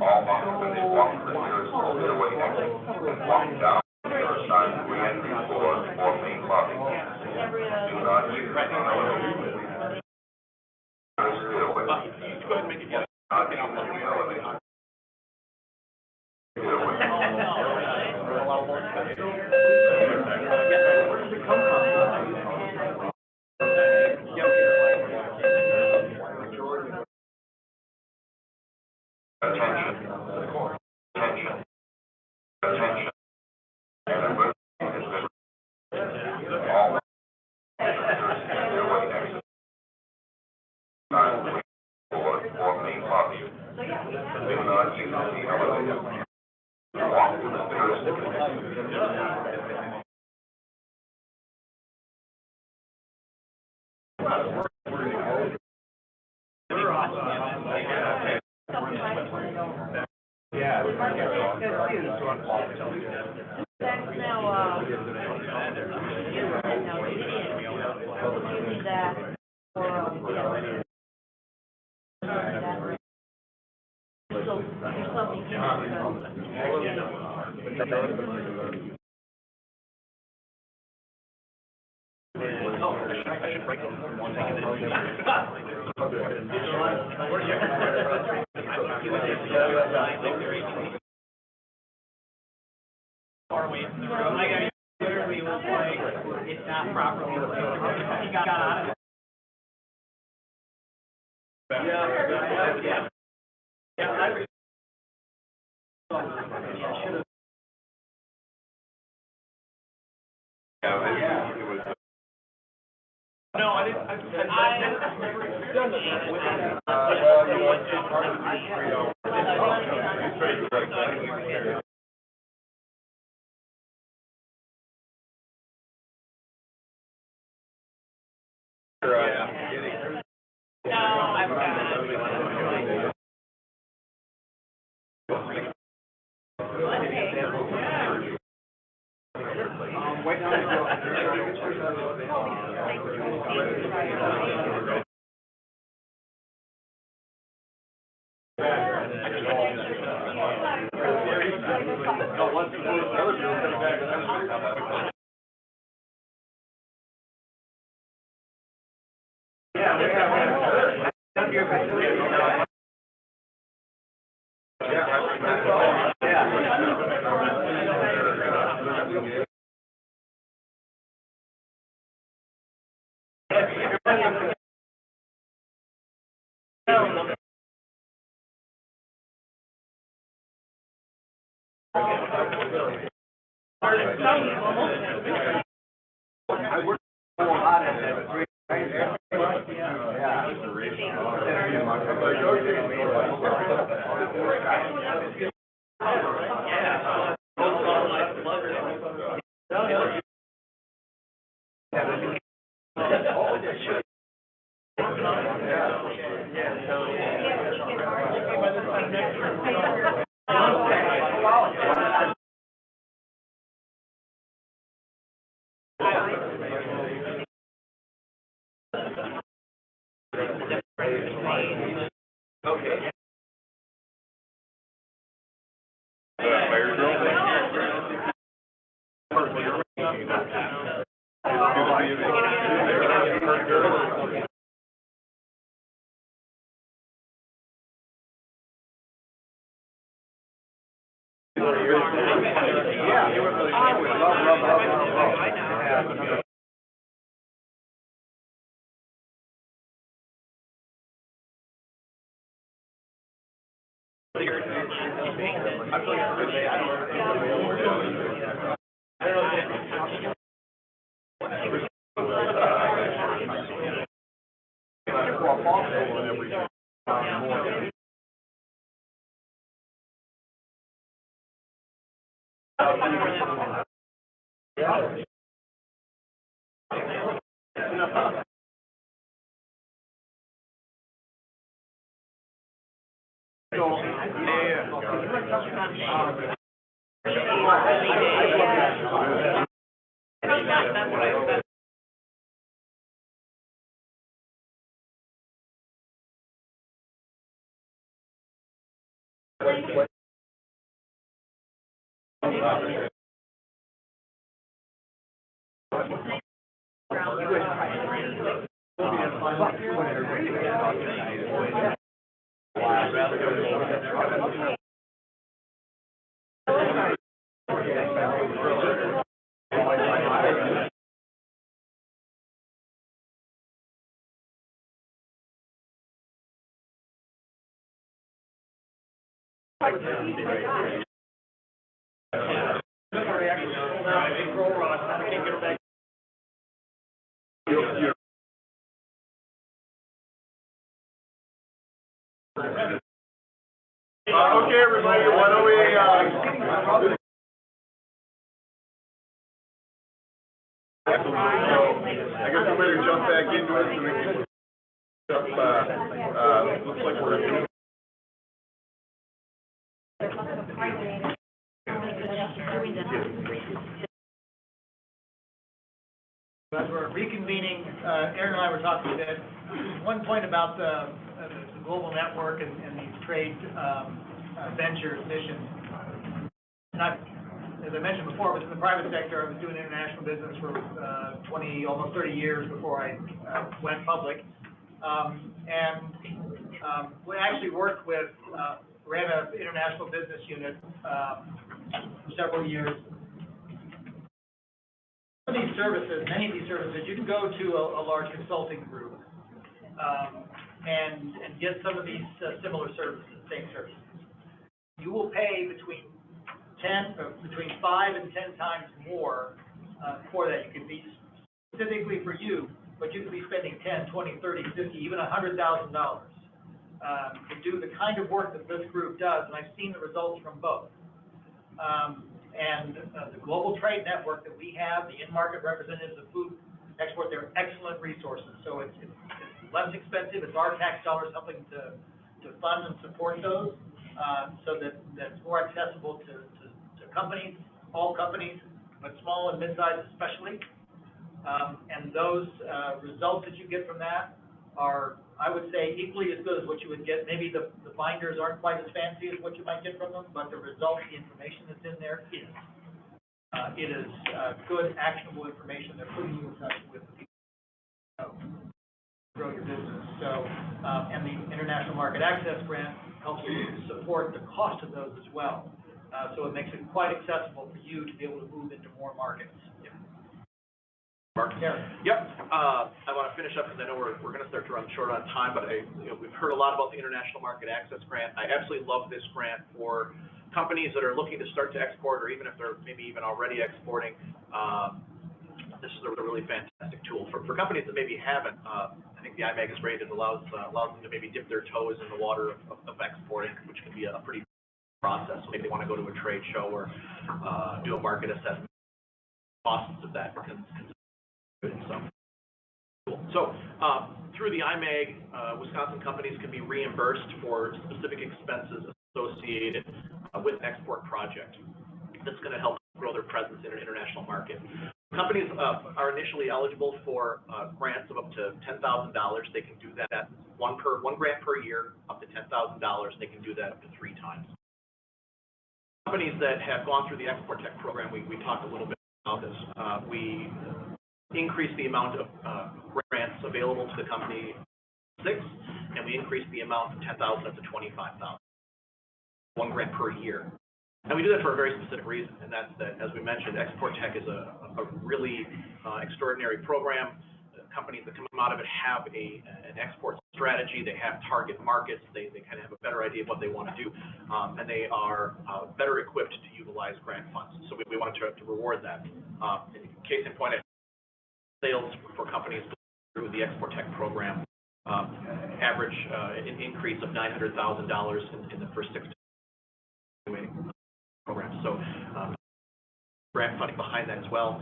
All occupants walk to the nearest stairway exit and walk down to your assigned re-entry floor or main lobby. Do not use the stairway. Not use the elevator. Attention. Attention. Attention. An emergency has been all stairway exit. Floor or main lobby. Do not use the elevator. Walk to the nearest Literally was like, it's not properly. He got out of it. No, I didn't. I've never done that. No, I've got I worked a lot at that three. Okay. Okay, everybody, why don't we, I guess we better jump back into it so we can, looks like we're. As we're reconvening, Aaron and I were talking a bit. One point about the global network and these trade ventures, missions. And as I mentioned before, I was in the private sector. I was doing international business for 20, almost 30 years before I went public. We actually worked with, ran an international business unit for several years. These services, many of these services, you can go to a large consulting group and get some of these similar services, same services. You will pay between 5 and 10 times more for that. You can be specifically for you, but you could be spending 10, 20, 30, 50, even $100,000 to do the kind of work that this group does, and I've seen the results from both. The global trade network that we have, the in-market representatives of food export, they're excellent resources. So it's less expensive. It's our tax dollars helping to fund and support those, so that it's more accessible to companies, all companies, but small and mid-sized especially. And those results that you get from that are, I would say, equally as good as what you would get. Maybe the binders aren't quite as fancy as what you might get from them, but the result, the information that's in there is. It is good, actionable information. They're putting you in touch with the people who know, grow your business. So, and the International Market Access Grant helps you support the cost of those as well. So it makes it quite accessible for you to be able to move into more markets. Mark? Yeah. Yep. I want to finish up because I know we're going to start to run short on time, but we've heard a lot about the International Market Access Grant. I absolutely love this grant for companies that are looking to start to export, or even if they're maybe even already exporting. This is a really fantastic tool. For companies that maybe haven't, I think the IMAG is great. It allows them to maybe dip their toes in the water of exporting, which can be a pretty process. So maybe they want to go to a trade show or do a market assessment. Costs of that can So through the IMAG, Wisconsin companies can be reimbursed for specific expenses associated with export project. That's going to help grow their presence in an international market. Companies are initially eligible for grants of up to $10,000. They can do that one grant per year, up to $10,000. They can do that up to 3 times. Companies that have gone through the Export Tech program, we talked a little bit about this. We increase the amount of grants available to the company 6, and we increase the amount from 10,000 up to 25,000. 1 grant per year. And we do that for a very specific reason, and that's that, as we mentioned, Export Tech is a really extraordinary program. Companies that come out of it have an export strategy. They have target markets. They kind of have a better idea of what they want to do, and they are better equipped to utilize grant funds. So we want to reward that. Case in point, sales for companies through the Export Tech program average an increase of $900,000 in the first 6 programs. So grant funding behind that as well.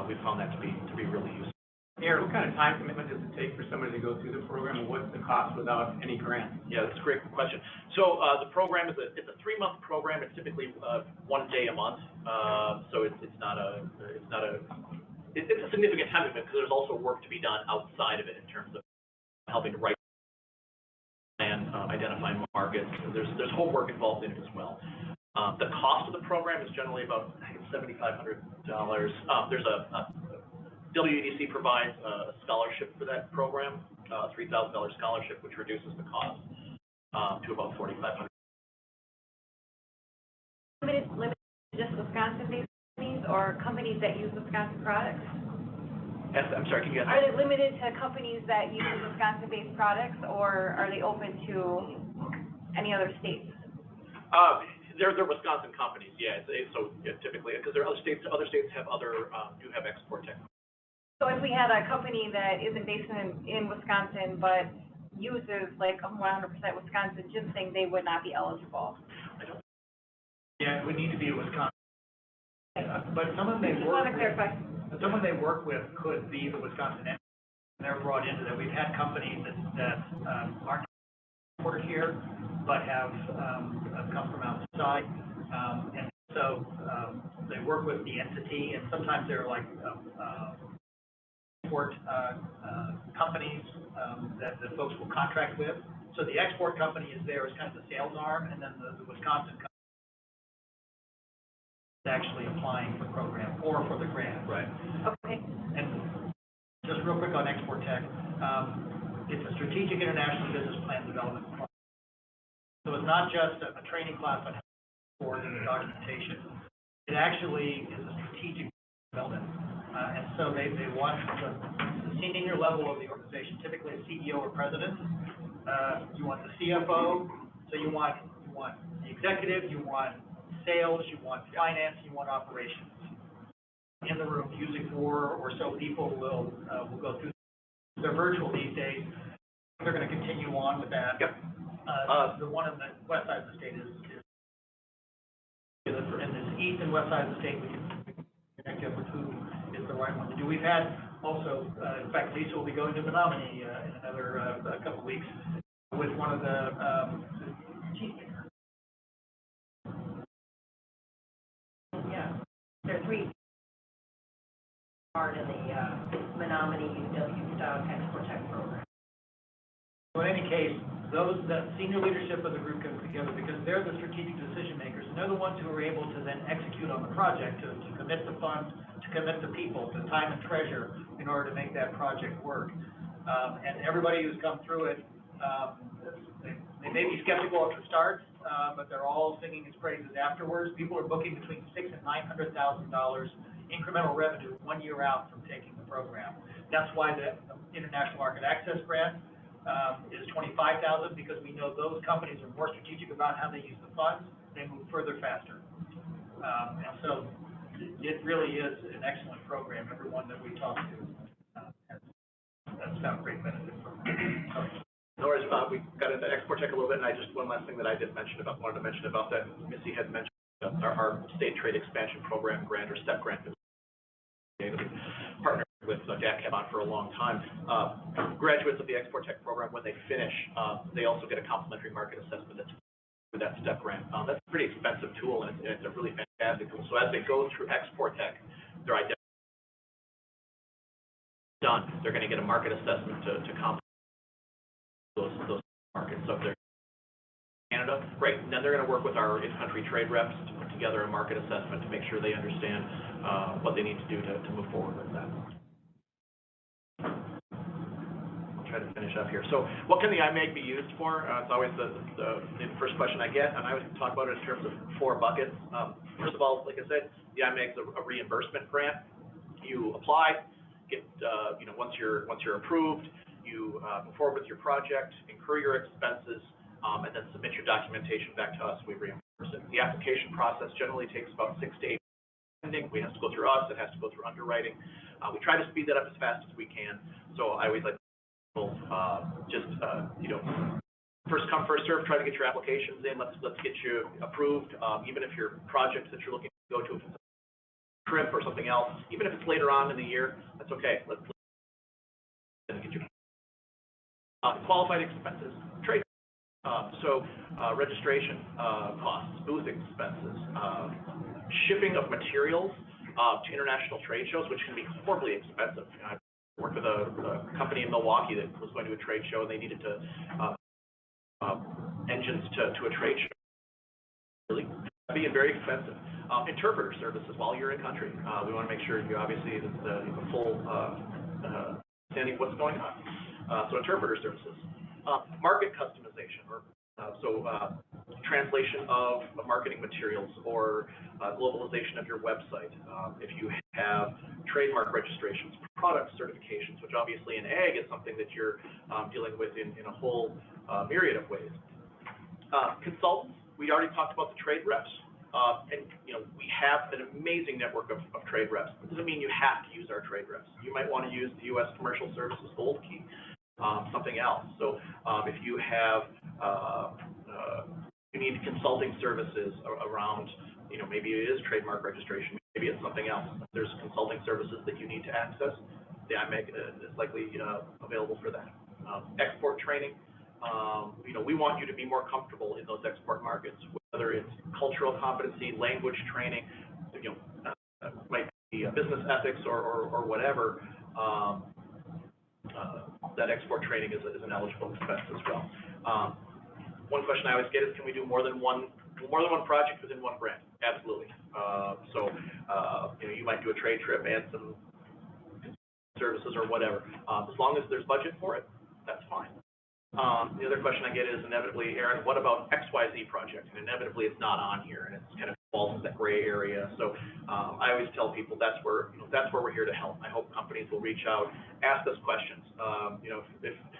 We found that to be really useful. Aaron, what kind of time commitment does it take for somebody to go through the program, and what's the cost without any grant? Yeah, that's a great question. So the program it's a 3-month program. It's typically 1 day a month. So it's a significant time commitment because there's also work to be done outside of it in terms of helping to write and identifying markets. There's homework involved in it as well. The cost of the program is generally about $7,500. There's WEDC provides a scholarship for that program, a $3,000 scholarship, which reduces the cost to about $4,500. Limited to just Wisconsin-based companies or companies that use Wisconsin products? Yes, I'm sorry, can you ask? Are they limited to companies that use Wisconsin-based products, or are they open to any other states? They're Wisconsin companies, yeah. So yeah, typically, because there are other states have do have export tech. So if we had a company that isn't based in Wisconsin, but uses like 100% Wisconsin ginseng, they would not be eligible. Yeah, it would need to be a Wisconsin. But someone they work with could be the Wisconsin entity. They're brought into that. We've had companies that aren't work here, but have come from outside. And so they work with the entity, and sometimes they're like export companies that the folks will contract with. So the export company is there as kind of the sales arm, and then the Wisconsin company is actually applying for the program or for the grant. Right. Okay. And just real quick on Export Tech, it's a strategic international business plan development class. So it's not just a training class on how to board and the documentation. It actually is a strategic development. And so they want the senior level of the organization, typically a CEO or president. You want the CFO, so you want the executive, you want sales, you want finance, you want operations. In the room, usually 4 or so people will go through. They're virtual these days. They're going to continue on with that. Yep. The one on the west side of the state is in this east and west side of the state, we can connect you with who is the right one to do. We've had also, in fact, Lisa will be going to Menominee in another couple of weeks with one of the cheese makers. Yeah, there are 3 part in the Menominee UW-style Export Tech program. So in any case, the senior leadership of the group comes together because they're the strategic decision makers, and they're the ones who are able to then execute on the project, to commit the funds, to commit the people, to time and treasure in order to make that project work. And everybody who's come through it, they may be skeptical at the start, but they're all singing its praises afterwards. People are booking between $600,000 and $900,000 incremental revenue 1 year out from taking the program. That's why the International Market Access Grant is $25,000, because we know those companies are more strategic about how they use the funds. They move further faster. And so it really is an excellent program. Everyone that we talk to has found great benefit from it. No worries, we got into Export Tech a little bit, and one last thing that I wanted to mention about that, Missy had mentioned our state trade expansion program grant, or STEP grant, partnered with DATCAP on for a long time. Graduates of the Export Tech program, when they finish, they also get a complimentary market assessment that's with that STEP grant. That's a pretty expensive tool, and it's a really fantastic tool. So as they go through Export Tech, they're done. They're going to get a market assessment to complement those markets. So if they're in Canada, great. And then they're going to work with our in-country trade reps to put together a market assessment to make sure they understand what they need to do to move forward with that. I'll try to finish up here. So what can the IMAG be used for? It's always the first question I get, and I always talk about it in terms of 4 buckets. First of all, like I said, the IMAG is a reimbursement grant. You apply, get once you're approved, you move forward with your project, incur your expenses, and then submit your documentation back to us. We reimburse it. The application process generally takes about 6 to 8 months. We have to go through us. It has to go through underwriting. We try to speed that up as fast as we can. So I always like first come, first serve, try to get your applications in. Let's get you approved. Even if your projects that you're looking to go to, if it's a trip or something else, even if it's later on in the year, that's okay. Let's get you. Qualified expenses, trade. Registration costs, booth expenses, shipping of materials to international trade shows, which can be horribly expensive. I worked with a company in Milwaukee that was going to a trade show, and they needed to engines to a trade show. Really heavy and very expensive. Interpreter services while you're in country. We want to make sure you obviously the full understanding of what's going on. So interpreter services. Market customization, or translation of marketing materials, or globalization of your website. If you have trademark registrations, product certifications, which obviously in ag is something that you're dealing with in a whole myriad of ways. Consultants, we already talked about the trade reps. And we have an amazing network of trade reps. It doesn't mean you have to use our trade reps. You might want to use the U.S. Commercial Services Gold Key, something else. So if you have, you need consulting services around, maybe it is trademark registration, maybe it's something else. There's consulting services that you need to access. The IMEG is likely available for that. Export training. We want you to be more comfortable in those export markets, whether it's cultural competency, language training, might be business ethics or whatever. That export training is an eligible expense as well. One question I always get is, can we do more than one project within one brand? Absolutely. You might do a trade trip and some services or whatever. As long as there's budget for it, that's fine. The other question I get is inevitably, Aaron, what about XYZ project? And inevitably it's not on here, and it's kind of falls in that gray area. So I always tell people that's where we're here to help. I hope companies will reach out, ask us questions.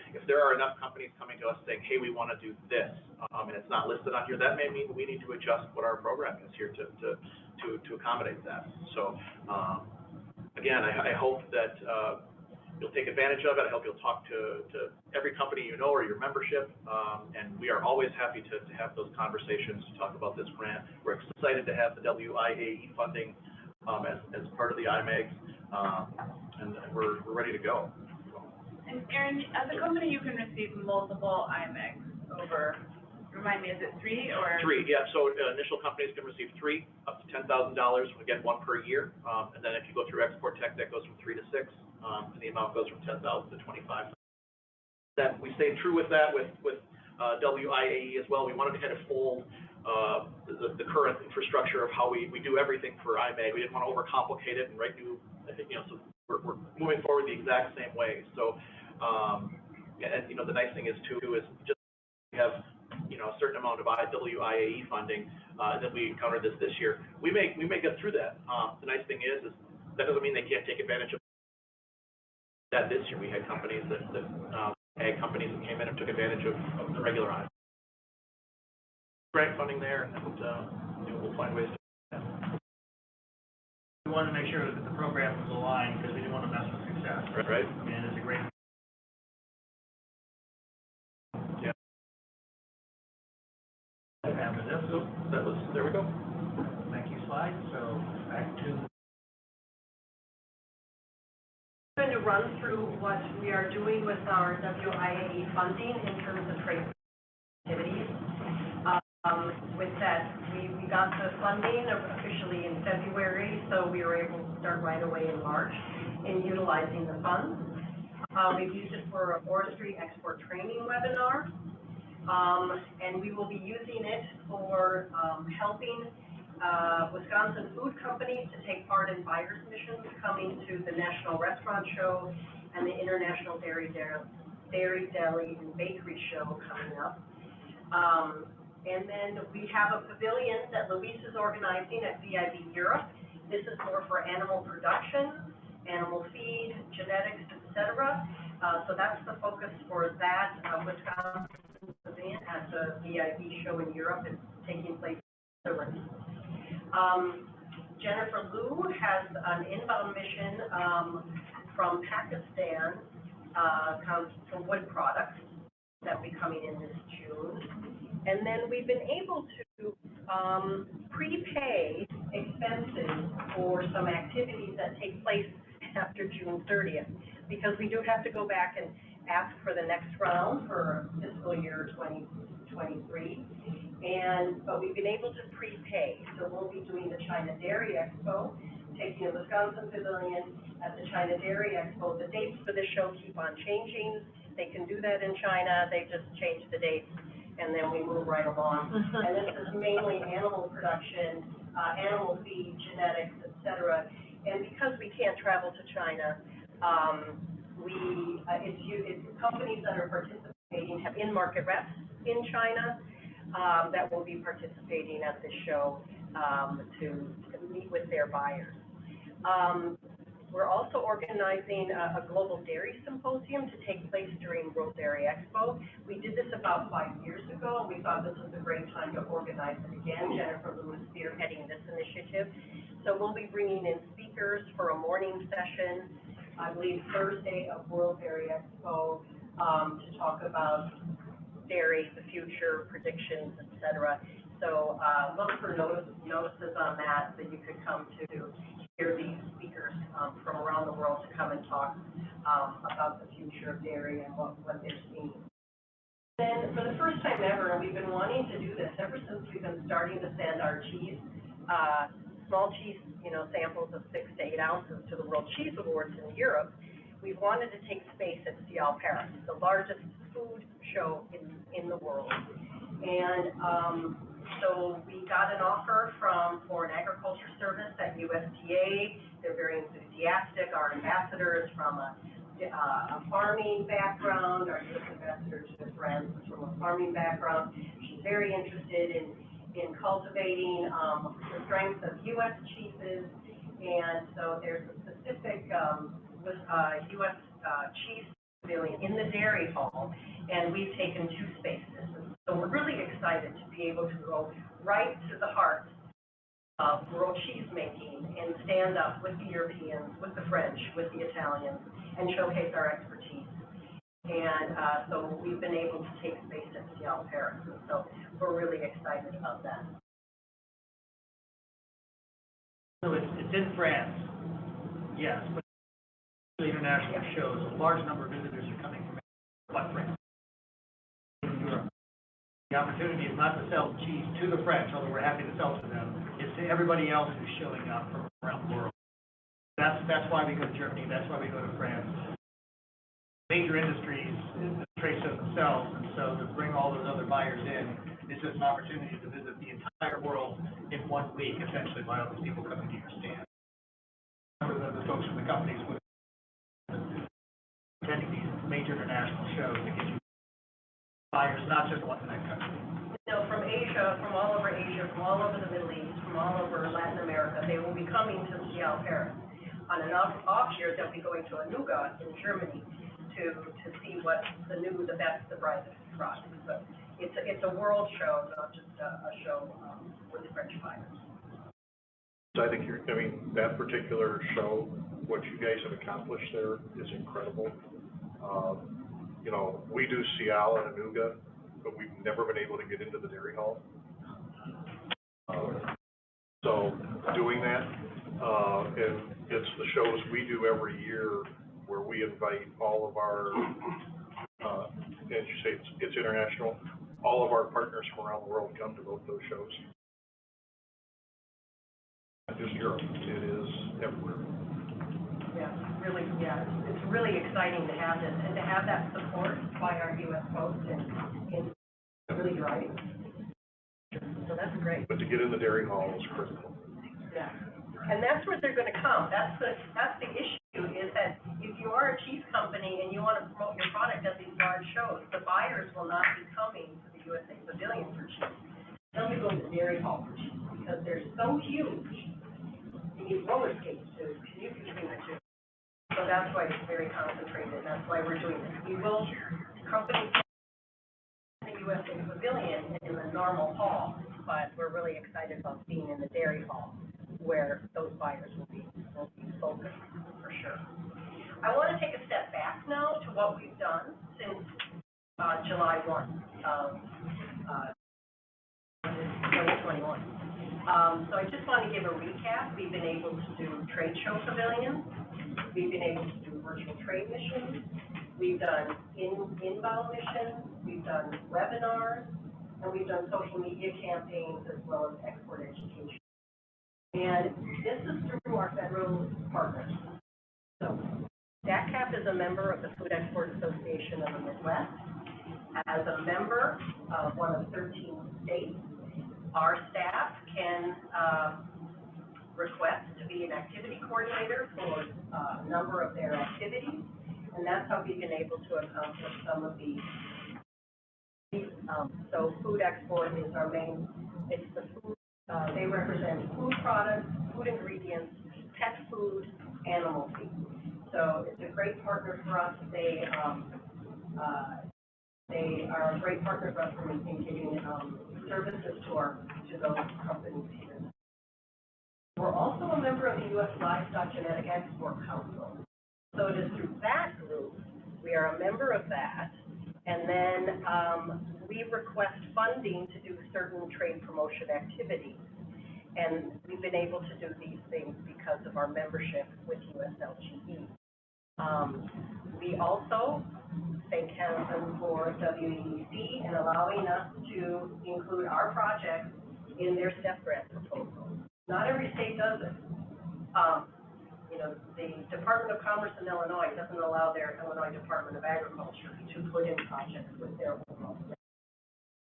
If there are enough companies coming to us saying, hey, we want to do this, and it's not listed on here, that may mean we need to adjust what our program is here to accommodate that. So again, I hope that you'll take advantage of it. I hope you'll talk to every company you know or your membership, and we are always happy to have those conversations to talk about this grant. We're excited to have the WIAE funding as part of the IMEGs, and we're ready to go. And Aaron, as a company, you can receive multiple IMEGs over, remind me, is it 3 or? 3, yeah. So initial companies can receive 3, up to $10,000. We get 1 per year, and then if you go through Export Tech, that goes from 3 to 6. And the amount goes from 10,000 to 25,000. That we stayed true with that with WIAE as well. We wanted to kind of fold the current infrastructure of how we do everything for IMEG. We didn't want to overcomplicate it and write new, so we're moving forward the exact same way. So, and the nice thing is too is just we have a certain amount of WIAE funding, and then we encountered this year. We may get through that. The nice thing is that doesn't mean they can't take advantage of that. This year we had companies ag companies that came in and took advantage of the regular IMEG. Grant funding there, and we'll find ways to do that. We want to make sure that the program was aligned because we didn't want to mess with success. Right. I mean, it's a great. Yeah. After this, there we go. Thank you, slide. So back to. I'm going to run through what we are doing with our WIAE funding in terms of trade activities. With that, we got the funding officially in February, so we were able to start right away in March in utilizing the funds. We've used it for a forestry export training webinar, and we will be using it for helping Wisconsin food companies to take part in buyers missions coming to the National Restaurant Show and the International Dairy, Deli, and Bakery Show coming up. And then we have a pavilion that Luis is organizing at VIB Europe. This is more for animal production, animal feed, genetics, etc. So that's the focus for that Wisconsin pavilion at the VIB show in Europe. It's taking place in Switzerland. Jennifer Liu has an inbound mission from Pakistan comes from wood products that will be coming in this June. And then we've been able to prepay expenses for some activities that take place after June 30th, because we do have to go back and ask for the next round for fiscal year 2023. But we've been able to prepay. So we'll be doing the China Dairy Expo, taking a Wisconsin pavilion at the China Dairy Expo. The dates for this show keep on changing. They can do that in China. They just change the dates, and then we move right along. And this is mainly animal production, animal feed, genetics, et cetera. And because we can't travel to China, it's companies that are participating have in-market reps in China that will be participating at this show to meet with their buyers. We're also organizing a global dairy symposium to take place during World Dairy Expo. We did this about 5 years ago, and we thought this was a great time to organize it again. Jennifer Liu is spearheading this initiative. So we'll be bringing in speakers for a morning session, I believe Thursday of World Dairy Expo, to talk about dairy, the future, predictions, et cetera. So look for notices on that you could come to hear these speakers from around the world to come and talk about the future of dairy and what they're seeing. Then for the first time ever, and we've been wanting to do this ever since we've been starting to send our cheese, small cheese, samples of 6 to 8 ounces to the World Cheese Awards in Europe, we've wanted to take space at CIAL Paris, the largest food show in the world. And so we got an offer from Foreign Agriculture Service at USDA. They're very enthusiastic. Our ambassador is from a farming background. Our U.S. ambassador to France is from a farming background. She's very interested in cultivating the strengths of U.S. cheeses. And so there's a specific U.S. cheese pavilion in the dairy hall, and we've taken 2 spaces. So we're really excited to be able to go right to the heart of world cheese making and stand up with the Europeans, with the French, with the Italians, and showcase our expertise. And so we've been able to take space at CIAL Paris, and so we're really excited about that. So it's in France, yes, but the international shows, a large number of visitors are coming from France. The opportunity is not to sell cheese to the French, although we're happy to sell to them. It's to everybody else who's showing up from around the world. That's why we go to Germany. That's why we go to France. Major industries trade shows themselves, and so to bring all those other buyers in, it's just an opportunity to visit the entire world in 1 week, essentially, by all these people coming to your stand. Remember the folks from the companies would attending these major international shows to get you buyers, not just one in that country. From Asia, from all over Asia, from all over the Middle East, from all over Latin America, they will be coming to CIAL Paris. On an off year, they'll be going to Anuga in Germany to see what the best, the brightest products. So it's a world show, not just a show for the French buyers. So I think that particular show, what you guys have accomplished there is incredible. We do CIAL and Anuga, but we've never been able to get into the dairy hall. So doing that, and it's the shows we do every year where we invite all of our, as you say, it's international, all of our partners from around the world come to both those shows. Not just Europe, it is everywhere. It's really exciting to have this and to have that support by our U.S. folks and really driving. So that's great. But to get in the dairy hall is critical. Yeah, and that's where they're going to come. That's the issue, is that if you are a cheese company and you want to promote your product at these large shows, the buyers will not be coming to the USA Pavilion for cheese. They'll be going to the dairy hall for cheese because they're so huge. You need roller skates to commute between the two. So that's why it's very concentrated. That's why we're doing this. We will companies in the USA Pavilion in the normal hall, but we're really excited about being in the dairy hall where those buyers will be focused for sure. I want to take a step back now to what we've done since, July 1 of, 2021. So I just want to give a recap. We've been able to do trade show pavilions. We've been able to do virtual trade missions. We've done inbound missions. We've done webinars, and we've done social media campaigns as well as export education. And this is through our federal partners. So DACCAP is a member of the Food Export Association of the Midwest. As a member of one of 13 states, our staff can request to be an activity coordinator for a number of their activities, and that's how we've been able to accomplish some of these. So food export is our main, it's the food, they represent food products, food ingredients, pet food, animal feed. So it's a great partner for us. They are a great partner for us in giving services to those companies here. We're also a member of the U.S. Livestock Genetic Export Council. So it is through that group, we are a member of that, and then we request funding to do certain trade promotion activities. And we've been able to do these things because of our membership with USLGE. We also thank Hanson for WEDC and allowing us to include our projects in their STEP grant proposal. Not every state does it. You know, the Department of Commerce in Illinois doesn't allow their Illinois Department of Agriculture to put in projects with their overall grant.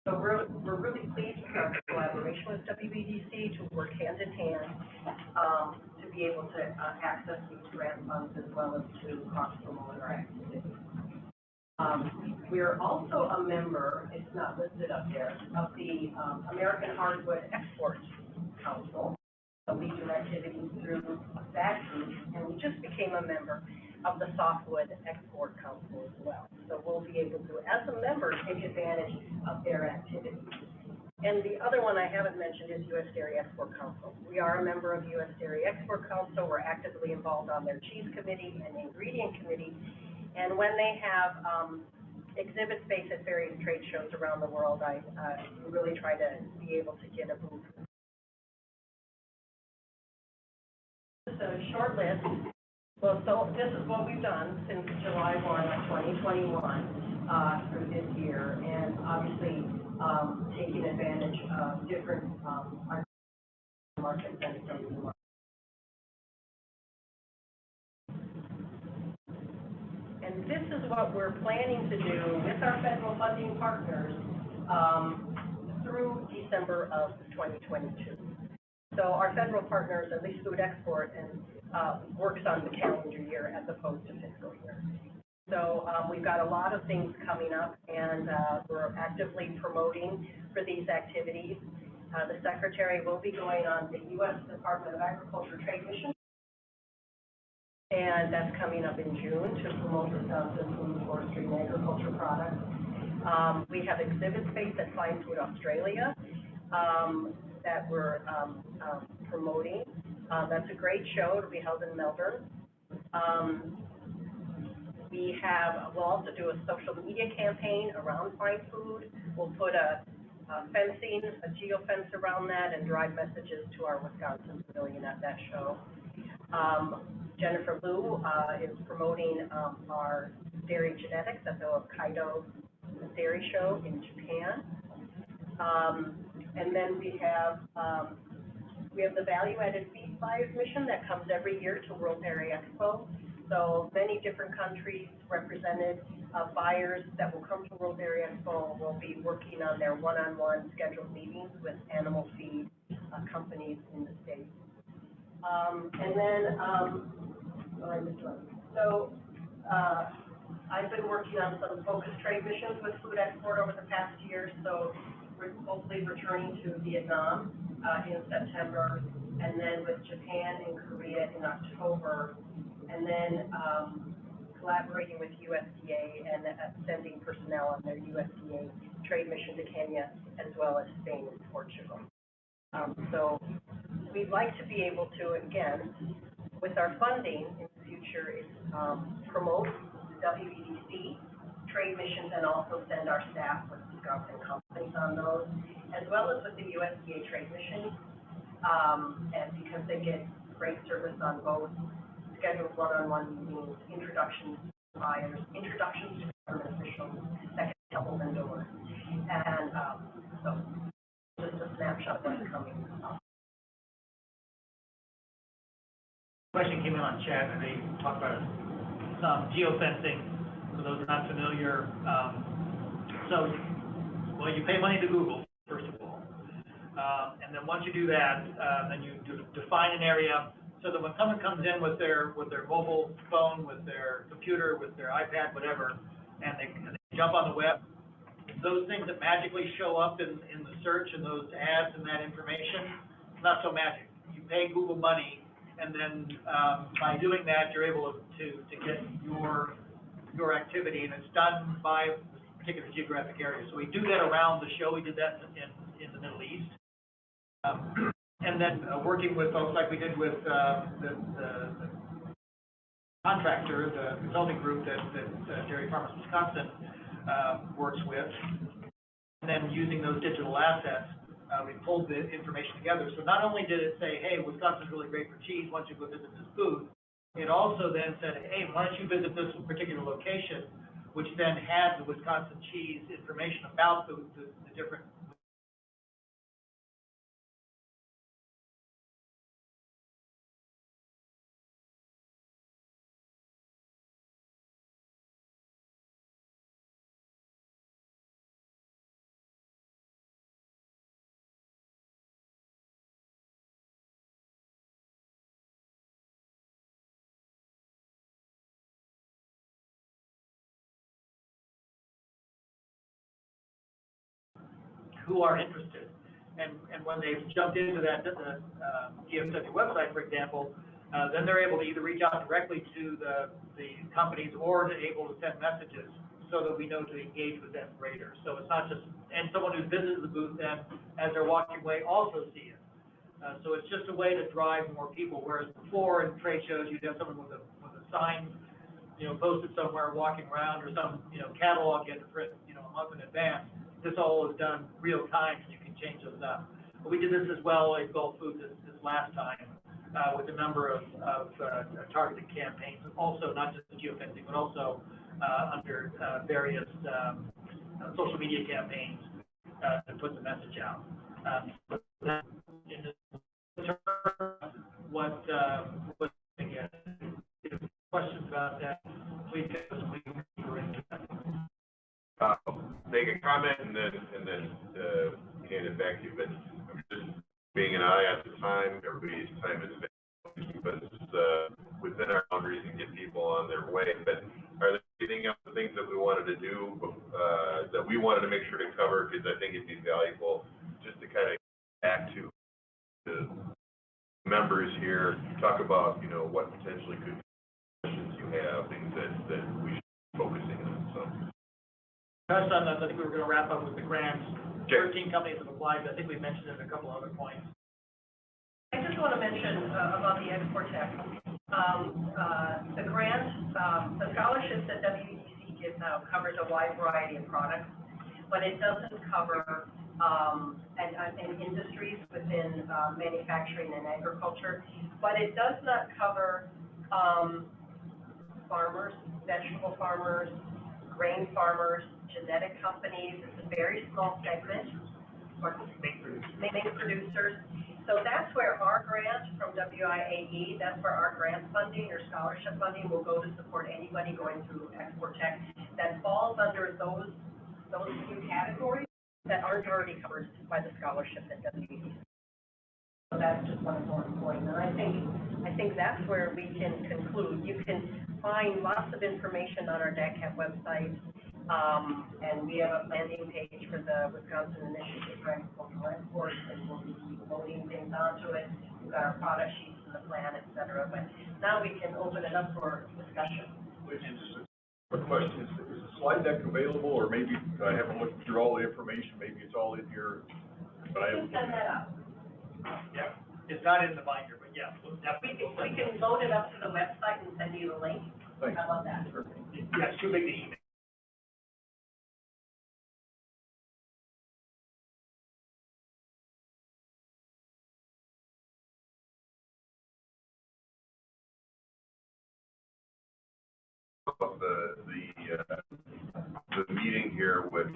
So we're really pleased with our collaboration with WEDC to work hand in hand to be able to access these grant funds as well as to cross-promote our activities. We are also a member, it's not listed up there, of the American Hardwood Export Council. So we do activities through that group, and we just became a member of the Softwood Export Council as well. So we'll be able to, as a member, take advantage of their activities. And the other one I haven't mentioned is U.S. Dairy Export Council. We are a member of U.S. Dairy Export Council. We're actively involved on their cheese committee and ingredient committee. And when they have exhibit space at various trade shows around the world, I really try to be able to get a booth. Just a short list. Well, so this is what we've done since July 1 of 2021 through this year, and obviously taking advantage of different markets and some new markets. And this is what we're planning to do with our federal funding partners through December of 2022. So our federal partners, at least Food Export, and works on the calendar year as opposed to fiscal year. So we've got a lot of things coming up, and we're actively promoting for these activities. The Secretary will be going on the U.S. Department of Agriculture Trade Mission, and that's coming up in June to promote Wisconsin food, forestry, and agriculture products. We have exhibit space at Fine Food Australia that we're promoting. That's a great show. It'll be held in Melbourne. We'll also do a social media campaign around Fine Food. We'll put a fencing, a geofence around that, and drive messages to our Wisconsin pavilion at that show. Jennifer Liu is promoting our dairy genetics at the Hokkaido Dairy Show in Japan. And then we have the value-added feed buyers mission that comes every year to World Dairy Expo. So many different countries represented, buyers that will come to World Dairy Expo will be working on their one-on-one scheduled meetings with animal feed companies in the States. And then, I've been working on some focused trade missions with Food Export over the past year, so we're hopefully returning to Vietnam in September, and then with Japan and Korea in October, and then collaborating with USDA and sending personnel on their USDA trade mission to Kenya, as well as Spain and Portugal. So we'd like to be able to, again, with our funding in the future, is promote WEDC trade missions and also send our staff with Wisconsin companies on those, as well as with the USDA trade mission. And because they get great service on both scheduled one-on-one meetings, introductions to buyers, introductions to government officials that can help open doors. And so just a snapshot of what's coming. Question came in on chat, and they talked about some geofencing, for those who are not familiar. Well, you pay money to Google, first of all. And then once you do that, then you define an area so that when someone comes in with their mobile phone, with their computer, with their iPad, whatever, and they jump on the web, those things that magically show up in the search and those ads and that information, it's not so magic. You pay Google money, and then by doing that, you're able to get your activity, and it's done by a particular geographic area. So we do that around the show. We did that in the Middle East. And then working with folks like we did with the contractor, the consulting group that Dairy Farmers Wisconsin works with, and then using those digital assets, we pulled the information together. So not only did it say, hey, Wisconsin's really great for cheese, why don't you go visit this booth, it also then said, hey, why don't you visit this particular location, which then had the Wisconsin cheese information about the different. Who are interested. And when they've jumped into that DFW website, for example, then they're able to either reach out directly to the companies or to able to send messages so that we know to engage with them greater. So it's not just, and someone who visits the booth then, as they're walking away, also see it. So it's just a way to drive more people, whereas before in trade shows, you'd have someone with a sign, posted somewhere walking around, or some, catalog you had to print, a month in advance. This all is done real time, and you can change those up. But we did this as well at Gulf Foods this last time with a number of targeted campaigns, and also not just the geofencing, but also under various social media campaigns to put the message out. Questions about that, please get us. Make a comment and then hand it back to you, but I'm just being an eye at the time. Everybody's time is valuable, but within our boundaries and get people on their way. But are there anything else, the things that we wanted to do, that we wanted to make sure to cover, because I think it'd be valuable just to kind of back to the members here, talk about, what potentially could be questions you have, things that we should be focusing on, so. Touched on that. I think we were going to wrap up with the grants. 13 companies have applied, but I think we mentioned it in a couple other points. I just want to mention about the Export Tech. The grant, the scholarships that WEDC gives out covers a wide variety of products, but it doesn't cover and industries within manufacturing and agriculture, but it does not cover farmers, vegetable farmers, grain farmers, genetic companies. It's a very small segment, or main producers. So that's where our grant from WIAE, that's where our grant funding or scholarship funding will go to support anybody going through Export Tech that falls under those few categories that aren't already covered by the scholarship at WIAE. So that's just one important point. And I think that's where we can conclude. You can find lots of information on our DACCAP website. And we have a landing page for the Wisconsin Initiative for Agricultural Exports, and we'll be loading things onto it. We've got our product sheets and the plan, et cetera. But now we can open it up for discussion. And just a quick question, is the slide deck available, or maybe I haven't looked through all the information, maybe it's all in here, but I haven't. Send that up. Yeah, it's not in the binder, but yeah. We can load it up to the website and send you the link. Thanks. How about that? Yeah, it's too big to email. The meeting here with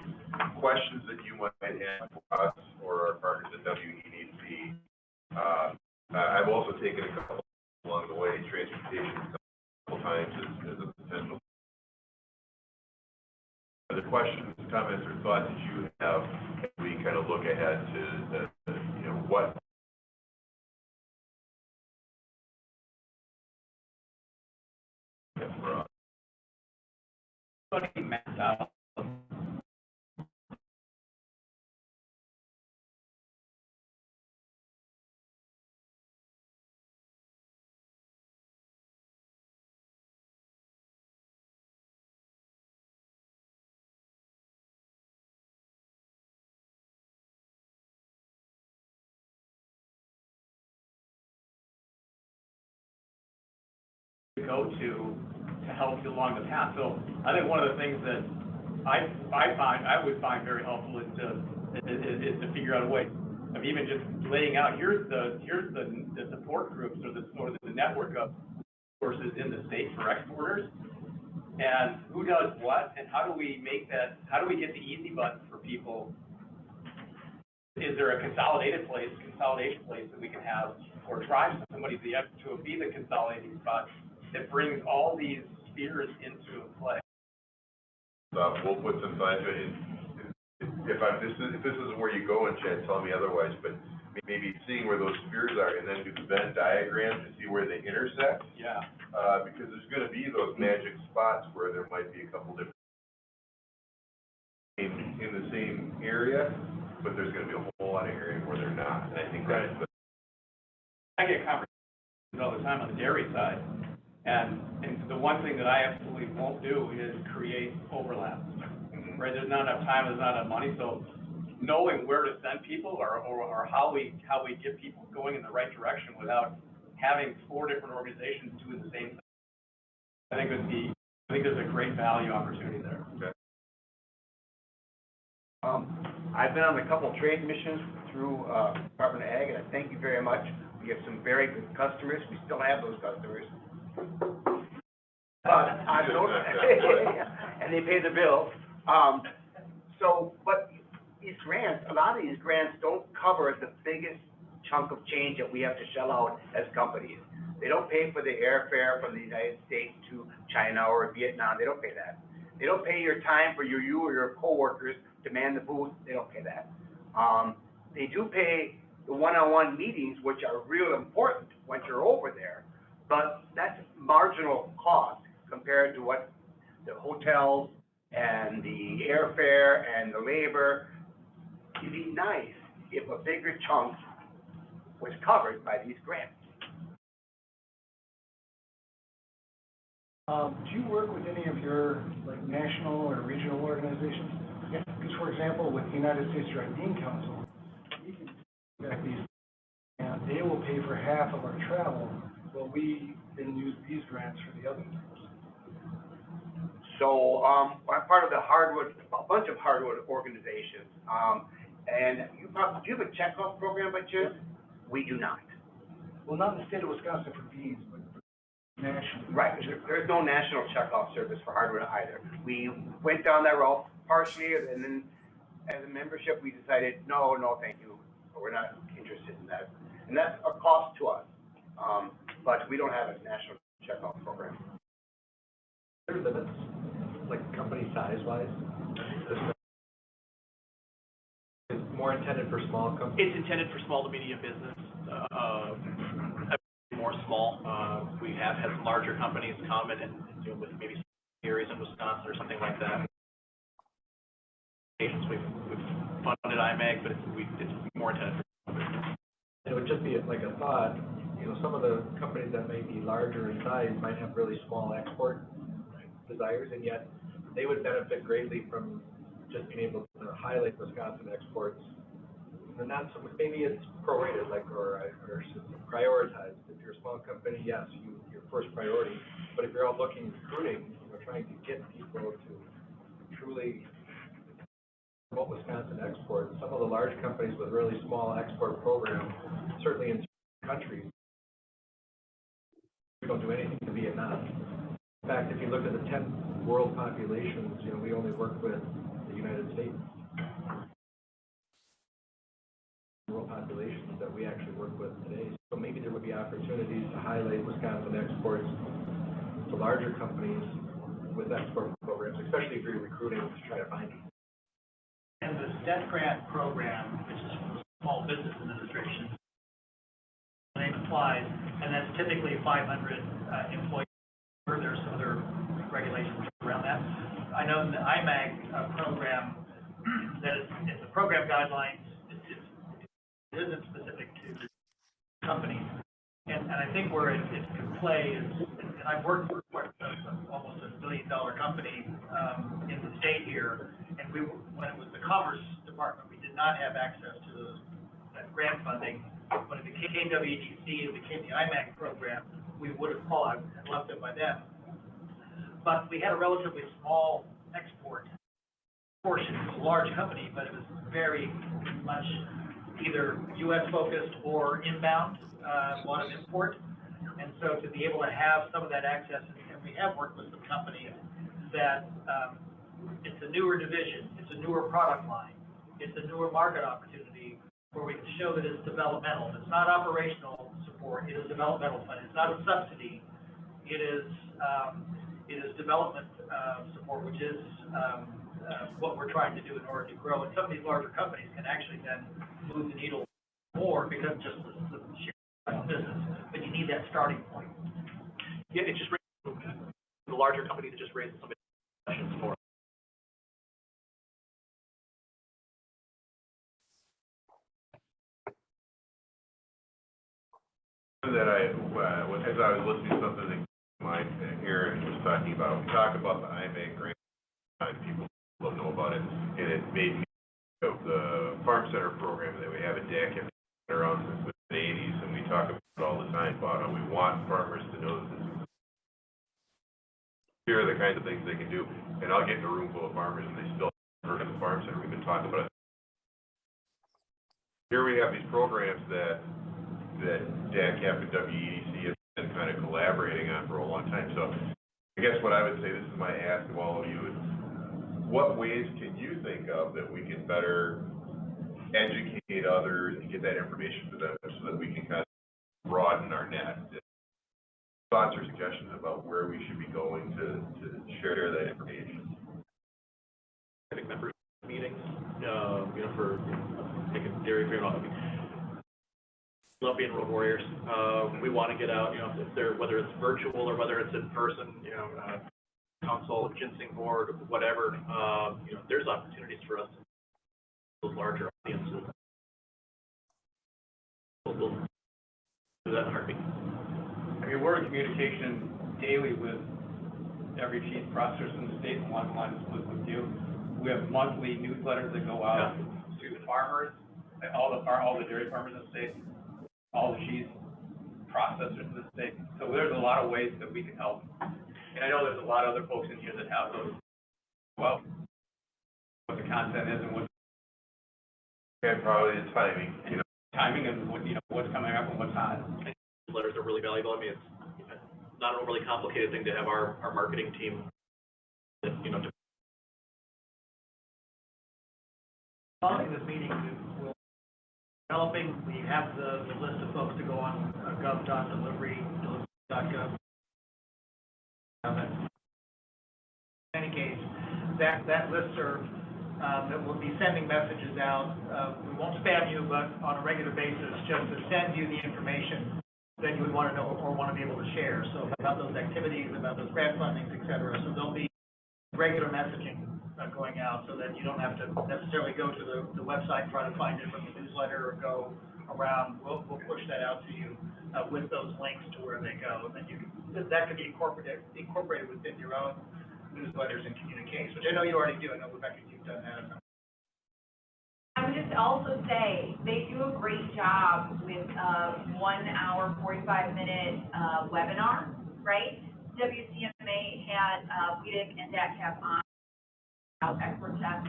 questions that you might have for us or our partners at WEDC. I've also taken a couple along the way, transportation a couple times as a potential. The questions, comments, or thoughts that you have, as we kind of look ahead to, what for us. Mapped out. Go to help you along the path. So I think one of the things that I would find very helpful is to figure out a way of even just laying out, here's the support groups or the network of resources in the state for exporters, and who does what, and how do we get the easy button for people? Is there a consolidation place that we can have, or drive somebody to be the consolidating spot that brings all these spheres into play? We'll put some time to it. If this isn't where you go, and Chad, tell me otherwise, but maybe seeing where those spheres are and then do the Venn diagram to see where they intersect. Yeah. Because there's gonna be those magic spots where there might be a couple different in the same area, but there's gonna be a whole lot of area where they're not. And I think that's I get conversations all the time on the dairy side, and the one thing that I absolutely won't do is create overlap. Right? There's not enough time, there's not enough money, so knowing where to send people or how we get people going in the right direction without having 4 different organizations doing the same thing, I think there's a great value opportunity there. Okay. I've been on a couple trade missions through Department of Ag, and I thank you very much. We have some very good customers. We still have those customers. And they pay the bills. But these grants, a lot of these grants don't cover the biggest chunk of change that we have to shell out as companies. They don't pay for the airfare from the United States to China or Vietnam. They don't pay that. They don't pay your time for you or your coworkers to man the booth. They don't pay that. They do pay the one-on-one meetings, which are real important once you're over there, but that's marginal cost compared to what the hotels and the airfare and the labor. It'd be nice if a bigger chunk was covered by these grants. Do you work with any of your national or regional organizations? Because, for example, with the United States Dry Bean Council, we can back these, and they will pay for half of our travel, while we then use these grants for the other things. So I'm part of the hardwood, a bunch of hardwood organizations. And do you have a checkoff program by chance? We do not. Well, not in the state of Wisconsin for beans, but nationally. Right, there's no national checkoff service for hardwood either. We went down that route partially, and then as a membership, we decided, no, thank you. We're not interested in that. And that's a cost to us. But we don't have a national checkoff program. There are limits, like company size-wise? It's more intended for small companies? It's intended for small to medium business, more small. We have had some larger companies come and deal with maybe some areas in Wisconsin or something like that. We've funded IMAG, but it's more intended for small business. It would just be like a thought, some of the companies that may be larger in size might have really small export desires, and yet they would benefit greatly from just being able to highlight Wisconsin exports and not so much, maybe it's prorated, like, or prioritized. If you're a small company, yes, your first priority, but if you're out looking, recruiting, trying to get people to truly promote Wisconsin export, some of the large companies with really small export programs, certainly in countries, we don't do anything to Vietnam. In fact, if you look at the 10 world populations, we only work with the United States. World populations that we actually work with today. So maybe there would be opportunities to highlight Wisconsin exports to larger companies with export programs, especially if you're recruiting to try to find them. And the STEP grant program, which is from the Small Business Administration, the name applies, and that's typically 500 employees. There's other regulations around that. I know in the IMAG program, that it's a program guidelines. It isn't specific to companies, and I think where it can play is, and I've worked for almost $1 billion company in the state here, and when it was the Commerce Department, we did not have access to that grant funding. When it became WEDC, it became the IMAG program, we would have qualified and loved it by then. But we had a relatively small export portion. It was a large company, but it was very much either U.S. focused or inbound, a lot of import. And so to be able to have some of that access, and we have worked with some companies that it's a newer division, it's a newer product line, it's a newer market opportunity where we can show that it's developmental. It's not operational support, it is developmental funding. It's not a subsidy, it is development support, which is what we're trying to do in order to grow. And some of these larger companies can actually then move the needle more because just the sheer business, but you need that starting point. Yeah, it just the larger company that just raises some questions for. That as I was listening to something that Mike here and was talking about, we talk about the IMAG grant, people don't know about it, and it made me think of the Farm Center program that we have at DAC around since the 80s, and we talk about it all the time about how we want farmers to know that here are the kinds of things they can do. And I'll get in a room full of farmers and they still haven't heard of the Farm Center. We've been talking about it. Here we have these programs that DACAP and WEDC have been kind of collaborating on for a long time. So I guess what I would say, this is my ask of all of you, is what ways can you think of that we can better educate others and get that information to them so that we can kind of broaden our net? Thoughts or suggestions about where we should be going to share that information? I think members meetings, for taking dairy free love being road warriors. We want to get out, if they're, whether it's virtual or whether it's in person, council, ginseng board, whatever, there's opportunities for us to larger audiences. We'll do that in a heartbeat. I mean, we're in communication daily with every cheese processor in the state, along the lines with you. We have monthly newsletters that go out to the farmers, all the dairy farmers in the state, all the cheese processors in the state. So there's a lot of ways that we can help. And I know there's a lot of other folks in here that have those. Well, what the content is and what. And probably the timing, Timing and what, what's coming up and what's not. Letters are really valuable. I mean, it's not an overly complicated thing to have our marketing team, to Following this meeting, we're developing, we have the list of folks to go on gov.delivery.gov. In any case, that listserv that will be sending messages out, we won't spam you, but on a regular basis, just to send you the information that you would want to know or want to be able to share. So about those activities, about those grant fundings, et cetera. So there'll be regular messaging going out so that you don't have to necessarily go to the website and try to find it from the newsletter or go around. We'll push that out to you with those links to where they go. And then that could be incorporated within your own newsletters and communiques, which I know you already do. I know, Rebecca, you've done that. I would just just also say, they do a great job with 1 hour, 45-minute webinar, right? WCMA had WEDC and DATCAP on expert tech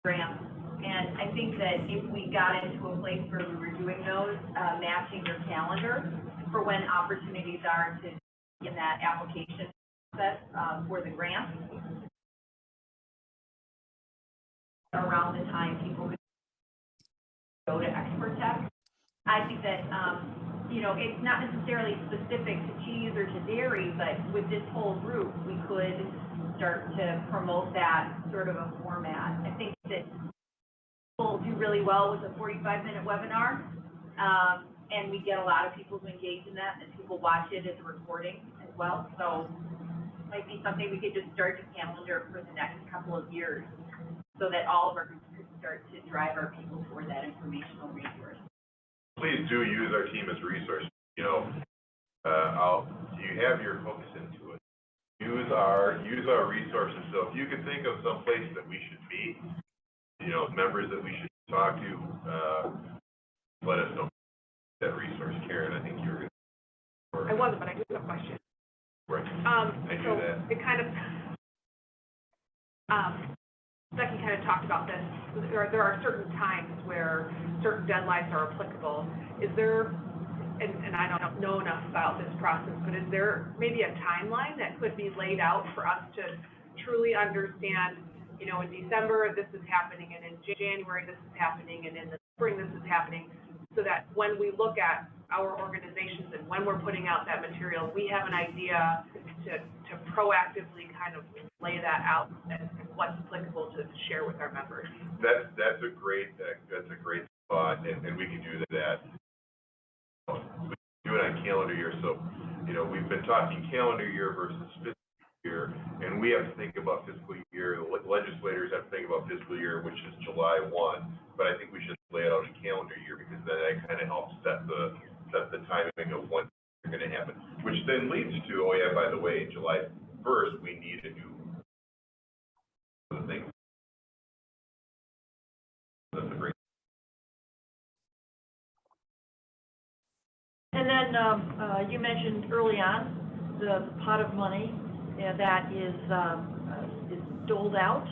grants. And I think that if we got into a place where we were doing those, matching your calendar for when opportunities are to in that application process for the grant, around the time people could go to expert tech. I think that, you know, it's not necessarily specific to cheese or to dairy, but with this whole group, we could start to promote that sort of a format. I think that people do really well with a 45-minute webinar, and we get a lot of people who engage in that, and people watch it as a recording as well. So it might be something we could just start to calendar for the next couple of years, so that all of our groups could start to drive our people toward that informational resource. Please do use our team as a resource. You know, you have your hooks into it. Use our resources. So if you could think of some place that we should meet, you know, members that we should talk to, let us know that resource. Karen, I think you were going to. I wasn't, but I do have a question. Right. I do that. It kind of, Becky kind of talked about this. There are certain times where certain deadlines are applicable. Is there, and I don't know enough about this process, but is there maybe a timeline that could be laid out for us to truly understand, you know, in December this is happening, and in January this is happening, and in the spring this is happening, so that when we look at our organizations and when we're putting out that material, we have an idea to proactively kind of lay that out and what's applicable to share with our members. That's a great thought, and we can do that. We can do it on calendar year. So, you know, we've been talking calendar year versus fiscal year, and we have to think about fiscal year. The legislators have to think about fiscal year, which is July 1. But I think we should lay it out in calendar year, because then that kind of helps set the timing of when they're going to happen. Which then leads to, oh yeah, by the way, July 1st we need a new thing. That's a great. And then you mentioned early on the pot of money that is doled out,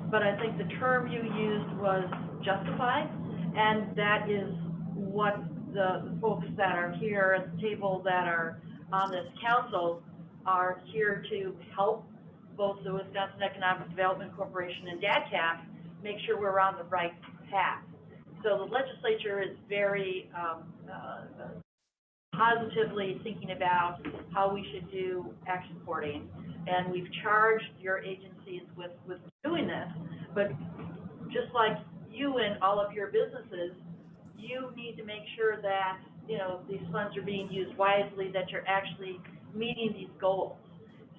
but I think the term you used was justified, and that is what the folks that are here at the table that are on this council are here to help both the Wisconsin Economic Development Corporation and DATCAP make sure we're on the right path. So the legislature is very positively thinking about how we should do exporting, and we've charged your agencies with doing this. But just like you and all of your businesses, you need to make sure that, you know, these funds are being used wisely, that you're actually meeting these goals.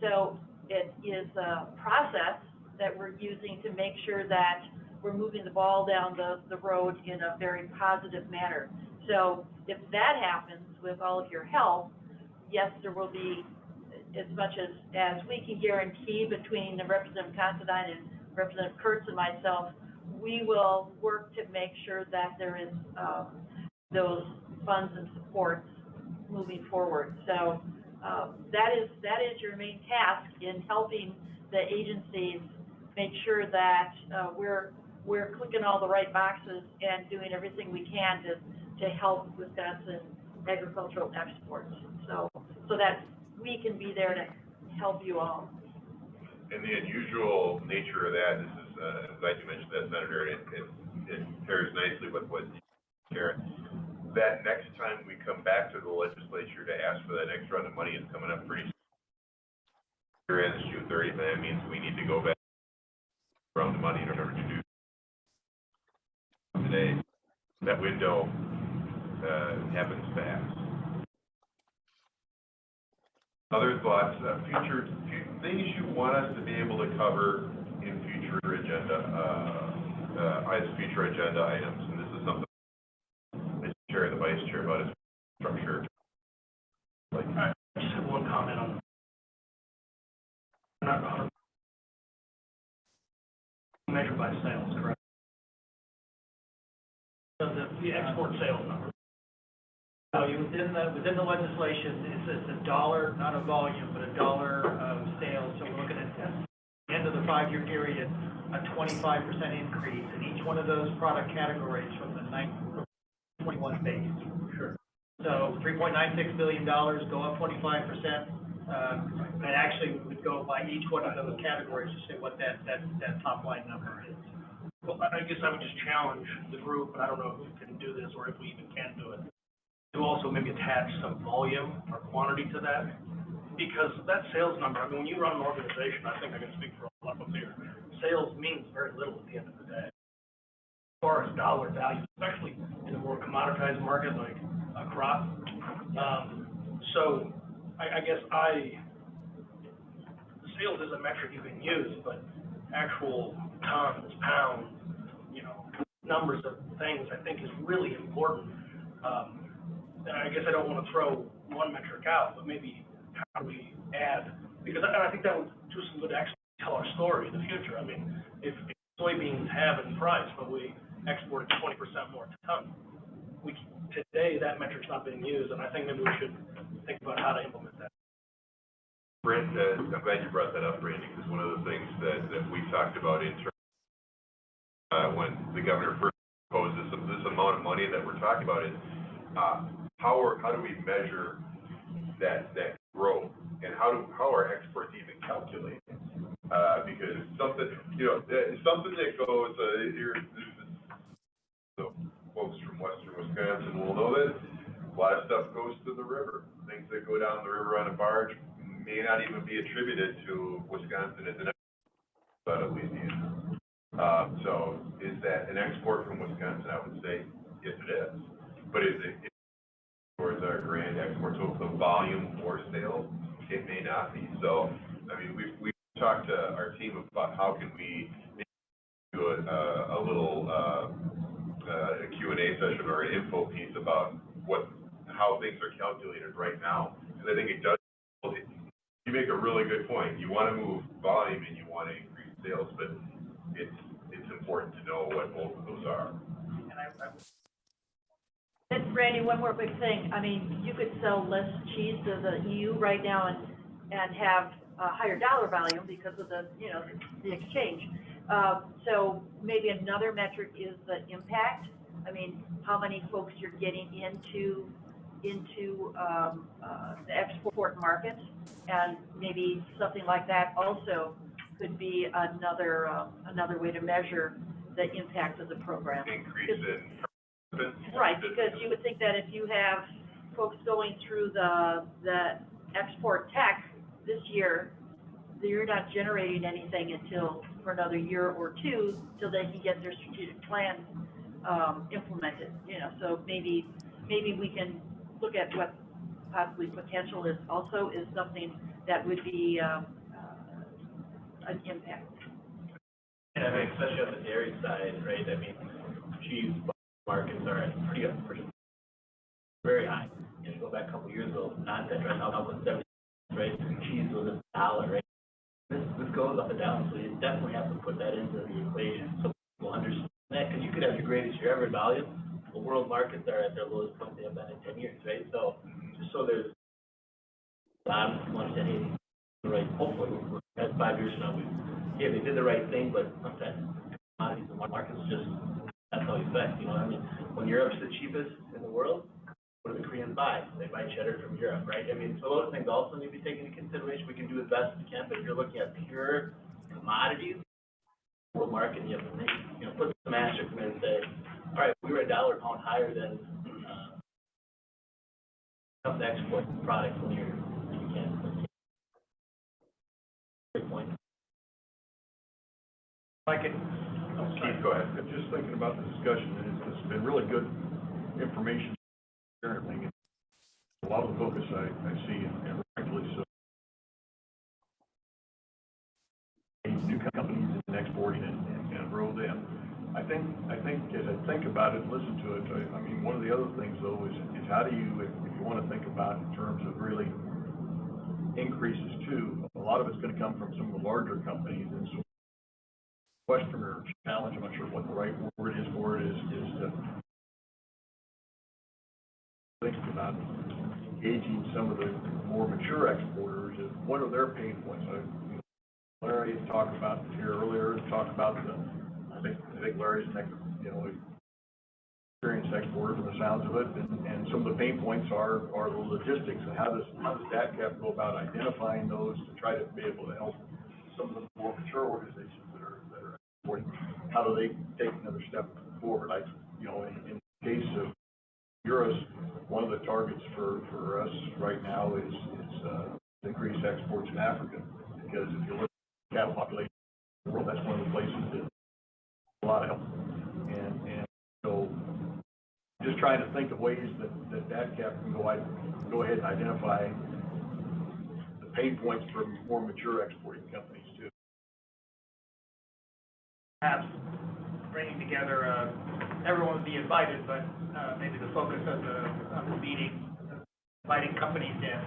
So it is a process that we're using to make sure that we're moving the ball down the road in a very positive manner. So if that happens with all of your help, yes, there will be, as much as we can guarantee between the Representative Considine and Representative Kurtz and myself, we will work to make sure that there is those funds and supports moving forward. So that is your main task in helping the agencies make sure that we're clicking all the right boxes and doing everything we can to help Wisconsin agricultural exports. So that we can be there to help you all. And the unusual nature of that, this is, I'm glad you mentioned that, Senator, it pairs nicely with what Karen. That next time we come back to the legislature to ask for that next round of money is coming up pretty soon. Year ends June 30th, and that means we need to go back around the money in order to do today. That window happens fast. Other thoughts, future things you want us to be able to cover in future agenda items, and this is something the chair and the vice chair about is structure. I just have one comment on. Not measured by sales, correct? the export sales number. Within the legislation, it says a dollar, not a volume, but a dollar of sales. So we're looking at the end of the 5-year period, a 25% increase in each one of those product categories from the 21 base. Sure. So $3.96 billion, go up 25%. And actually would go by each one of those categories to say what that top line number is. Well, I guess I would just challenge the group, and I don't know who can do this or if we even can do it, to also maybe attach some volume or quantity to that. Because that sales number, I mean, when you run an organization, I think I can speak for a lot of us here, sales means very little at the end of the day. As far as dollar value, especially in a more commoditized market like a crop. So I guess sales is a metric you can use, but actual tons, pounds, numbers of things, I think is really important. And I guess I don't want to throw one metric out, but maybe how do we add, because I think that would do some good to actually tell our story in the future. I mean, if soybeans have in price, but we exported 20% more tons, today that metric's not being used, and I think maybe we should think about how to implement that. Brent, I'm glad you brought that up, Randy, because one of the things that we talked about in terms when the governor first proposed this amount of money that we're talking about is how do we measure that growth, and how are exports even calculated? Because something that goes the folks from western Wisconsin will know that a lot of stuff goes to the river. Things that go down the river on a barge may not even be attributed to Wisconsin as an export, but at Louisiana. So is that an export from Wisconsin? I would say yes, it is. But is it towards our grand export? So the volume or sales, it may not be. So I mean, we've talked to our team about how can we do a little a Q&A session or an info piece about how things are calculated right now, because I think it does. You make a really good point. You want to move volume and you want to increase sales, but it's important to know what both of those are. And Randy, one more big thing. I mean, you could sell less cheese to the EU right now and have a higher dollar value because of the exchange. So maybe another metric is the impact. I mean, how many folks you're getting into the export market, and maybe something like that also could be another way to measure the impact of the program. Increase in right, because you would think that if you have folks going through the export tech this year, you're not generating anything for another year or two till they can get their strategic plan implemented. So maybe we can look at what possibly potential is something that would be an impact. And I mean, especially on the dairy side, right? I mean, cheese markets are pretty very high. You go back a couple years ago, not that right now, was 70, right? Cheese was $1, right? This goes up and down, so you definitely have to put that into the equation so people understand that, because you could have your greatest year ever volume. The world markets are at their lowest point they have been in 10 years, right? So just so there's not much any right. Hopefully, as 5 years from now, they did the right thing, but sometimes commodities and markets just that's how you affect. I mean, when Europe's the cheapest in the world, what do the Koreans buy? They buy cheddar from Europe, right? I mean, so those things also need to be taken into consideration. We can do the best we can, but if you're looking at pure commodities, world market, you have to put some asterisks in and say, all right, we were $1 a pound higher than the export product when you can. Great point. Keith, go ahead. Just thinking about the discussion, and it's been really good information currently. A lot of the focus I see, and rightfully so, new companies and exporting and grow them. I think as I think about it and listen to it, I mean, one of the other things though is how do you, if you want to think about in terms of really increases too, a lot of it's going to come from some of the larger companies, and so question or challenge, I'm not sure what the right word is for it, is to thinking about engaging some of the more mature exporters, is what are their pain points? Larry talked about here earlier, talked about I think Larry's experienced exporter from the sounds of it, and some of the pain points are the logistics, and how does DATCAP go about identifying those to try to be able to help some of the more mature organizations that are exporting? How do they take another step forward? In the case of Eurus, one of the targets for us right now is increase exports in Africa, because if you look at the cattle population in the world, that's one of the places that a lot of help. And so just trying to think of ways that DATCAP can go ahead and identify the pain points for more mature exporting companies too. Perhaps bringing together, everyone would be invited, but maybe the focus of the meeting, inviting companies in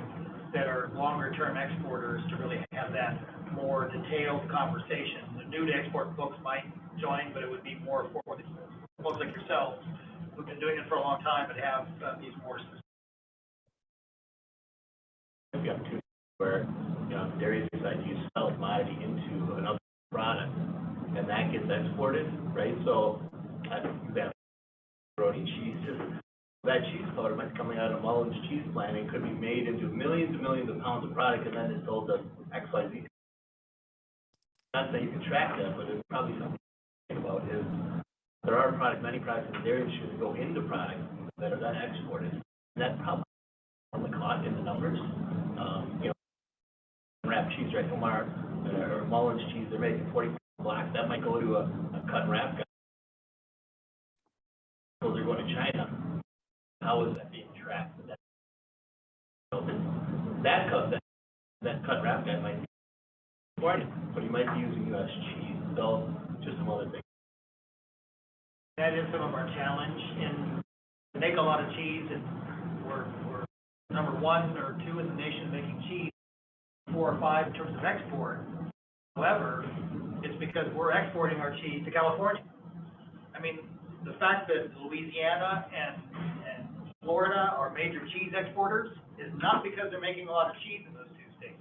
that are longer-term exporters to really have that more detailed conversation. The new to export folks might join, but it would be more for folks like yourselves who've been doing it for a long time, but have these more specific. We have two where, dairies decide to use a commodity into another product, and that gets exported, right? So, you have pepperoni cheese, that cheese powder might be coming out of Mullins cheese plant and could be made into millions and millions of pounds of product, and then it's sold to XYZ. Not that you can track that, but it's probably something to think about is there are many products in the dairy industry that go into products that are then exported. And that's probably only caught in the numbers. Wrap cheese right from our, or Mullins cheese, they're making 40 blocks. That might go to a cut and wrap guy. Those are going to China. How is that being tracked? That cut and wrap guy might be importing, but he might be using U.S. cheese. So just some other things. That is some of our challenge, and we make a lot of cheese, and we're number 1 or 2 in the nation making cheese, 4 or 5 in terms of export. However, it's because we're exporting our cheese to California. I mean, the fact that Louisiana and Florida are major cheese exporters is not because they're making a lot of cheese in those 2 states.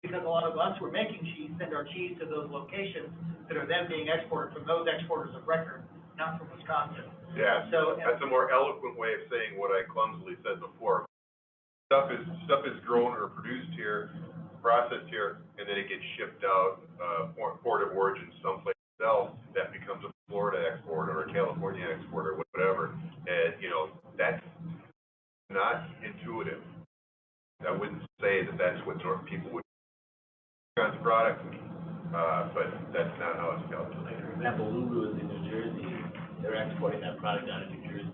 Because a lot of us who are making cheese send our cheese to those locations that are then being exported from those exporters of record, not from Wisconsin. Yeah, so that's a more eloquent way of saying what I clumsily said before. Stuff is grown or produced here, processed here, and then it gets shipped out, port of origin someplace else. That becomes a Florida export or a California export or whatever. And, that's not intuitive. I wouldn't say that that's what people would kinds of products, but that's not how it's calculated. For example, Lulu is in New Jersey. They're exporting that product out of New Jersey.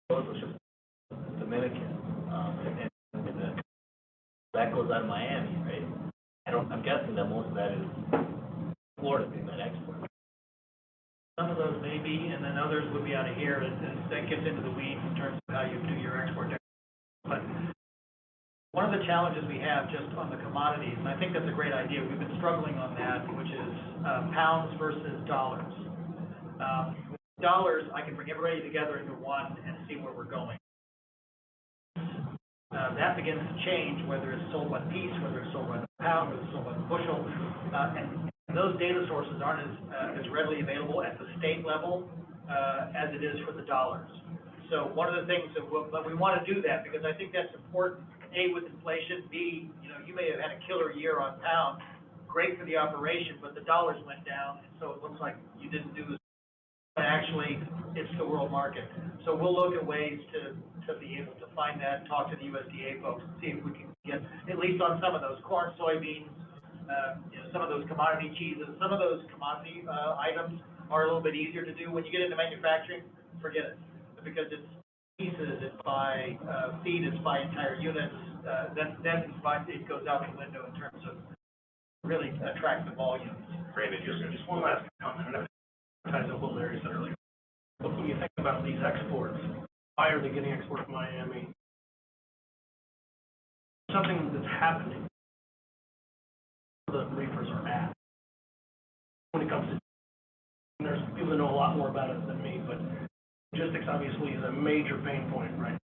Also shipped to Dominican, and that goes out of Miami, right? I'm guessing that most of that is Florida being that export. Some of those may be, and then others would be out of here, and that gets into the weeds in terms of how you do your export. But one of the challenges we have just on the commodities, and I think that's a great idea, we've been struggling on that, which is pounds versus dollars. Dollars, I can bring everybody together into one and see where we're going. That begins to change, whether it's sold by piece, whether it's sold by the pound, whether it's sold by the bushel, and those data sources aren't as readily available at the state level as it is for the dollars. So one of the things that we want to do that because I think that's important. A, with inflation. B, you may have had a killer year on pound, great for the operation, but the dollars went down, and so it looks like you didn't do as. But actually, it's the world market. So we'll look at ways to be able to find that, talk to the USDA folks, and see if we can get at least on some of those corn, soybeans. Some of those commodity cheeses, some of those commodity items are a little bit easier to do. When you get into manufacturing, forget it, because it's pieces, it's by feed, it's by entire units. Then it goes out the window in terms of really attract the volumes. Brandon, just one last comment. Ties up what Larry said earlier. But when you think about these exports, why are they getting exported from Miami? Something that's happening. The reefers are at. When it comes to, there's people Susan know a lot more about it than me, but logistics obviously is a major pain point, right?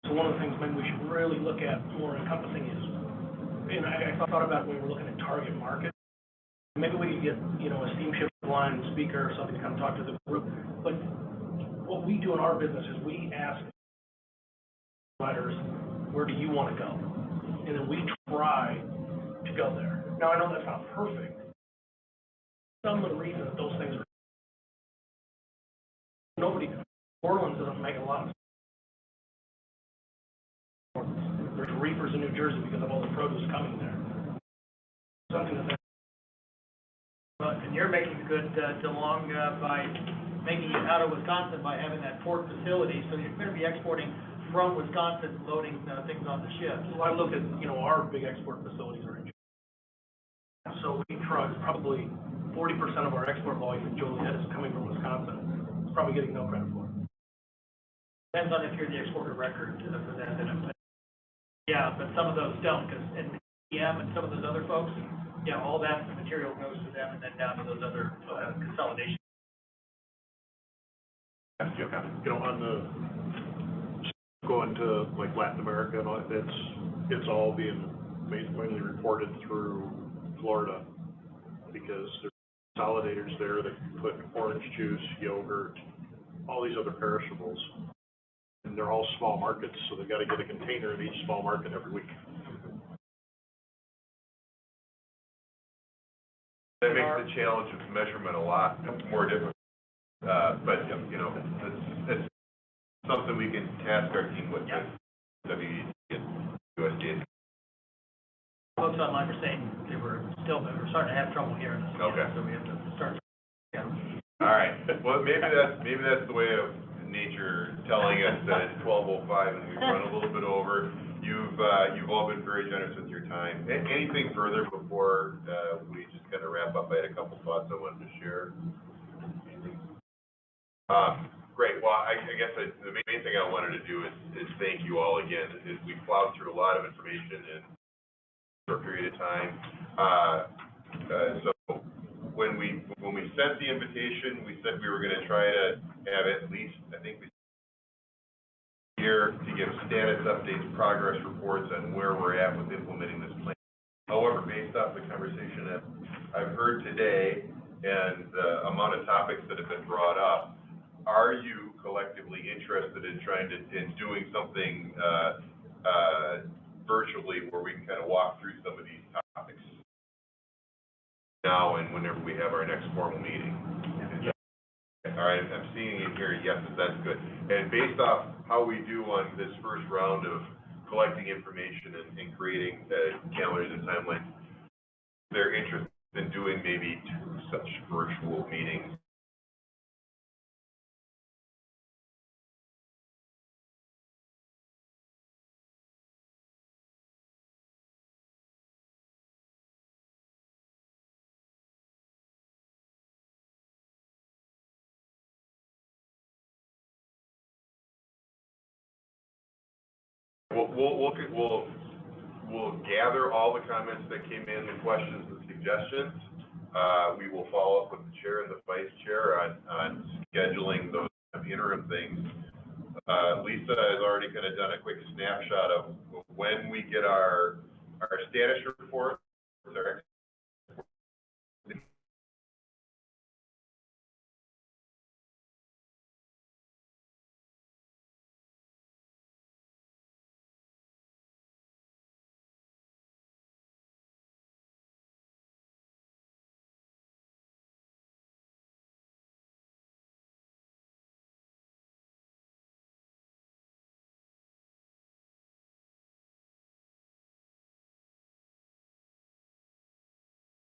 So one of the things maybe we should really look at more encompassing is, and I thought about when we were looking at target market, maybe we could get, you know, a steamship line speaker or something to come talk to the group. But what we do in our business is we ask providers, where do you want to go? And then we try to go there. Now, I know that's not perfect. Some of the reasons those things are, nobody, Orleans doesn't make a lot of sense. There's reefers in New Jersey because of all the produce coming there. Something to think. And you're making a good, DeLong, by making it out of Wisconsin by having that port facility, so you're gonna be exporting from Wisconsin, loading, things on the ships. Well, I look at, you know, our big export facilities are in Joliet. So we truck probably 40% of our export volume in Joliet is coming from Wisconsin. It's probably getting no credit for it. Depends on if you're the exporter record for that, then yeah, but some of those don't, because, and EM and some of those other folks, yeah, all that material goes to them and then down to those other consolidations. You know, on the, going to like Latin America and all, it's all being mainly reported through Florida because there's consolidators there that put orange juice, yogurt, all these other perishables. And they're all small markets, so they've got to get a container in each small market every week. That makes the challenge of measurement a lot more difficult. But, you know, it's something we can task our team with, WED and USDA. Folks online were saying they were starting to have trouble hearing us. Okay. So we have to start. Yeah. All right. Well, maybe that's the way of nature telling us that it's 12:05 and we've run a little bit over. You've all been very generous with your time. Anything further before we just kind of wrap up? I had a couple thoughts I wanted to share. Great. Well, I guess the main thing I wanted to do is thank you all again. We plowed through a lot of information in a short period of time. So when we sent the invitation, we said we were going to try to have at least, I think, here to give status updates, progress reports on where we're at with implementing this plan. However, based off the conversation that I've heard today and the amount of topics that have been brought up, are you collectively interested in doing something virtually where we can kind of walk through some of these topics now and whenever we have our next formal meeting? Yeah. All right, I'm seeing in here yeses, that's good. And based off how we do on this first round of collecting information and creating calendars and timelines, they're interested in doing maybe 2 such virtual meetings. We'll gather all the comments that came in, the questions and suggestions. We will follow up with the chair and the vice chair on scheduling those interim things. Lisa has already kind of done a quick snapshot of when we get our status report.